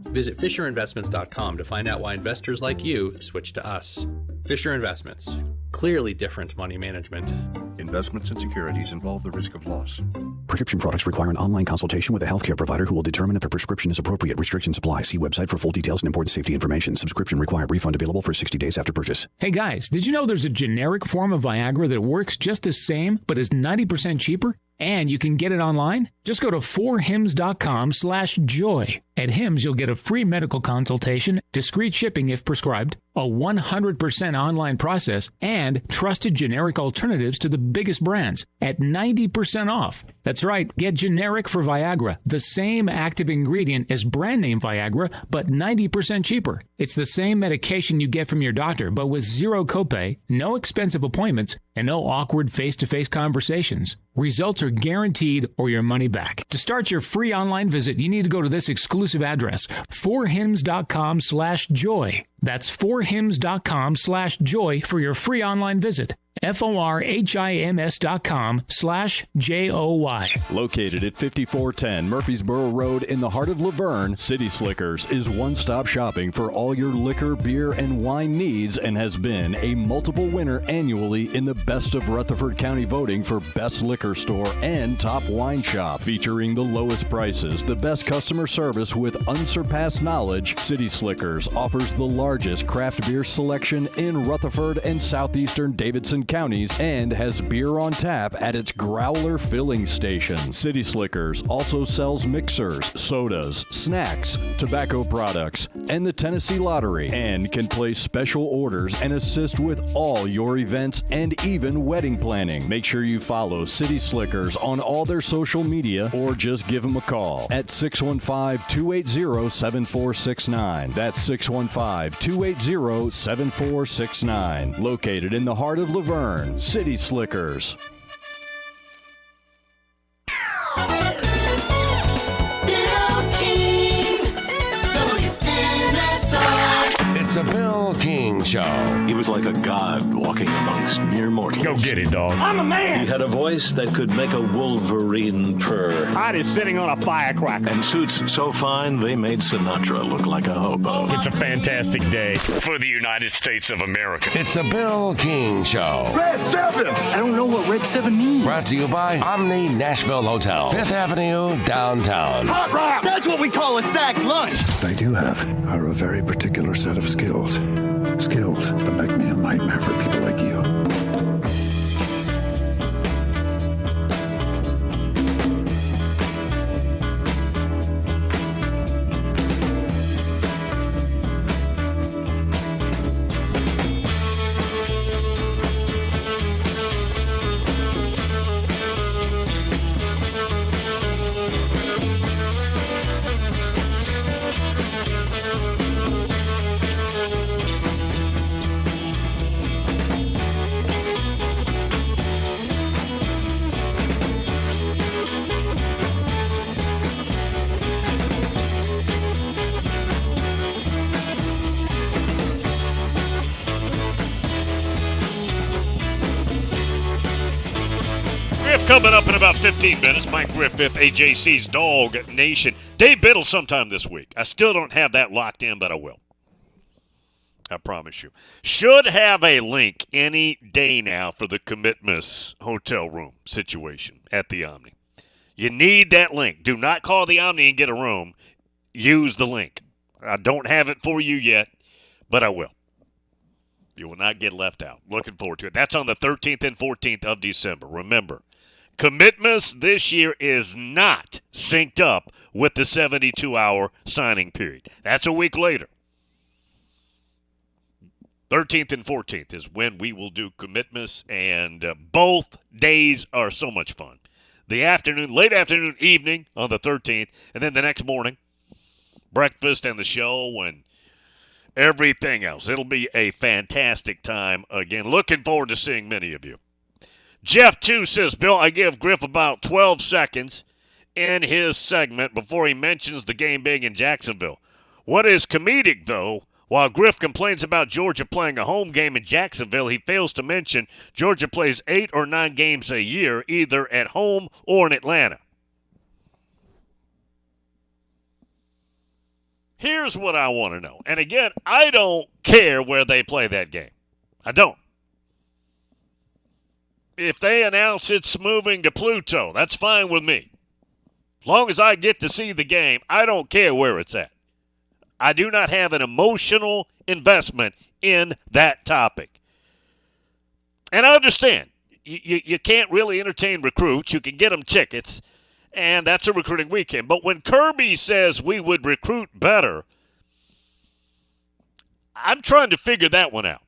Visit FisherInvestments.com to find out why investors like you switch to us. Fisher Investments. Clearly different money management. Investments and securities involve the risk of loss. Prescription products require an online consultation with a healthcare provider who will determine if a prescription is appropriate. Restrictions apply. See website for full details and important safety information. Subscription required. Refund available for 60 days after purchase. Hey guys, did you know there's a generic form of Viagra that works just the same but is 90% cheaper? And you can get it online? Just go to 4hims.com/joy. At Hims, you'll get a free medical consultation, discreet shipping if prescribed, a 100% online process, and trusted generic alternatives to the biggest brands at 90% off. That's right, get generic for Viagra, the same active ingredient as brand name Viagra, but 90% cheaper. It's the same medication you get from your doctor, but with zero copay, no expensive appointments, and no awkward face-to-face conversations. Results are guaranteed or your money back. To start your free online visit, you need to go to this exclusive address, 4hims.com/joy. That's 4hims.com/joy for your free online visit. FORHIMS.com/JOY. Located at 5410 Murfreesboro Road in the heart of Laverne, City Slickers is one-stop shopping for all your liquor, beer, and wine needs and has been a multiple winner annually in the Best of Rutherford County voting for Best Liquor Store and Top Wine Shop. Featuring the lowest prices, the best customer service with unsurpassed knowledge, City Slickers offers the largest craft beer selection in Rutherford and southeastern Davidson counties and has beer on tap at its Growler filling station. City Slickers also sells mixers, sodas, snacks, tobacco products, and the Tennessee Lottery, and can place special orders and assist with all your events and even wedding planning. Make sure you follow City Slickers on all their social media or just give them a call at 615-280-7469. That's 615-280-7469. Located in the heart of Laverne, City Slickers. It's the Bill King Show. He was like a god walking amongst mere mortals. Go get it, dog. I'm a man. He had a voice that could make a wolverine purr. Ida is sitting on a firecracker. And suits so fine, they made Sinatra look like a hobo. It's a fantastic day for the United States of America. It's the Bill King Show. Red 7! I don't know what Red 7 means. Brought to you by Omni Nashville Hotel, 5th Avenue, downtown. Hot rock! That's what we call a sack lunch! I do have a very particular set of skills. Skills that make me a nightmare for people like you. Coming up in about 15 minutes, Mike Griffith, AJC's Dog Nation. Dave Biddle sometime this week. I still don't have that locked in, but I will. I promise you. Should have a link any day now for the Commitments hotel room situation at the Omni. You need that link. Do not call the Omni and get a room. Use the link. I don't have it for you yet, but I will. You will not get left out. Looking forward to it. That's on the 13th and 14th of December. Remember, Commitments this year is not synced up with the 72-hour signing period. That's a week later. 13th and 14th is when we will do Commitments, and both days are so much fun. The afternoon, late afternoon, evening on the 13th, and then the next morning, breakfast and the show and everything else. It'll be a fantastic time again. Looking forward to seeing many of you. Jeff, too, says, Bill, I give Griff about 12 seconds in his segment before he mentions the game being in Jacksonville. What is comedic, though, while Griff complains about Georgia playing a home game in Jacksonville, he fails to mention Georgia plays 8 or 9 games a year, either at home or in Atlanta. Here's what I want to know. And again, I don't care where they play that game. I don't. If they announce it's moving to Pluto, that's fine with me. As long as I get to see the game, I don't care where it's at. I do not have an emotional investment in that topic. And I understand. You can't really entertain recruits. You can get them tickets, and that's a recruiting weekend. But when Kirby says we would recruit better, I'm trying to figure that one out.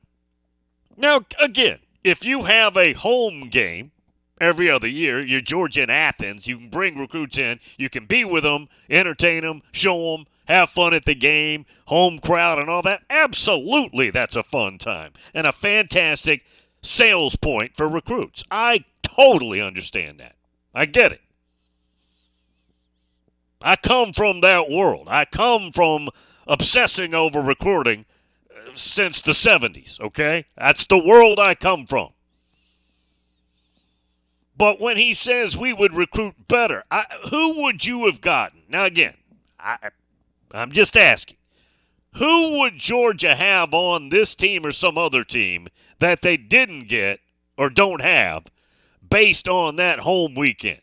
Now, again, if you have a home game every other year, you're Georgia and Athens, you can bring recruits in, you can be with them, entertain them, show them, have fun at the game, home crowd and all that. Absolutely, that's a fun time and a fantastic sales point for recruits. I totally understand that. I get it. I come from that world. I come from obsessing over recruiting since the 70s, okay? That's the world I come from. But when he says we would recruit better, who would you have gotten? Now, again, I'm just asking. Who would Georgia have on this team or some other team that they didn't get or don't have based on that home weekend?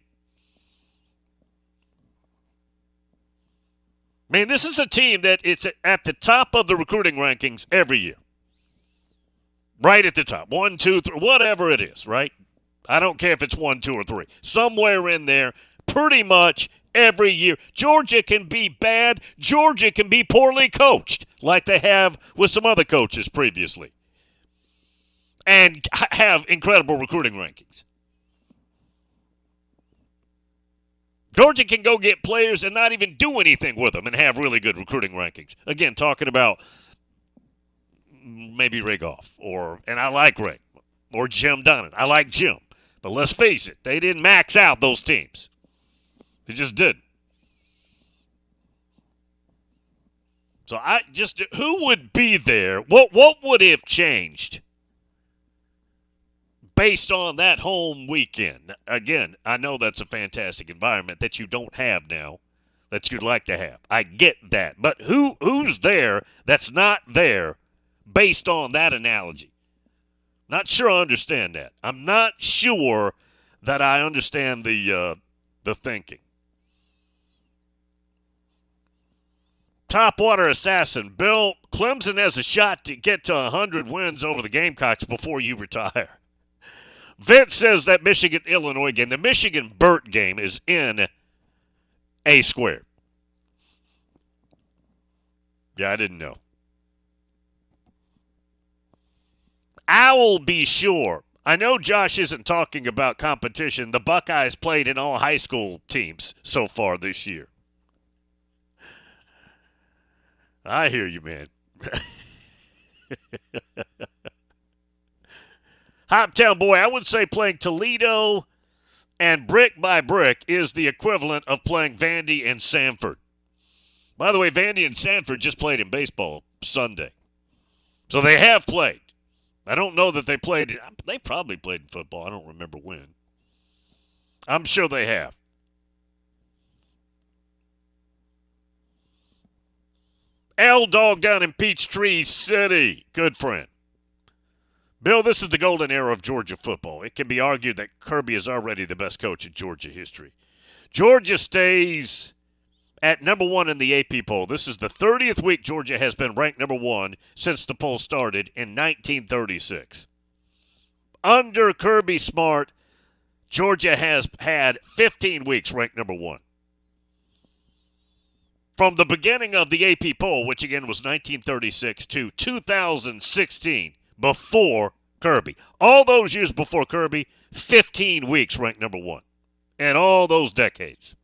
I mean, this is a team that it's at the top of the recruiting rankings every year. Right at the top. 1, 2, 3, whatever it is, right? I don't care if it's 1, 2, or 3. Somewhere in there, pretty much every year. Georgia can be bad. Georgia can be poorly coached, like they have with some other coaches previously, and have incredible recruiting rankings. Georgia can go get players and not even do anything with them and have really good recruiting rankings. Again, talking about maybe Ray Goff, and I like Ray, or Jim Donnan. I like Jim. But let's face it, they didn't max out those teams. They just didn't. So who would be there? What would have changed based on that home weekend? Again, I know that's a fantastic environment that you don't have now, that you'd like to have. I get that. But who's there that's not there based on that analogy? Not sure I understand that. I'm not sure that I understand the thinking. Topwater Assassin. Bill, Clemson has a shot to get to 100 wins over the Gamecocks before you retire. Vince says that Michigan-Illinois game, the Michigan-Burt game, is in A squared. Yeah, I didn't know. I'll be sure. I know Josh isn't talking about competition. The Buckeyes played in all high school teams so far this year. I hear you, man. Hoptown boy, I would say playing Toledo and brick by brick is the equivalent of playing Vandy and Sanford. By the way, Vandy and Sanford just played in baseball Sunday. So they have played. I don't know that they played. They probably played in football. I don't remember when. I'm sure they have. L-Dog down in Peachtree City. Good friend. Bill, this is the golden era of Georgia football. It can be argued that Kirby is already the best coach in Georgia history. Georgia stays at number 1 in the AP poll. This is the 30th week Georgia has been ranked number 1 since the poll started in 1936. Under Kirby Smart, Georgia has had 15 weeks ranked number 1. From the beginning of the AP poll, which again was 1936 to 2016, before Kirby. All those years before Kirby, 15 weeks ranked number 1. In all those decades.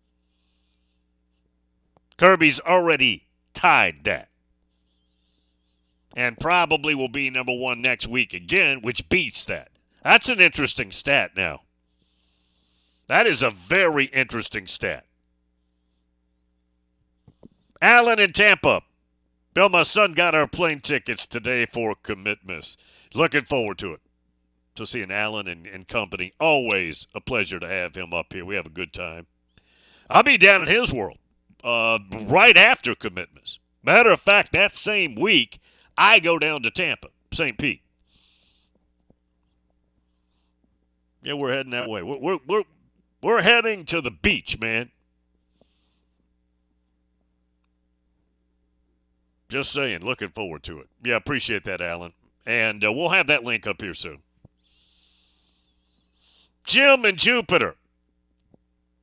Kirby's already tied that. And probably will be number 1 next week again, which beats that. That's an interesting stat now. That is a very interesting stat. Alan in Tampa. Bill, my son got our plane tickets today for commitments. Looking forward to it. To seeing Alan and company. Always a pleasure to have him up here. We have a good time. I'll be down in his world right after commitments. Matter of fact, that same week, I go down to Tampa, St. Pete. Yeah, we're heading that way. We're heading to the beach, man. Just saying, looking forward to it. Yeah, appreciate that, Alan. And we'll have that link up here soon. Jim and Jupiter.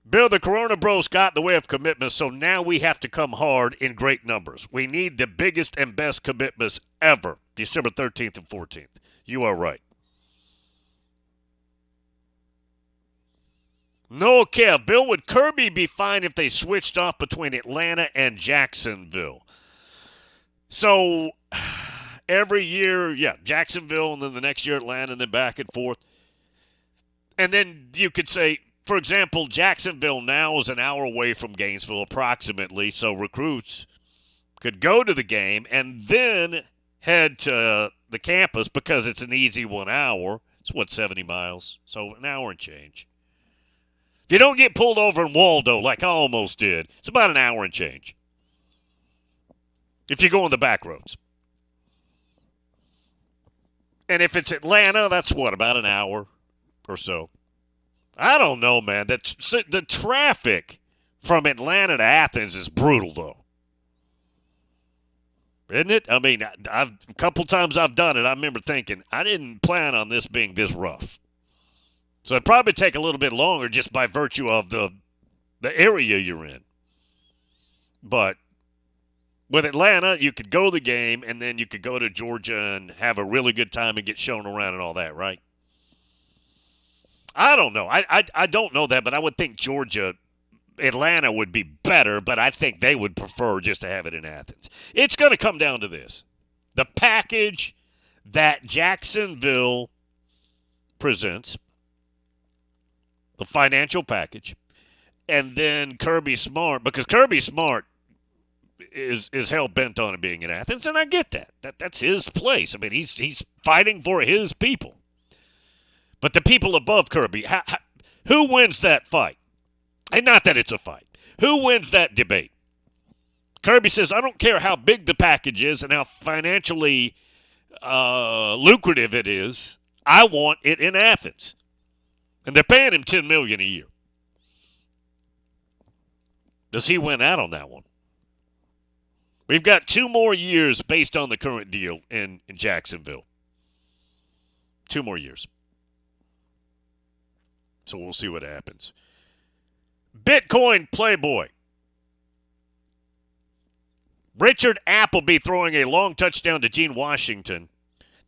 Bill, the Corona Bros got in the way of commitments, so now we have to come hard in great numbers. We need the biggest and best commitments ever, December 13th and 14th. You are right. No, Kev. Bill, would Kirby be fine if they switched off between Atlanta and Jacksonville? So, every year, yeah, Jacksonville, and then the next year Atlanta, and then back and forth. And then you could say, for example, Jacksonville now is an hour away from Gainesville approximately, so recruits could go to the game and then head to the campus because it's an easy 1 hour. It's, 70 miles? So an hour and change. If you don't get pulled over in Waldo like I almost did, it's about an hour and change. If you go on the back roads. And if it's Atlanta, that's about an hour or so. I don't know, man. The traffic from Atlanta to Athens is brutal, though. Isn't it? I mean, a couple times I've done it, I remember thinking, I didn't plan on this being this rough. So it'd probably take a little bit longer just by virtue of the area you're in. But with Atlanta, you could go to the game, and then you could go to Georgia and have a really good time and get shown around and all that, right? I don't know. I don't know that, but I would think Atlanta would be better, but I think they would prefer just to have it in Athens. It's going to come down to this. The package that Jacksonville presents, the financial package, and then Kirby Smart, because Kirby Smart is hell-bent on it being in Athens, and I get that. That's his place. I mean, he's fighting for his people. But the people above Kirby, who wins that fight? And not that it's a fight. Who wins that debate? Kirby says, I don't care how big the package is and how financially lucrative it is. I want it in Athens. And they're paying him $10 million a year. Does he win out on that one? We've got 2 more years based on the current deal in Jacksonville. 2 more years. So we'll see what happens. Bitcoin Playboy. Richard Appleby throwing a long touchdown to Gene Washington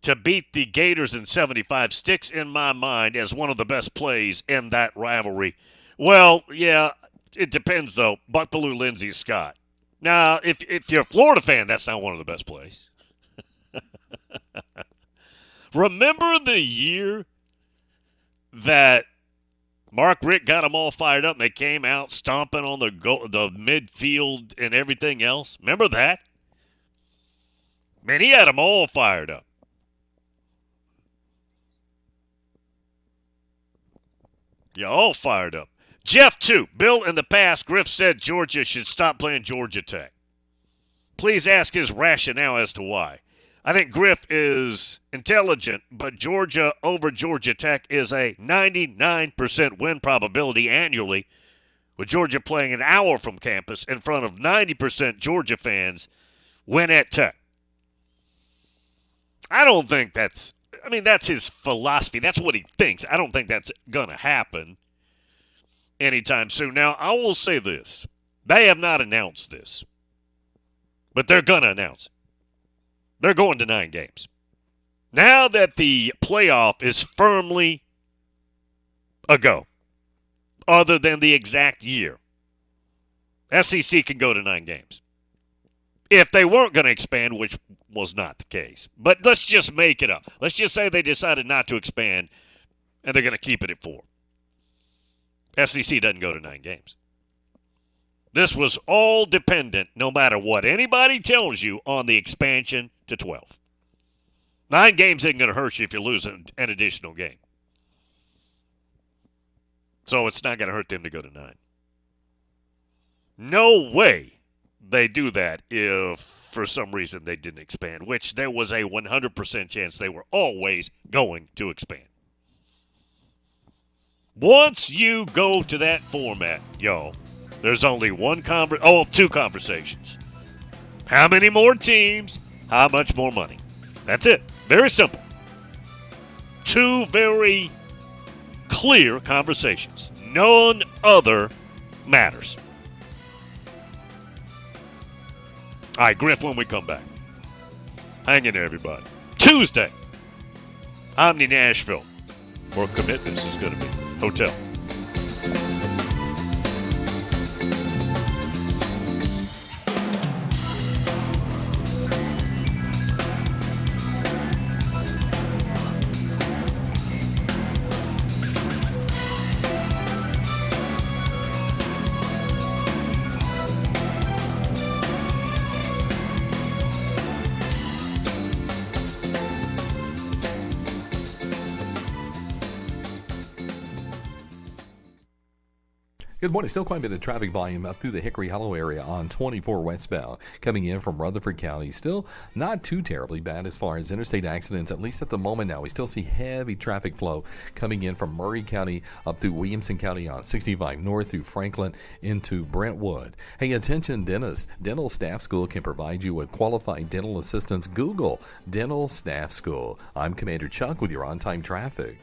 to beat the Gators in 75 sticks in my mind as one of the best plays in that rivalry. Well, yeah, it depends, though. Buck Bellew, Lindsey Scott. Now, if you're a Florida fan, that's not one of the best plays. Remember the year that Mark Richt got them all fired up and they came out stomping on the midfield and everything else? Remember that? Man, he had them all fired up. Yeah, all fired up. Jeff, too. Bill, in the past, Griff said Georgia should stop playing Georgia Tech. Please ask his rationale as to why. I think Griff is intelligent, but Georgia over Georgia Tech is a 99% win probability annually, with Georgia playing an hour from campus in front of 90% Georgia fans when at Tech. I don't think that's his philosophy. That's what he thinks. I don't think that's going to happen anytime soon. Now, I will say this. They have not announced this, but they're going to announce it. They're going to 9 games. Now that the playoff is firmly a go, other than the exact year, SEC can go to 9 games. If they weren't going to expand, which was not the case. But let's just make it up. Let's just say they decided not to expand, and they're going to keep it at 4. SEC doesn't go to 9 games. This was all dependent, no matter what anybody tells you, on the expansion to 12. 9 games isn't going to hurt you if you lose an additional game. So it's not going to hurt them to go to 9. No way they do that if, for some reason, they didn't expand, which there was a 100% chance they were always going to expand. Once you go to that format, y'all, there's only 2 conversations. How many more teams? How much more money? That's it. Very simple. 2 very clear conversations. None other matters. All right, Griff, when we come back. Hang in there, everybody. Tuesday, Omni Nashville, where Commitments is going to be. Hotel. Good morning. Still quite a bit of traffic volume up through the Hickory Hollow area on 24 westbound. Coming in from Rutherford County. Still not too terribly bad as far as interstate accidents, at least at the moment now. We still see heavy traffic flow coming in from Murray County up through Williamson County on 65 north through Franklin into Brentwood. Hey, attention dentists. Dental Staff School can provide you with qualified dental assistance. Google Dental Staff School. I'm Commander Chuck with your on-time traffic.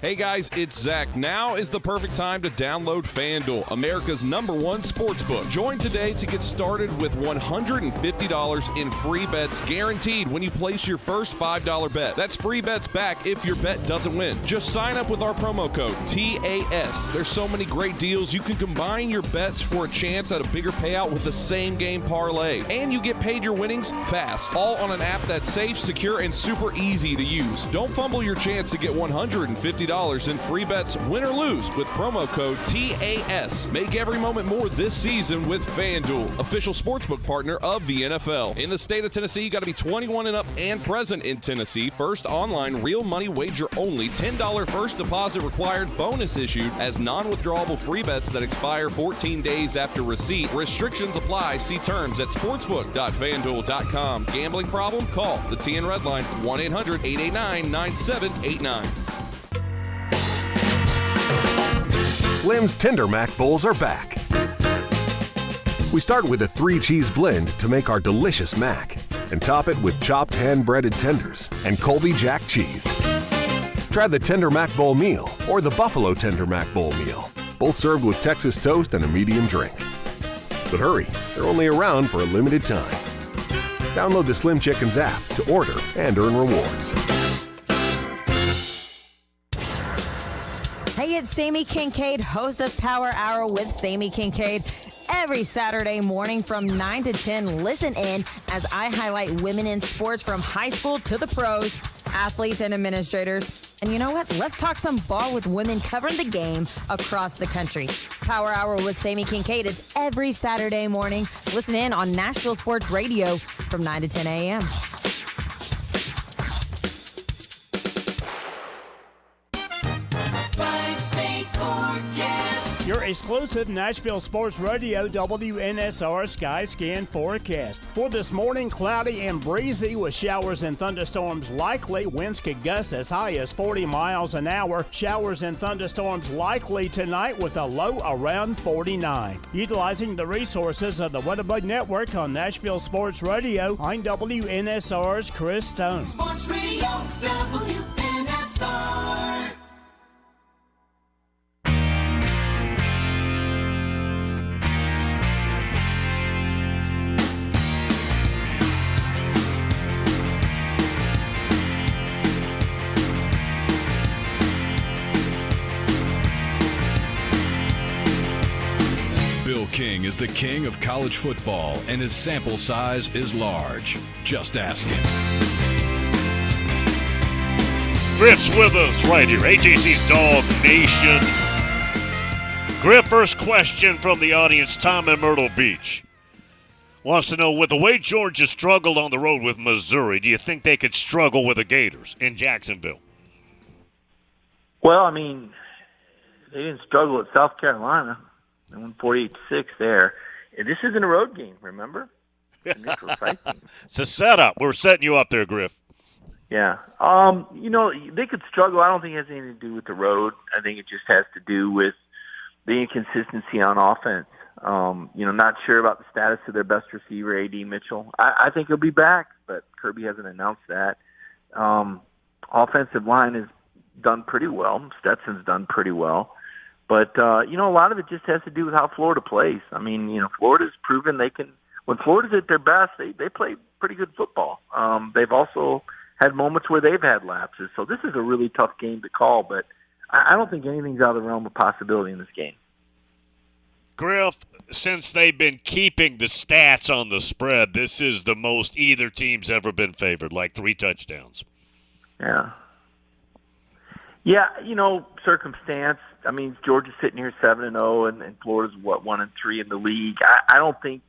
Hey guys, it's Zach. Now is the perfect time to download FanDuel, America's #1 sportsbook. Join today to get started with $150 in free bets guaranteed when you place your first $5 bet. That's free bets back if your bet doesn't win. Just sign up with our promo code TAS. There's so many great deals. You can combine your bets for a chance at a bigger payout with the same game parlay. And you get paid your winnings fast. All on an app that's safe, secure, and super easy to use. Don't fumble your chance to get $150 in free bets, win or lose, with promo code TAS. Make every moment more this season with FanDuel, official sportsbook partner of the NFL. In the state of Tennessee, you got to be 21 and up and present in Tennessee. First online, real money wager only. $10 first deposit required. Bonus issued as non-withdrawable free bets that expire 14 days after receipt. Restrictions apply. See terms at sportsbook.fanduel.com. Gambling problem? Call the TN Red Line, 1-800-889-9789. Slim's Tender Mac Bowls are back. We start with a 3-cheese blend to make our delicious mac and top it with chopped hand-breaded tenders and Colby Jack cheese. Try the Tender Mac Bowl meal or the Buffalo Tender Mac Bowl meal, both served with Texas toast and a medium drink. But hurry, they're only around for a limited time. Download the Slim Chickens app to order and earn rewards. Hey, it's Sammy Kincaid, host of Power Hour with Sammy Kincaid. Every Saturday morning from 9 to 10, listen in as I highlight women in sports from high school to the pros, athletes and administrators. And you know what? Let's talk some ball with women covering the game across the country. Power Hour with Sammy Kincaid is every Saturday morning. Listen in on Nashville Sports Radio from 9 to 10 a.m. Your exclusive Nashville Sports Radio WNSR Sky Scan forecast. For this morning, cloudy and breezy with showers and thunderstorms likely. Winds could gust as high as 40 miles an hour. Showers and thunderstorms likely tonight with a low around 49. Utilizing the resources of the Weatherbug Network on Nashville Sports Radio, I'm WNSR's Chris Stone. Sports Radio WNSR. Bill King is the king of college football, and his sample size is large. Just ask him. Griff's with us right here, AJC's Dog Nation. Griff, first question from the audience, Tom in Myrtle Beach. Wants to know, with the way Georgia struggled on the road with Missouri, do you think they could struggle with the Gators in Jacksonville? Well, I mean, they didn't struggle at South Carolina. They won 48-6 there. This isn't a road game, remember? It's a setup. We're setting you up there, Griff. Yeah. They could struggle. I don't think it has anything to do with the road. I think it just has to do with the inconsistency on offense. Not sure about the status of their best receiver, A.D. Mitchell. I think he'll be back, but Kirby hasn't announced that. Offensive line has done pretty well. Stetson's done pretty well. But, a lot of it just has to do with how Florida plays. I mean, Florida's proven they can – when Florida's at their best, they play pretty good football. They've also had moments where they've had lapses. So this is a really tough game to call, but I don't think anything's out of the realm of possibility in this game. Griff, since they've been keeping the stats on the spread, this is the most either team's ever been favored, like 3 touchdowns. Yeah. Yeah, circumstance. I mean, Georgia's sitting here 7-0, and Florida's 1-3 in the league. I don't think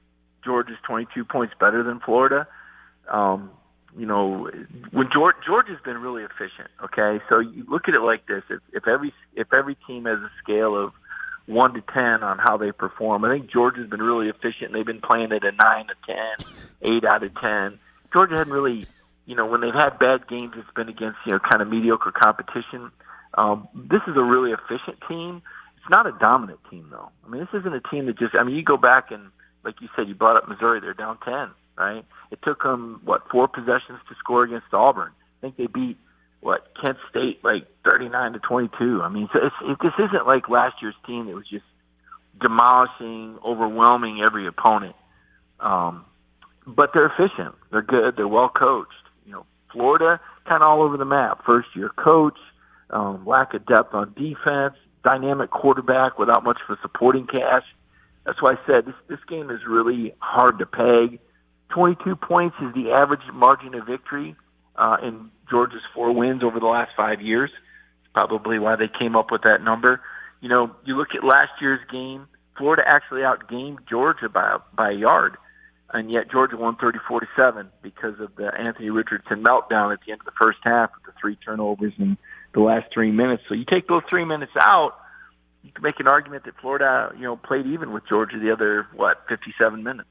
Georgia's 22 points better than Florida. When Georgia's been really efficient. Okay, so you look at it like this: if every team has a scale of 1 to 10 on how they perform, I think Georgia's been really efficient. They've been playing at a 9 to 10, 8 out of 10. Georgia hadn't really. When they've had bad games, it's been against, kind of mediocre competition. This is a really efficient team. It's not a dominant team, though. I mean, this isn't a team that just, you go back and, like you said, you brought up Missouri, they're down 10, right? It took them, 4 possessions to score against Auburn. I think they beat, Kent State, 39-22. I mean, this isn't like last year's team that was just demolishing, overwhelming every opponent. But they're efficient. They're good. They're well coached. Florida, kind of all over the map. First-year coach, lack of depth on defense, dynamic quarterback without much of a supporting cast. That's why I said this game is really hard to peg. 22 points is the average margin of victory in Georgia's 4 wins over the last 5 years. It's probably why they came up with that number. You look at last year's game, Florida actually outgained Georgia by a yard. And yet Georgia won 34-7 because of the Anthony Richardson meltdown at the end of the first half with the 3 turnovers in the last 3 minutes. So you take those 3 minutes out, you can make an argument that Florida, played even with Georgia the other, 57 minutes.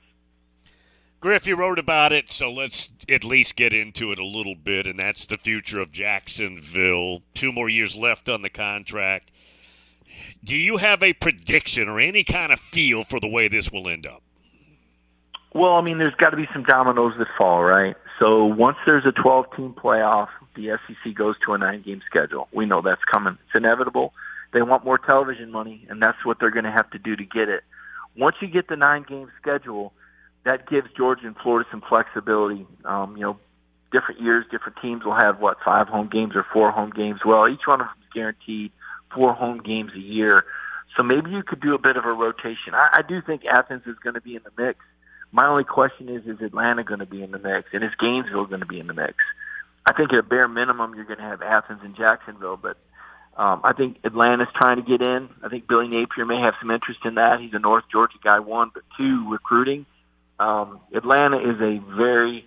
Griff, you wrote about it, so let's at least get into it a little bit, and that's the future of Jacksonville. 2 more years left on the contract. Do you have a prediction or any kind of feel for the way this will end up? Well, there's got to be some dominoes that fall, right? So once there's a 12-team playoff, the SEC goes to a 9-game schedule. We know that's coming. It's inevitable. They want more television money, and that's what they're going to have to do to get it. Once you get the 9-game schedule, that gives Georgia and Florida some flexibility. Different years, different teams will have, 5 home games or 4 home games. Well, each one of them is guaranteed 4 home games a year. So maybe you could do a bit of a rotation. I do think Athens is going to be in the mix. My only question is Atlanta going to be in the mix, and is Gainesville going to be in the mix? I think at a bare minimum you're going to have Athens and Jacksonville, but I think Atlanta's trying to get in. I think Billy Napier may have some interest in that. He's a North Georgia guy, 1, but 2, recruiting. Atlanta is a very,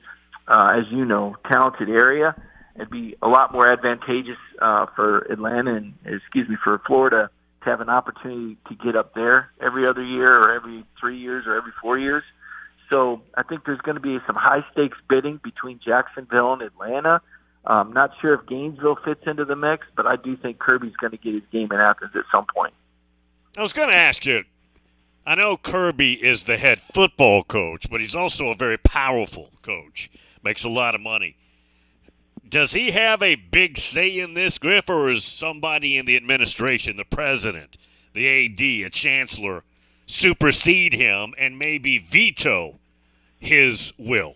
as you know, talented area. It'd be a lot more advantageous for Atlanta and, for Florida to have an opportunity to get up there every other year or every 3 years or every 4 years. So I think there's going to be some high-stakes bidding between Jacksonville and Atlanta. Not sure if Gainesville fits into the mix, but I do think Kirby's going to get his game in Athens at some point. I was going to ask you, I know Kirby is the head football coach, but he's also a very powerful coach, makes a lot of money. Does he have a big say in this, Griff, or is somebody in the administration, the president, the AD, a chancellor, supersede him and maybe veto his will?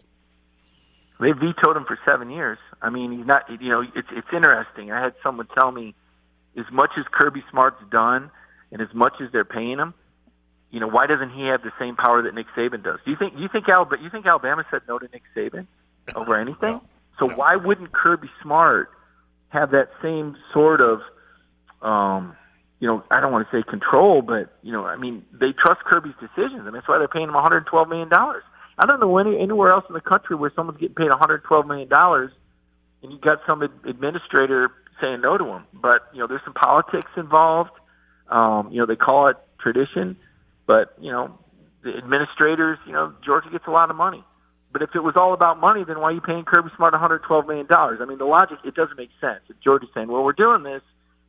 They vetoed him for 7 years. I mean, he's not. It's interesting. I had someone tell me, as much as Kirby Smart's done, and as much as they're paying him, why doesn't he have the same power that Nick Saban does? You think Alabama said no to Nick Saban over anything? No. So why wouldn't Kirby Smart have that same sort of, I don't want to say control, but they trust Kirby's decisions, and that's why they're paying him $112 million. I don't know anywhere else in the country where someone's getting paid $112 million, and you got some administrator saying no to him. But there's some politics involved. They call it tradition, but the administrators, Georgia gets a lot of money. But if it was all about money, then why are you paying Kirby Smart $112 million? I mean, the logic, it doesn't make sense. If Georgia's saying, well, we're doing this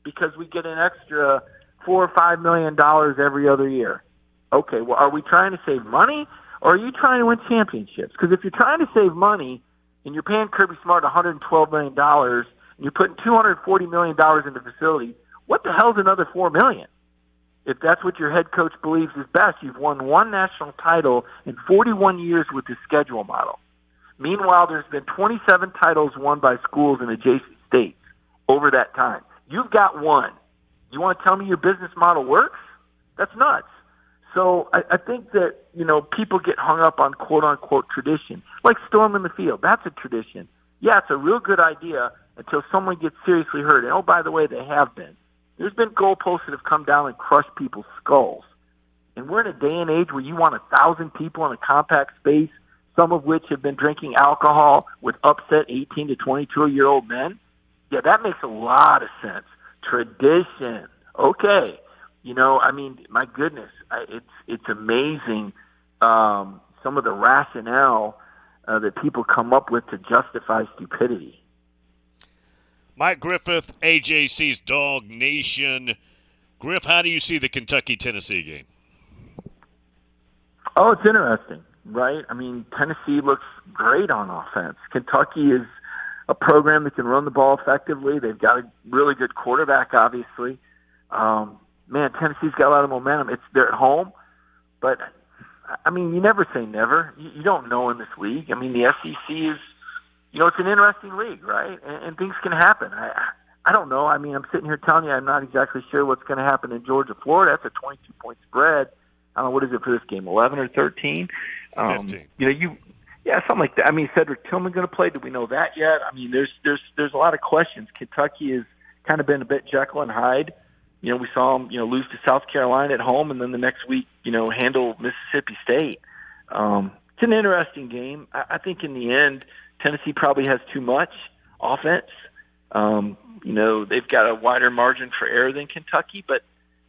because we get an extra $4 or $5 million every other year. Okay, well, are we trying to save money, or are you trying to win championships? Because if you're trying to save money and you're paying Kirby Smart $112 million and you're putting $240 million in the facility, what the hell's another $4 million? If that's what your head coach believes is best, you've won one national title in 41 years with the schedule model. Meanwhile, there's been 27 titles won by schools in adjacent states over that time. You've got one. You want to tell me your business model works? That's nuts. So I think that, people get hung up on quote-unquote tradition, like storming the field. That's a tradition. Yeah, it's a real good idea until someone gets seriously hurt. And, oh, by the way, they have been. There's been goalposts that have come down and crushed people's skulls. And we're in a day and age where you want 1,000 people in a compact space, some of which have been drinking alcohol with upset 18 to 22-year-old men. Yeah, that makes a lot of sense. Tradition. Okay. My goodness, it's amazing some of the rationale that people come up with to justify stupidity. Mike Griffith, AJC's Dog Nation. Griff, how do you see the Kentucky-Tennessee game? Oh, it's interesting, right? I mean, Tennessee looks great on offense. Kentucky is a program that can run the ball effectively. They've got a really good quarterback, obviously. Tennessee's got a lot of momentum. They're at home, but, you never say never. You don't know in this league. The SEC is, it's an interesting league, right? And things can happen. I don't know. I'm sitting here telling you I'm not exactly sure what's going to happen in Georgia, Florida. That's a 22-point spread. I don't know, what is it for this game, 11 or 13? 15. Something like that. Cedric Tillman going to play? Do we know that yet? There's a lot of questions. Kentucky has kind of been a bit Jekyll and Hyde. We saw them, lose to South Carolina at home, and then the next week, handle Mississippi State. It's an interesting game. I think in the end, Tennessee probably has too much offense. They've got a wider margin for error than Kentucky, but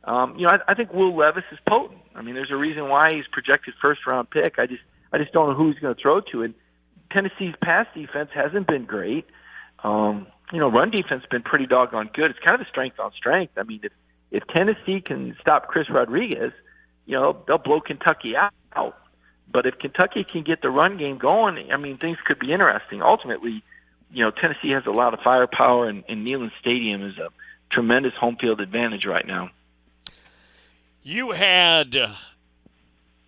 I think Will Levis is potent. There's a reason why he's projected first-round pick. I just don't know who he's going to throw to. And Tennessee's pass defense hasn't been great. Run defense has been pretty doggone good. It's kind of a strength on strength. If Tennessee can stop Chris Rodriguez, they'll blow Kentucky out. But if Kentucky can get the run game going, things could be interesting. Ultimately, Tennessee has a lot of firepower, and Neyland Stadium is a tremendous home field advantage right now. You had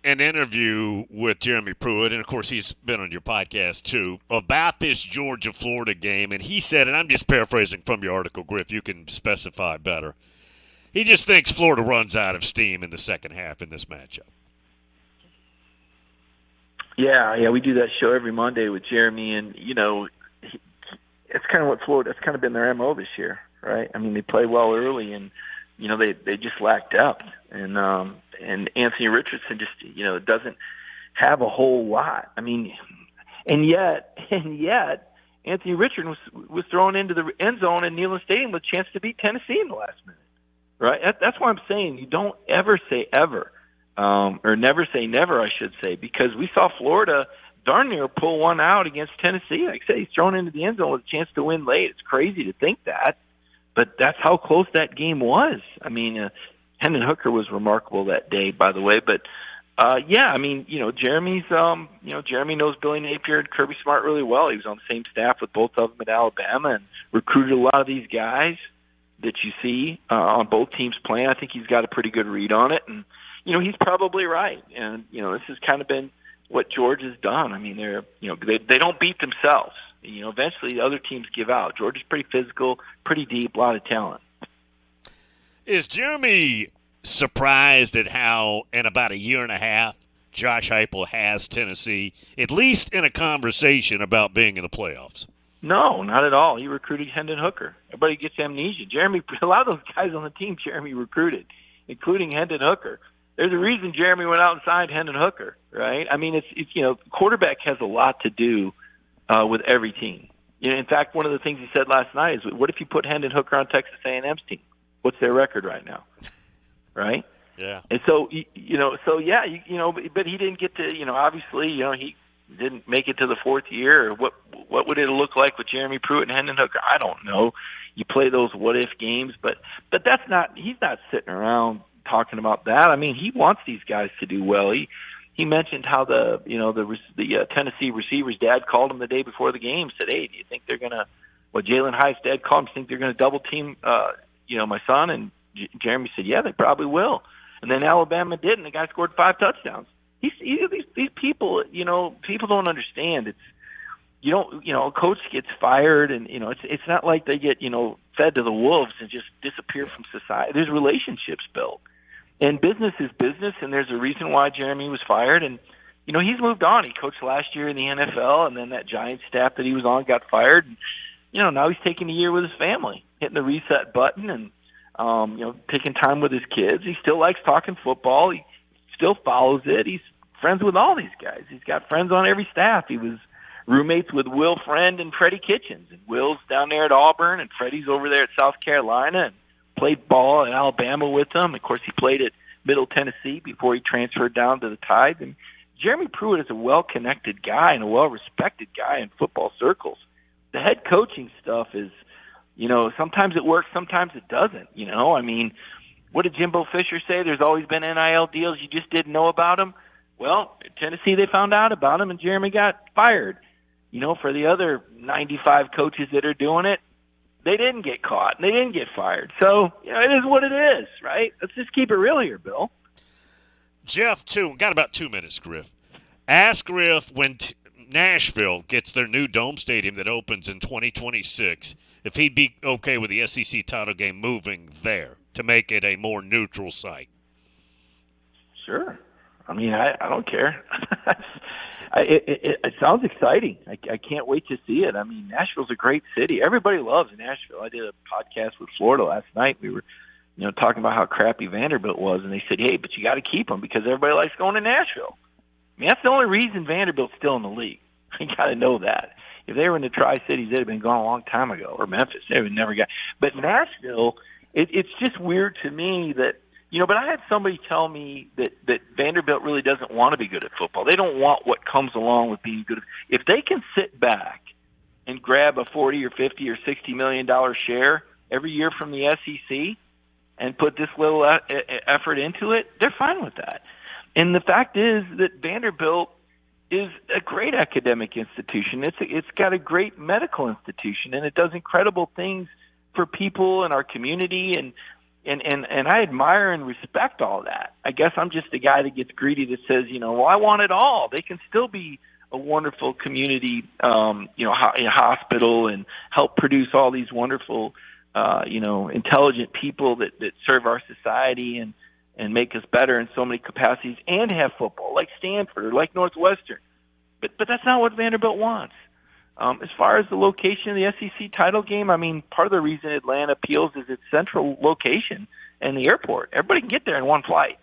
an interview with Jeremy Pruitt, and, of course, he's been on your podcast, too, about this Georgia-Florida game. And he said, and I'm just paraphrasing from your article, Griff, you can specify better, he just thinks Florida runs out of steam in the second half in this matchup. Yeah, we do that show every Monday with Jeremy, and, it's kind of what Florida, it's kind of been their MO this year, right? They play well early, and, they just lack depth. And Anthony Richardson just, doesn't have a whole lot. And yet, Anthony Richardson was thrown into the end zone in Neyland Stadium with a chance to beat Tennessee in the last minute. right? That's why I'm saying you don't ever say ever, or never say never, I should say, because we saw Florida darn near pull one out against Tennessee. Like I say, he's thrown into the end zone with a chance to win late. It's crazy to think that, but that's how close that game was. I mean, Hendon Hooker was remarkable that day, by the way. But yeah, I mean, Jeremy knows Billy Napier and Kirby Smart really well. He was on the same staff with both of them at Alabama and recruited a lot of these guys that you see on both teams playing. I think he's got a pretty good read on it, and he's probably right. And this has kind of been what George has done. I mean, they don't beat themselves. Eventually the other teams give out. Georgia's pretty physical, pretty deep, a lot of talent. Is Jeremy surprised at how, in about a year and a half, Josh Heupel has Tennessee, at least in a conversation about being in the playoffs? No, not at all. He recruited Hendon Hooker. Everybody gets amnesia. A lot of those guys on the team Jeremy recruited, including Hendon Hooker. There's a reason Jeremy went out and signed Hendon Hooker, right? I mean, it's quarterback has a lot to do with every team. In fact, one of the things he said last night is, what if you put Hendon Hooker on Texas A&M's team? What's their record right now? Right? Yeah. And so, but he didn't get to, obviously, he didn't make it to the fourth year. Or what would it look like with Jeremy Pruitt and Hendon Hooker? I don't know. You play those what-if games, but that's not, he's not sitting around talking about that. I mean, he wants these guys to do well. He mentioned how the Tennessee receiver's dad called him the day before the game, said, "Hey, do you think they're gonna?" Well, Jalen Hyatt's dad called him, "Think they're gonna double team, my son?" And Jeremy said, "Yeah, they probably will." And then Alabama did, and the guy scored 5 touchdowns. These people, people don't understand. It's a coach gets fired, and it's not like they get fed to the wolves and just disappear from society. There's relationships built. And business is business, and there's a reason why Jeremy was fired. And, he's moved on. He coached last year in the NFL, and then that Giants staff that he was on got fired. And, now he's taking a year with his family, hitting the reset button and, taking time with his kids. He still likes talking football. He still follows it. He's friends with all these guys. He's got friends on every staff. He was roommates with Will Friend and Freddie Kitchens. And Will's down there at Auburn, and Freddie's over there at South Carolina, and played ball at Alabama with them. Of course, he played at Middle Tennessee before he transferred down to the Tide. And Jeremy Pruitt is a well-connected guy and a well-respected guy in football circles. The head coaching stuff is, sometimes it works, sometimes it doesn't. I mean, what did Jimbo Fisher say? There's always been NIL deals. You just didn't know about them. Well, at Tennessee, they found out about them, and Jeremy got fired. For the other 95 coaches that are doing it, they didn't get caught, and they didn't get fired. So, it is what it is, right? Let's just keep it real here, Bill. Jeff, got about 2 minutes, Griff. Ask Griff when Nashville gets their new Dome Stadium that opens in 2026, if he'd be okay with the SEC title game moving there to make it a more neutral site. Sure. I mean, I don't care. It sounds exciting. I can't wait to see it. I mean, Nashville's a great city. Everybody loves Nashville. I did a podcast with Florida last night. We were, talking about how crappy Vanderbilt was, and they said, "Hey, but you got to keep them because everybody likes going to Nashville." I mean, that's the only reason Vanderbilt's still in the league. You got to know that. If they were in the Tri-Cities, they'd have been gone a long time ago, or Memphis. They would never got. But Nashville, it's just weird to me that. But I had somebody tell me that Vanderbilt really doesn't want to be good at football. They don't want what comes along with being good. If they can sit back and grab a $40 or $50 or $60 million share every year from the SEC and put this little effort into it, they're fine with that. And the fact is that Vanderbilt is a great academic institution. It's got a great medical institution, and it does incredible things for people in our community, and I admire and respect all that. I guess I'm just a guy that gets greedy that says, I want it all. They can still be a wonderful community, hospital and help produce all these wonderful, intelligent people that serve our society and make us better in so many capacities, and have football like Stanford or like Northwestern. But that's not what Vanderbilt wants. As far as the location of the SEC title game, I mean, part of the reason Atlanta appeals is its central location and the airport. Everybody can get there in one flight.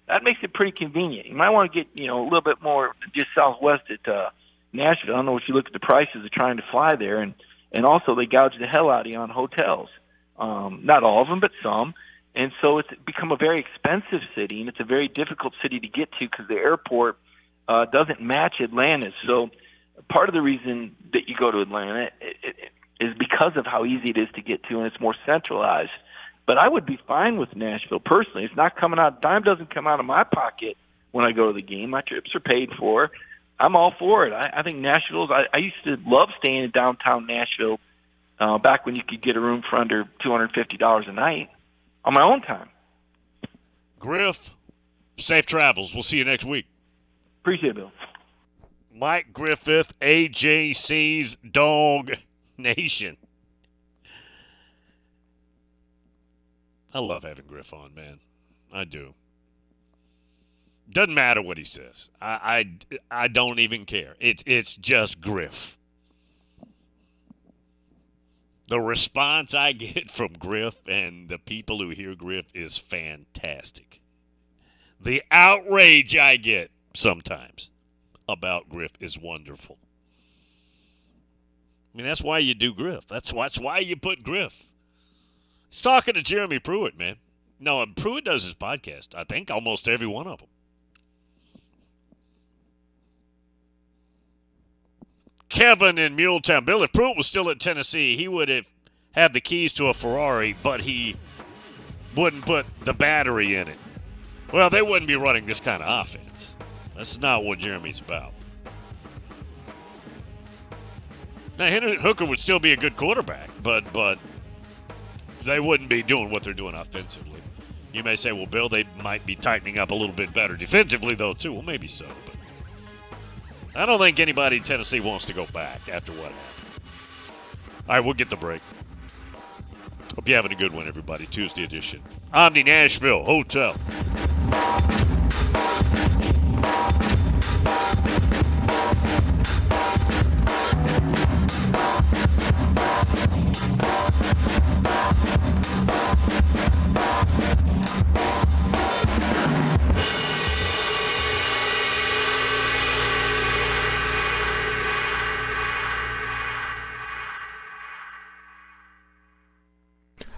That makes it pretty convenient. You might want to get, a little bit more just southwest at Nashville. I don't know if you look at the prices of trying to fly there. And also they gouge the hell out of you on hotels. Not all of them, but some. And so it's become a very expensive city, and it's a very difficult city to get to because the airport doesn't match Atlanta. So part of the reason that you go to Atlanta is because of how easy it is to get to, and it's more centralized. But I would be fine with Nashville personally. It's not coming out. Dime doesn't come out of my pocket when I go to the game. My trips are paid for. I'm all for it. I think Nashville's. I used to love staying in downtown Nashville back when you could get a room for under $250 a night on my own time. Griff, safe travels. We'll see you next week. Appreciate it, Bill. Mike Griffith, AJC's Dog Nation. I love having Griff on, man. I do. Doesn't matter what he says. I don't even care. It's just Griff. The response I get from Griff and the people who hear Griff is fantastic. The outrage I get sometimes about Griff is wonderful. I mean, that's why you do Griff. That's why you put Griff. He's talking to Jeremy Pruitt, man. No, Pruitt does his podcast. I think almost every one of them. Kevin in Muletown. Bill, if Pruitt was still at Tennessee, he would have had the keys to a Ferrari, but he wouldn't put the battery in it. Well, they wouldn't be running this kind of offense. That's not what Jeremy's about. Now, Henry Hooker would still be a good quarterback, but they wouldn't be doing what they're doing offensively. You may say, well, Bill, they might be tightening up a little bit better defensively, though, too. Well, maybe so, but I don't think anybody in Tennessee wants to go back after what happened. All right, we'll get the break. Hope you're having a good one, everybody. Tuesday edition. Omni Nashville Hotel.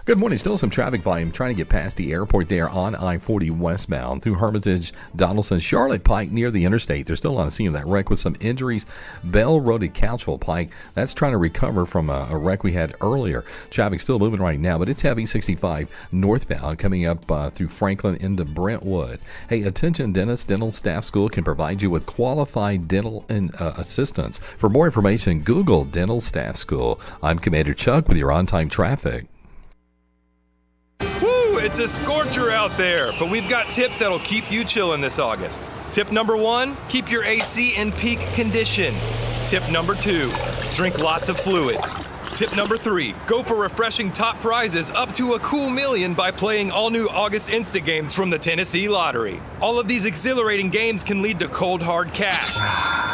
Good morning. Still some traffic volume trying to get past the airport there on I-40 westbound through Hermitage, Donaldson, Charlotte Pike near the interstate. There's still on the scene of that wreck with some injuries. Bell Road at Couchville Pike, that's trying to recover from a wreck we had earlier. Traffic still moving right now, but it's heavy 65 northbound coming up through Franklin into Brentwood. Hey, attention dentists, Dental Staff School can provide you with qualified dental assistance. For more information, Google Dental Staff School. I'm Commander Chuck with your on-time traffic. It's a scorcher out there, but we've got tips that'll keep you chilling this August. Tip number 1, keep your AC in peak condition. Tip number 2, drink lots of fluids. Tip number 3, go for refreshing top prizes up to $1 cool million by playing all new August Insta games from the Tennessee Lottery. All of these exhilarating games can lead to cold hard cash.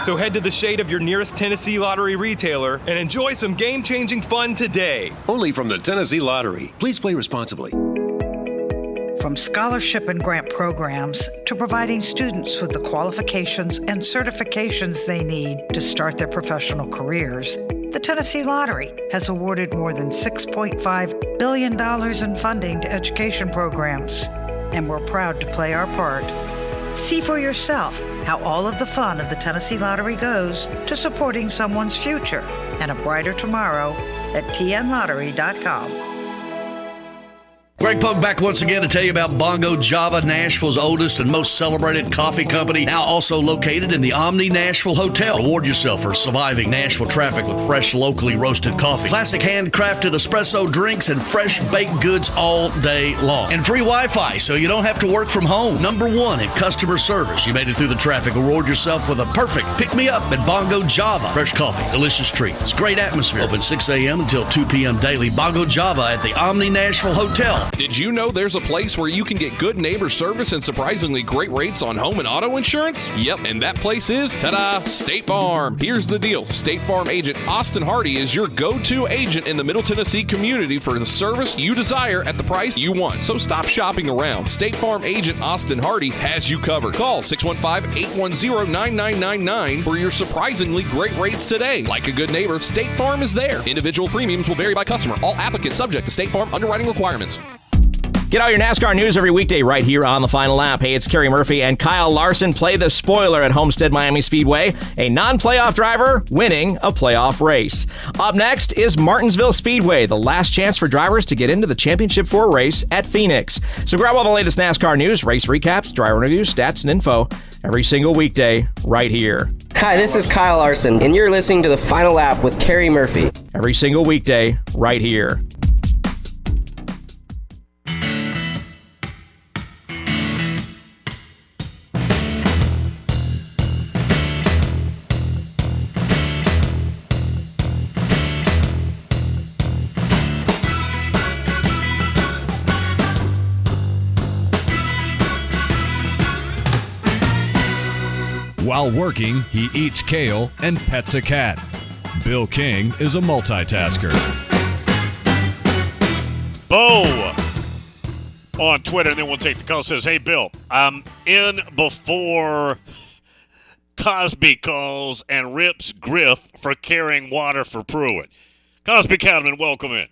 So head to the shade of your nearest Tennessee Lottery retailer and enjoy some game-changing fun today. Only from the Tennessee Lottery. Please play responsibly. From scholarship and grant programs to providing students with the qualifications and certifications they need to start their professional careers, the Tennessee Lottery has awarded more than $6.5 billion in funding to education programs, and we're proud to play our part. See for yourself how all of the fun of the Tennessee Lottery goes to supporting someone's future and a brighter tomorrow at tnlottery.com. Greg Pogue back once again to tell you about Bongo Java, Nashville's oldest and most celebrated coffee company, now also located in the Omni Nashville Hotel. Reward yourself for surviving Nashville traffic with fresh, locally roasted coffee, classic handcrafted espresso drinks, and fresh baked goods all day long. And free Wi-Fi, so you don't have to work from home. Number 1 in customer service. You made it through the traffic. Reward yourself with a perfect pick-me-up at Bongo Java. Fresh coffee, delicious treats, great atmosphere. Open 6 a.m. until 2 p.m. daily. Bongo Java at the Omni Nashville Hotel. Did you know there's a place where you can get good neighbor service and surprisingly great rates on home and auto insurance? Yep, and that place is, ta-da, State Farm. Here's the deal. State Farm agent Austin Hardy is your go-to agent in the Middle Tennessee community for the service you desire at the price you want. So stop shopping around. State Farm agent Austin Hardy has you covered. Call 615-810-9999 for your surprisingly great rates today. Like a good neighbor, State Farm is there. Individual premiums will vary by customer. All applicants subject to State Farm underwriting requirements. Get all your NASCAR news every weekday right here on The Final Lap. Hey, it's Kerry Murphy and Kyle Larson play the spoiler at Homestead Miami Speedway, a non-playoff driver winning a playoff race. Up next is Martinsville Speedway, the last chance for drivers to get into the Championship 4 race at Phoenix. So grab all the latest NASCAR news, race recaps, driver reviews, stats, and info every single weekday right here. Hi, this is Kyle Larson, and you're listening to The Final Lap with Kerry Murphy. Every single weekday right here. While working, he eats kale and pets a cat. Bill King is a multitasker. Bo on Twitter, and then we'll take the call, says, hey, Bill, I'm in before Cosby calls and rips Griff for carrying water for Pruitt. Cosby Cattleman, welcome in.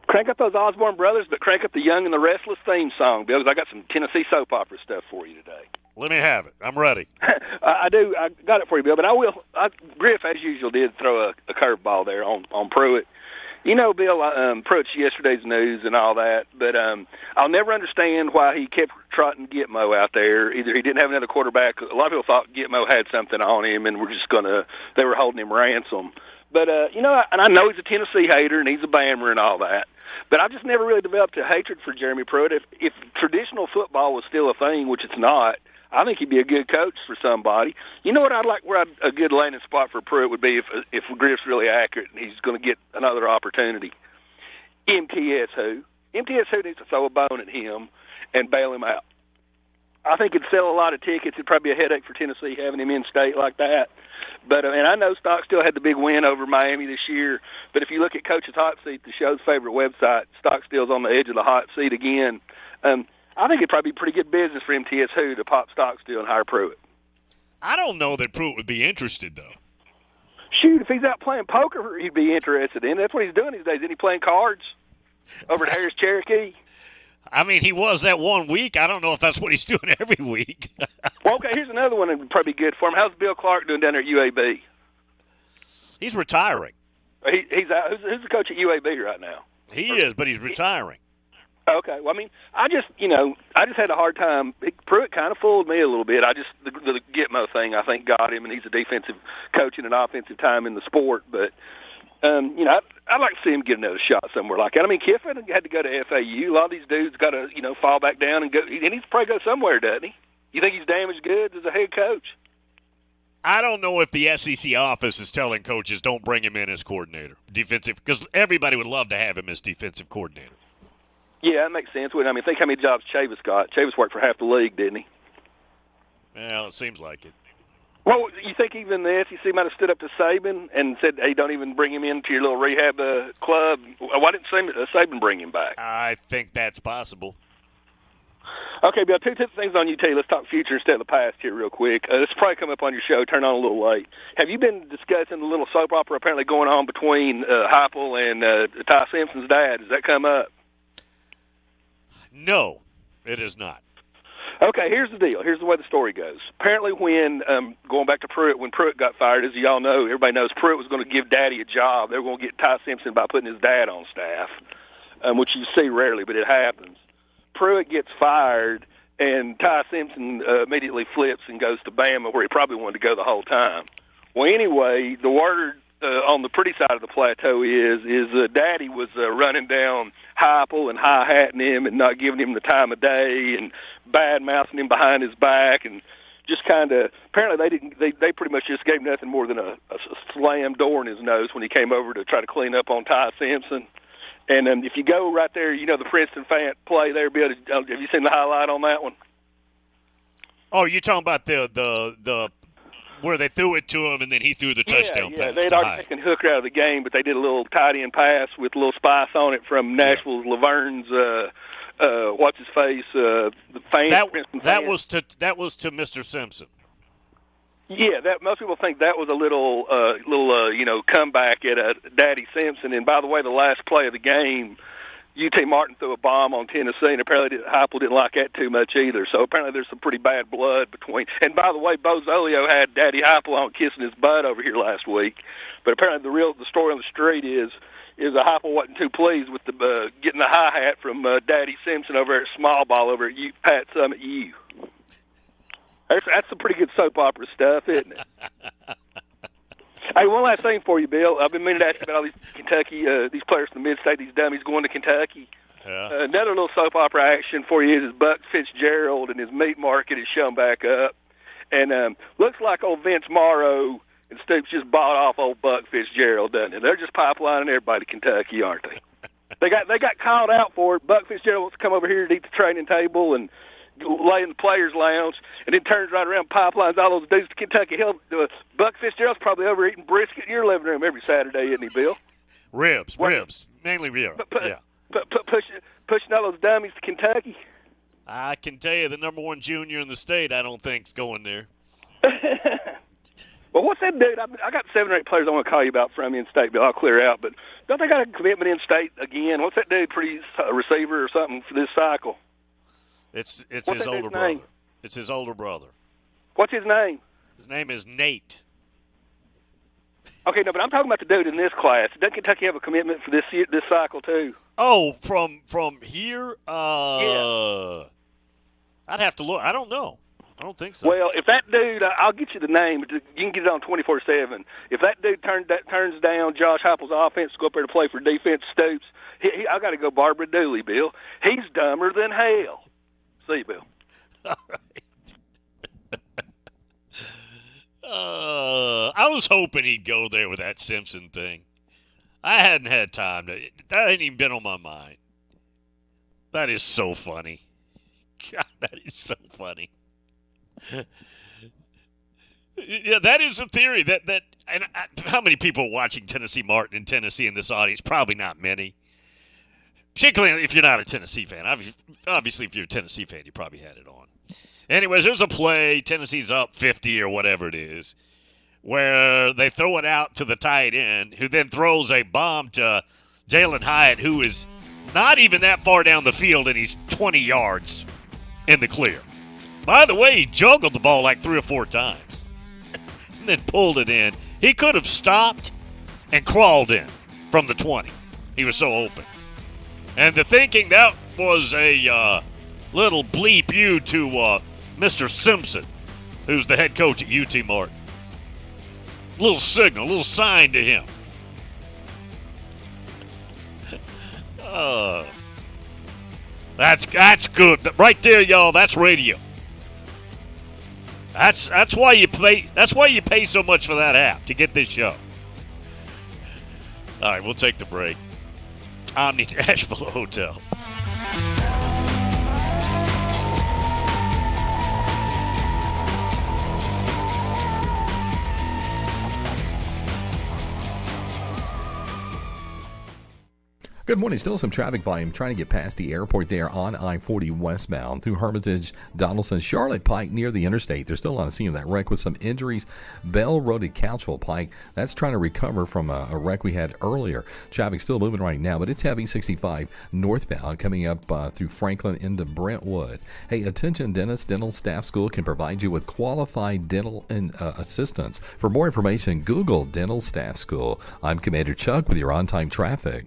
Crank up those Osborne Brothers, but crank up the Young and the Restless theme song, Bill, because I got some Tennessee soap opera stuff for you today. Let me have it. I'm ready. I do. I got it for you, Bill, but Griff, as usual, did throw a curveball there on Pruitt. You know, Bill, Pruitt's yesterday's news and all that, but I'll never understand why he kept trotting Gitmo out there. Either he didn't have another quarterback. A lot of people thought Gitmo had something on him, and they were holding him ransom. But, and I know he's a Tennessee hater, and he's a Bammer and all that, but I've just never really developed a hatred for Jeremy Pruitt. If traditional football was still a thing, which it's not, I think he'd be a good coach for somebody. You know what I'd like? Where a good landing spot for Pruitt would be if Griff's really accurate and he's going to get another opportunity. MTS who needs to throw a bone at him and bail him out. I think it'd sell a lot of tickets. It'd probably be a headache for Tennessee having him in state like that. But and I know Stockstill had the big win over Miami this year. But if you look at Coach's Hot Seat, the show's favorite website, Stockstill's on the edge of the hot seat again. I think it'd probably be pretty good business for MTS Who to pop Stockstill and hire Pruitt. I don't know that Pruitt would be interested, though. Shoot, if he's out playing poker, he'd be interested in it. That's what he's doing these days. Isn't he playing cards over at Harris Cherokee? I mean, he was that 1 week. I don't know if that's what he's doing every week. Well, okay, here's another one that would probably be good for him. How's Bill Clark doing down there at UAB? He's retiring. He's out. Who's the coach at UAB right now? He is, but he's retiring. Okay. Well, I mean, I just had a hard time. Pruitt kind of fooled me a little bit. The Gitmo thing, I think, got him, and he's a defensive coach in an offensive time in the sport. But, I'd like to see him get another shot somewhere like that. I mean, Kiffin had to go to FAU. A lot of these dudes got to, fall back down and go. He needs to probably go somewhere, doesn't he? You think he's damaged goods as a head coach? I don't know if the SEC office is telling coaches don't bring him in as coordinator, defensive, because everybody would love to have him as defensive coordinator. Yeah, that makes sense. I mean, think how many jobs Chavis got. Chavis worked for half the league, didn't he? Well, it seems like it. Well, you think even the SEC might have stood up to Saban and said, hey, don't even bring him into your little rehab club? Why didn't Saban bring him back? I think that's possible. Okay, Bill, two things on UT. Let's talk future instead of the past here real quick. This will probably come up on your show. Turn on a little late. Have you been discussing the little soap opera apparently going on between Heupel and Ty Simpson's dad? Has that come up? No, it is not. Okay, here's the deal. Here's the way the story goes. Apparently when, going back to Pruitt, when Pruitt got fired, as you all know, everybody knows Pruitt was going to give Daddy a job. They were going to get Ty Simpson by putting his dad on staff, which you see rarely, but it happens. Pruitt gets fired, and Ty Simpson immediately flips and goes to Bama, where he probably wanted to go the whole time. Well, anyway, the word on the pretty side of the plateau is Daddy was running down Heupel and high-hatting him and not giving him the time of day and bad-mouthing him behind his back and just kind of – apparently they pretty much just gave nothing more than a slammed door in his nose when he came over to try to clean up on Ty Simpson. And if you go right there, the Princeton fan play there, Bill, have you seen the highlight on that one? Oh, you're talking about the where they threw it to him and then he threw the touchdown pass. Yeah, they'd already taken Hooker out of the game, but they did a little tight end pass with a little spice on it from Nashville's Laverne's what's his face the fan. That was to Mr. Simpson. Yeah, most people think that was a little comeback at Daddy Simpson. And by the way, the last play of the game, UT Martin threw a bomb on Tennessee, and apparently Heupel didn't like that too much either. So apparently there's some pretty bad blood between. And by the way, Bo Zolio had Daddy Heupel on kissing his butt over here last week. But apparently the story on the street is Heupel wasn't too pleased with the getting the hi hat from Daddy Simpson over at Small Ball over at Pat Summit U. That's some pretty good soap opera stuff, isn't it? Hey, one last thing for you, Bill. I've been meaning to ask you about all these Kentucky, these players from the mid-state, these dummies going to Kentucky. Yeah. Another little soap opera action for you is Buck Fitzgerald and his meat market is shown back up. And looks like old Vince Morrow and Stoops just bought off old Buck Fitzgerald, doesn't it? They're just pipelining everybody to Kentucky, aren't they? They got called out for it. Buck Fitzgerald wants to come over here to eat the training table and lay in the players' lounge, and then turns right around, pipelines all those dudes to Kentucky. Hell, Buck Fitzgerald's probably over eating brisket in your living room every Saturday, isn't he, Bill? Ribs, mainly ribs. Yeah. Pushing all those dummies to Kentucky. I can tell you the number one junior in the state I don't think's going there. Well, what's that dude? I got 7 or 8 players I want to call you about from in-state, Bill. I'll clear out. But don't they got a commitment in-state again? What's that dude, pretty receiver or something for this cycle? It's his older brother. Name? It's his older brother. What's his name? His name is Nate. Okay, no, but I'm talking about the dude in this class. Doesn't Kentucky have a commitment for this cycle too? Oh, from here? Yeah. I'd have to look. I don't know. I don't think so. Well, if that dude, I'll get you the name. But you can get it on 24/7. If that dude turns down Josh Heupel's offense to go up there to play for defense Stoops, I got to go Barbara Dooley, Bill. He's dumber than hell. See you, Bill. All right. I was hoping he'd go there with that Simpson thing. I hadn't had time to. That hadn't even been on my mind. That is so funny. God, that is so funny. Yeah, that is a theory. And how many people are watching Tennessee Martin in Tennessee in this audience? Probably not many. Particularly if you're not a Tennessee fan. Obviously, if you're a Tennessee fan, you probably had it on. Anyways, there's a play. Tennessee's up 50 or whatever it is, where they throw it out to the tight end, who then throws a bomb to Jalen Hyatt, who is not even that far down the field, and he's 20 yards in the clear. By the way, he juggled the ball like 3 or 4 times and then pulled it in. He could have stopped and crawled in from the 20. He was so open. And the thinking, that was a little bleep you to Mr. Simpson, who's the head coach at UT Martin. Little signal, little sign to him. That's good. Right there, y'all, that's radio. That's why you pay. That's why you pay so much for that app, to get this show. All right, we'll take the break. Omni Nashville Hotel. Good morning. Still some traffic volume trying to get past the airport there on I-40 westbound through Hermitage, Donaldson, Charlotte Pike near the interstate. There's still on the scene of that wreck with some injuries. Bell Road at Couchville Pike, that's trying to recover from a wreck we had earlier. Traffic still moving right now, but it's heavy 65 northbound coming up through Franklin into Brentwood. Hey, attention dentists, Dental Staff School can provide you with qualified dental assistance. For more information, Google Dental Staff School. I'm Commander Chuck with your on-time traffic.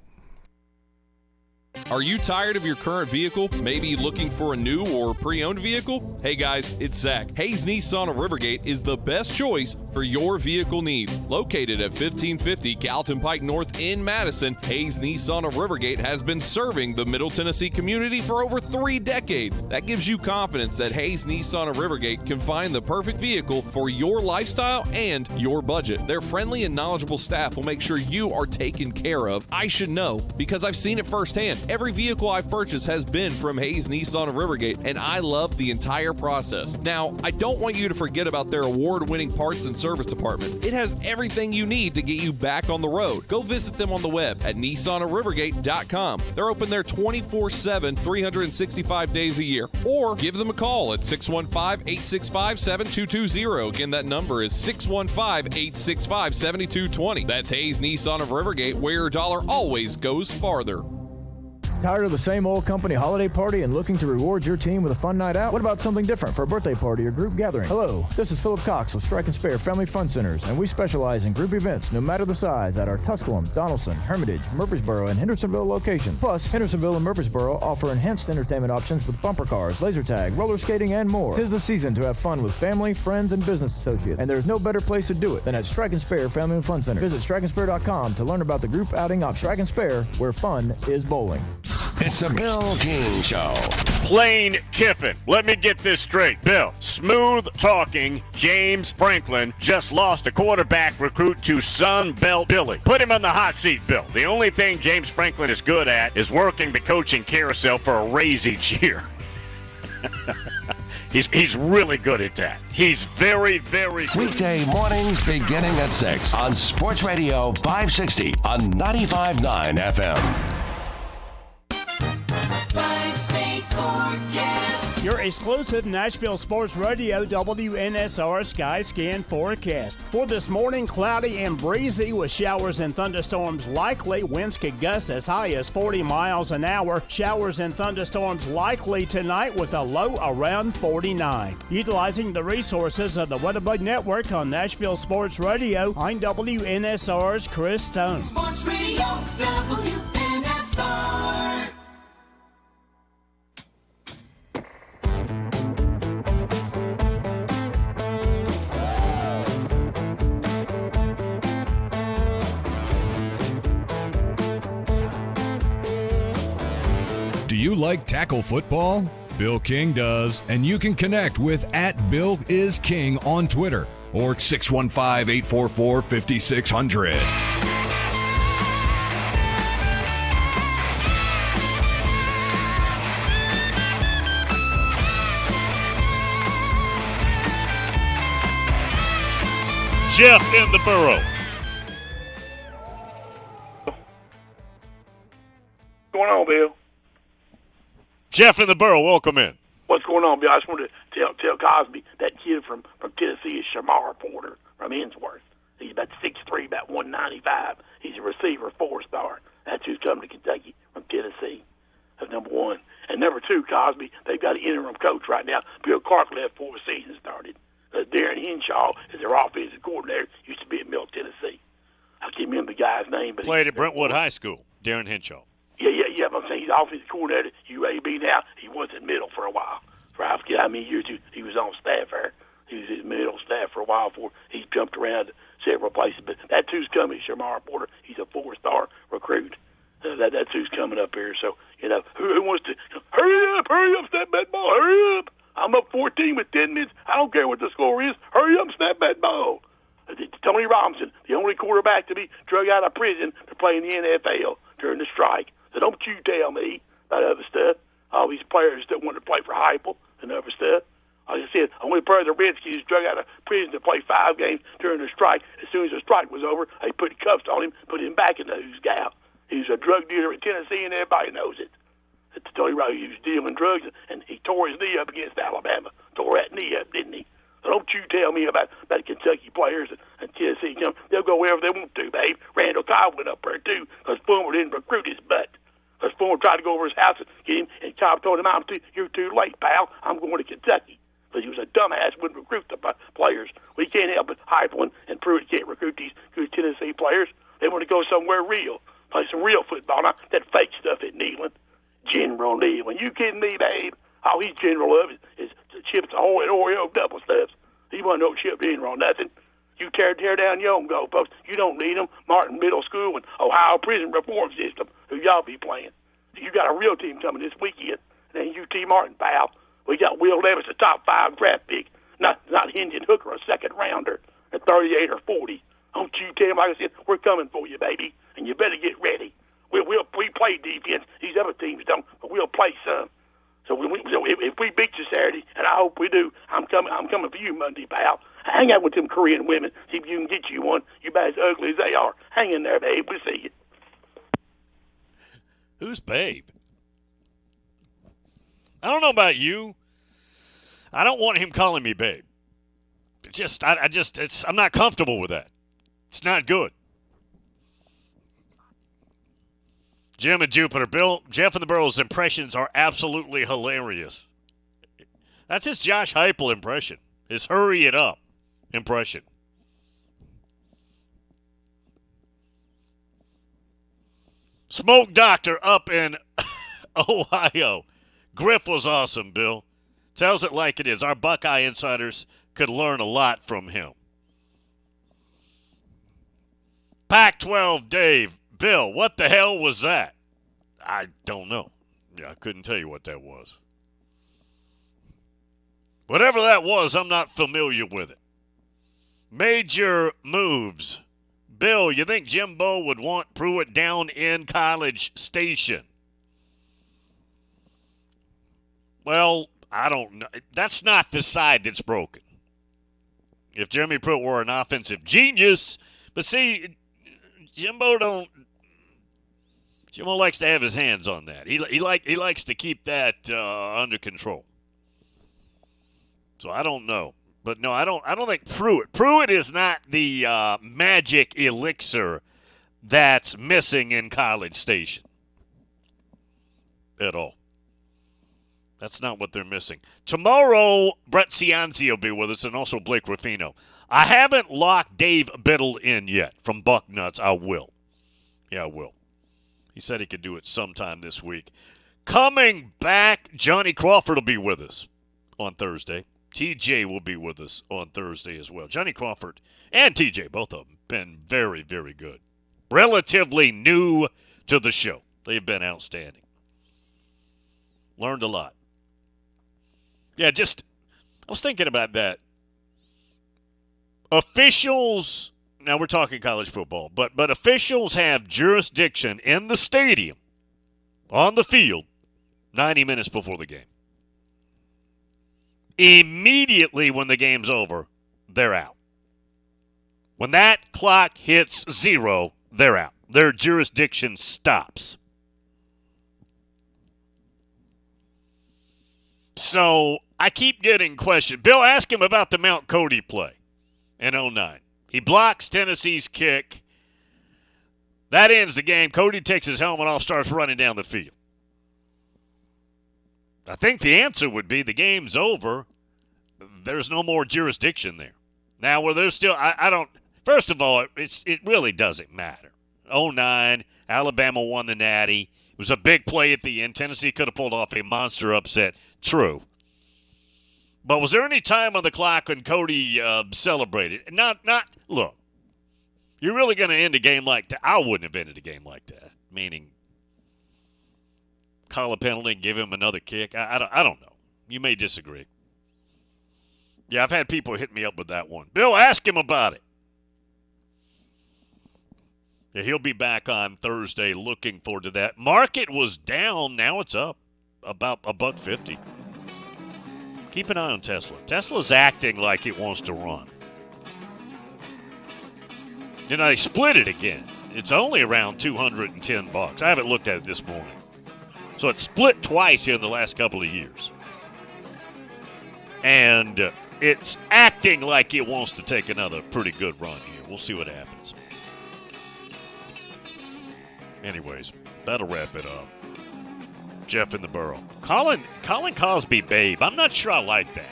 Are you tired of your current vehicle? Maybe looking for a new or pre-owned vehicle? Hey guys, it's Zach. Hayes Nissan of Rivergate is the best choice for your vehicle needs. Located at 1550 Gallatin Pike North in Madison, Hayes Nissan of Rivergate has been serving the Middle Tennessee community for over 3 decades. That gives you confidence that Hayes Nissan of Rivergate can find the perfect vehicle for your lifestyle and your budget. Their friendly and knowledgeable staff will make sure you are taken care of. I should know because I've seen it firsthand. Every vehicle I've purchased has been from Hayes Nissan of Rivergate, and I love the entire process. Now, I don't want you to forget about their award-winning parts and service department. It has everything you need to get you back on the road. Go visit them on the web at nissanofrivergate.com. They're open there 24/7, 365 days a year. Or give them a call at 615-865-7220. Again, that number is 615-865-7220. That's Hayes Nissan of Rivergate, where your dollar always goes farther. Tired of the same old company holiday party and looking to reward your team with a fun night out? What about something different for a birthday party or group gathering? Hello, this is Philip Cox of Strike and Spare Family Fun Centers, and we specialize in group events no matter the size at our Tusculum, Donaldson, Hermitage, Murfreesboro, and Hendersonville locations. Plus, Hendersonville and Murfreesboro offer enhanced entertainment options with bumper cars, laser tag, roller skating, and more. 'Tis the season to have fun with family, friends, and business associates, and there's no better place to do it than at Strike and Spare Family Fun Center. Visit strikeandspare.com to learn about the group outing option. Strike and Spare, where fun is bowling. It's a Bill King Show. Lane Kiffin. Let me get this straight. Bill, smooth-talking James Franklin just lost a quarterback recruit to Sun Belt Billy. Put him on the hot seat, Bill. The only thing James Franklin is good at is working the coaching carousel for a raise each year. He's really good at that. He's very, very good. Weekday mornings beginning at 6 on Sports Radio 560 on 95.9 FM. Five-state forecast. Your exclusive Nashville Sports Radio WNSR Sky Scan forecast. For this morning, cloudy and breezy with showers and thunderstorms likely. Winds could gust as high as 40 miles an hour. Showers and thunderstorms likely tonight with a low around 49. Utilizing the resources of the Weatherbug Network on Nashville Sports Radio, I'm WNSR's Chris Stone. Sports Radio WNSR. Do you like tackle football? Bill King does, and you can connect with @BillIsKing on Twitter or 615-844-5600. Jeff in the borough. What's going on, Bill? Jeff in the borough, welcome in. What's going on, Bill? I just wanted to tell Cosby, that kid from Tennessee is Shamar Porter from Innsworth. He's about 6'3", about 195. He's a receiver, 4-star. That's who's coming to Kentucky from Tennessee. That's number one. And number two, Cosby, they've got an interim coach right now. Bill Clark left before the season started. Darren Henshaw is their offensive coordinator. Used to be at Middle Tennessee. I can't remember the guy's name. But Played at Brentwood High School, Darren Henshaw. Yeah, but I'm saying he's offensive coordinator at UAB now. He was at Middle for a while. For I forget how many years he was on staff there. He was at Middle staff for a while before he jumped around to several places. But that's who's coming, Shamar Porter. He's a 4-star recruit. That's who's coming up here. So, who wants to hurry up, snap that ball, hurry up. I'm up 14 with 10 minutes. I don't care what the score is. Hurry up, snap that ball. Tony Robinson, the only quarterback to be drug out of prison to play in the NFL during the strike. So don't you tell me about other stuff. All these players that want to play for Heupel and other stuff. Like I said, only player of the Redskins drug out of prison to play 5 games during the strike. As soon as the strike was over, they put cuffs on him, put him back in the who's gal. He was a drug dealer in Tennessee, and everybody knows it. It's Tony Robinson. He was dealing drugs, and he tore his knee up against Alabama. Tore that knee up, didn't he? So don't you tell me about Kentucky players and Tennessee. They'll go wherever they want to, babe. Randall Cobb went up there, too, because Fulmer didn't recruit his butt. Because Fulmer tried to go over his house and get him, and Cobb told him, you're too late, pal. I'm going to Kentucky. Because he was a dumbass, wouldn't recruit the players. We can't help but Heupel and Pruitt can't recruit these good Tennessee players. They want to go somewhere real, play some real football, not that fake stuff at Neyland. General Neyland. You kidding me, babe? All he's general of is Chips Ahoy and Oreo double stuffs. He wasn't no Chip General, nothing. You tear down your own goalposts. You don't need them. Martin Middle School and Ohio Prison Reform System, who y'all be playing. You got a real team coming this weekend. It ain't UT Martin, pal. We got Will Levis, a top 5 draft pick, not Hendon Hooker, a second rounder at 38 or 40. Don't you tell him, like I said, we're coming for you, baby, and you better get ready. We play defense. These other teams don't, but we'll play some. So if we beat you Saturday, and I hope we do, I'm coming for you Monday, pal. Hang out with them Korean women. See if you can get you one. You about as ugly as they are. Hang in there, babe. We'll see you. Who's babe? I don't know about you. I don't want him calling me babe. I'm not comfortable with that. It's not good. Jim and Jupiter. Bill, Jeff and the Burrows impressions are absolutely hilarious. That's his Josh Heupel impression. His hurry it up impression. Smoke Doctor up in Ohio. Griff was awesome, Bill. Tells it like it is. Our Buckeye insiders could learn a lot from him. Pac-12 Dave. Bill, what the hell was that? I don't know. Yeah, I couldn't tell you what that was. Whatever that was, I'm not familiar with it. Major moves. Bill, you think Jimbo would want Pruitt down in College Station? Well, I don't know. That's not the side that's broken. If Jeremy Pruitt were an offensive genius, but see, Jimbo likes to have his hands on that. He likes to keep that under control. So I don't know. But no, I don't think Pruitt is not the magic elixir that's missing in College Station at all. That's not what they're missing. Tomorrow, Brett Cianci will be with us, and also Blake Ruffino. I haven't locked Dave Biddle in yet from Bucknuts. I will. Yeah, I will. He said he could do it sometime this week. Coming back, Johnny Crawford will be with us on Thursday. TJ will be with us on Thursday as well. Johnny Crawford and TJ, both of them, been very, very good. Relatively new to the show. They've been outstanding. Learned a lot. Yeah, I was thinking about that. Officials, now we're talking college football, but officials have jurisdiction in the stadium, on the field, 90 minutes before the game. Immediately when the game's over, they're out. When that clock hits 0, they're out. Their jurisdiction stops. So I keep getting questioned. Bill, ask him about the Mount Cody play in 2009. He blocks Tennessee's kick. That ends the game. Cody takes his helmet off, starts running down the field. I think the answer would be the game's over. There's no more jurisdiction there. Now, where there's still, I don't, first of all, it really doesn't matter. 2009, Alabama won the Natty. It was a big play at the end. Tennessee could have pulled off a monster upset. True. But was there any time on the clock when Cody celebrated? Look, you're really going to end a game like that? I wouldn't have ended a game like that. Meaning, call a penalty and give him another kick. I don't know. You may disagree. Yeah, I've had people hit me up with that one. Bill, ask him about it. Yeah, he'll be back on Thursday. Looking forward to that. Market was down. Now it's up about $1.50. Keep an eye on Tesla. Tesla's acting like it wants to run. You know, they split it again. It's only around $210. I haven't looked at it this morning. So it's split twice here in the last couple of years. And it's acting like it wants to take another pretty good run here. We'll see what happens. Anyways, that'll wrap it up. Jeff in the Burrow. Colin Cosby, babe. I'm not sure I like that.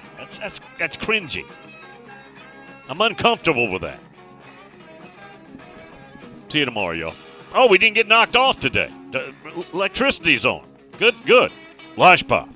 That's cringy. I'm uncomfortable with that. See you tomorrow, y'all. Oh, we didn't get knocked off today. The electricity's on. Good. Lash Pop.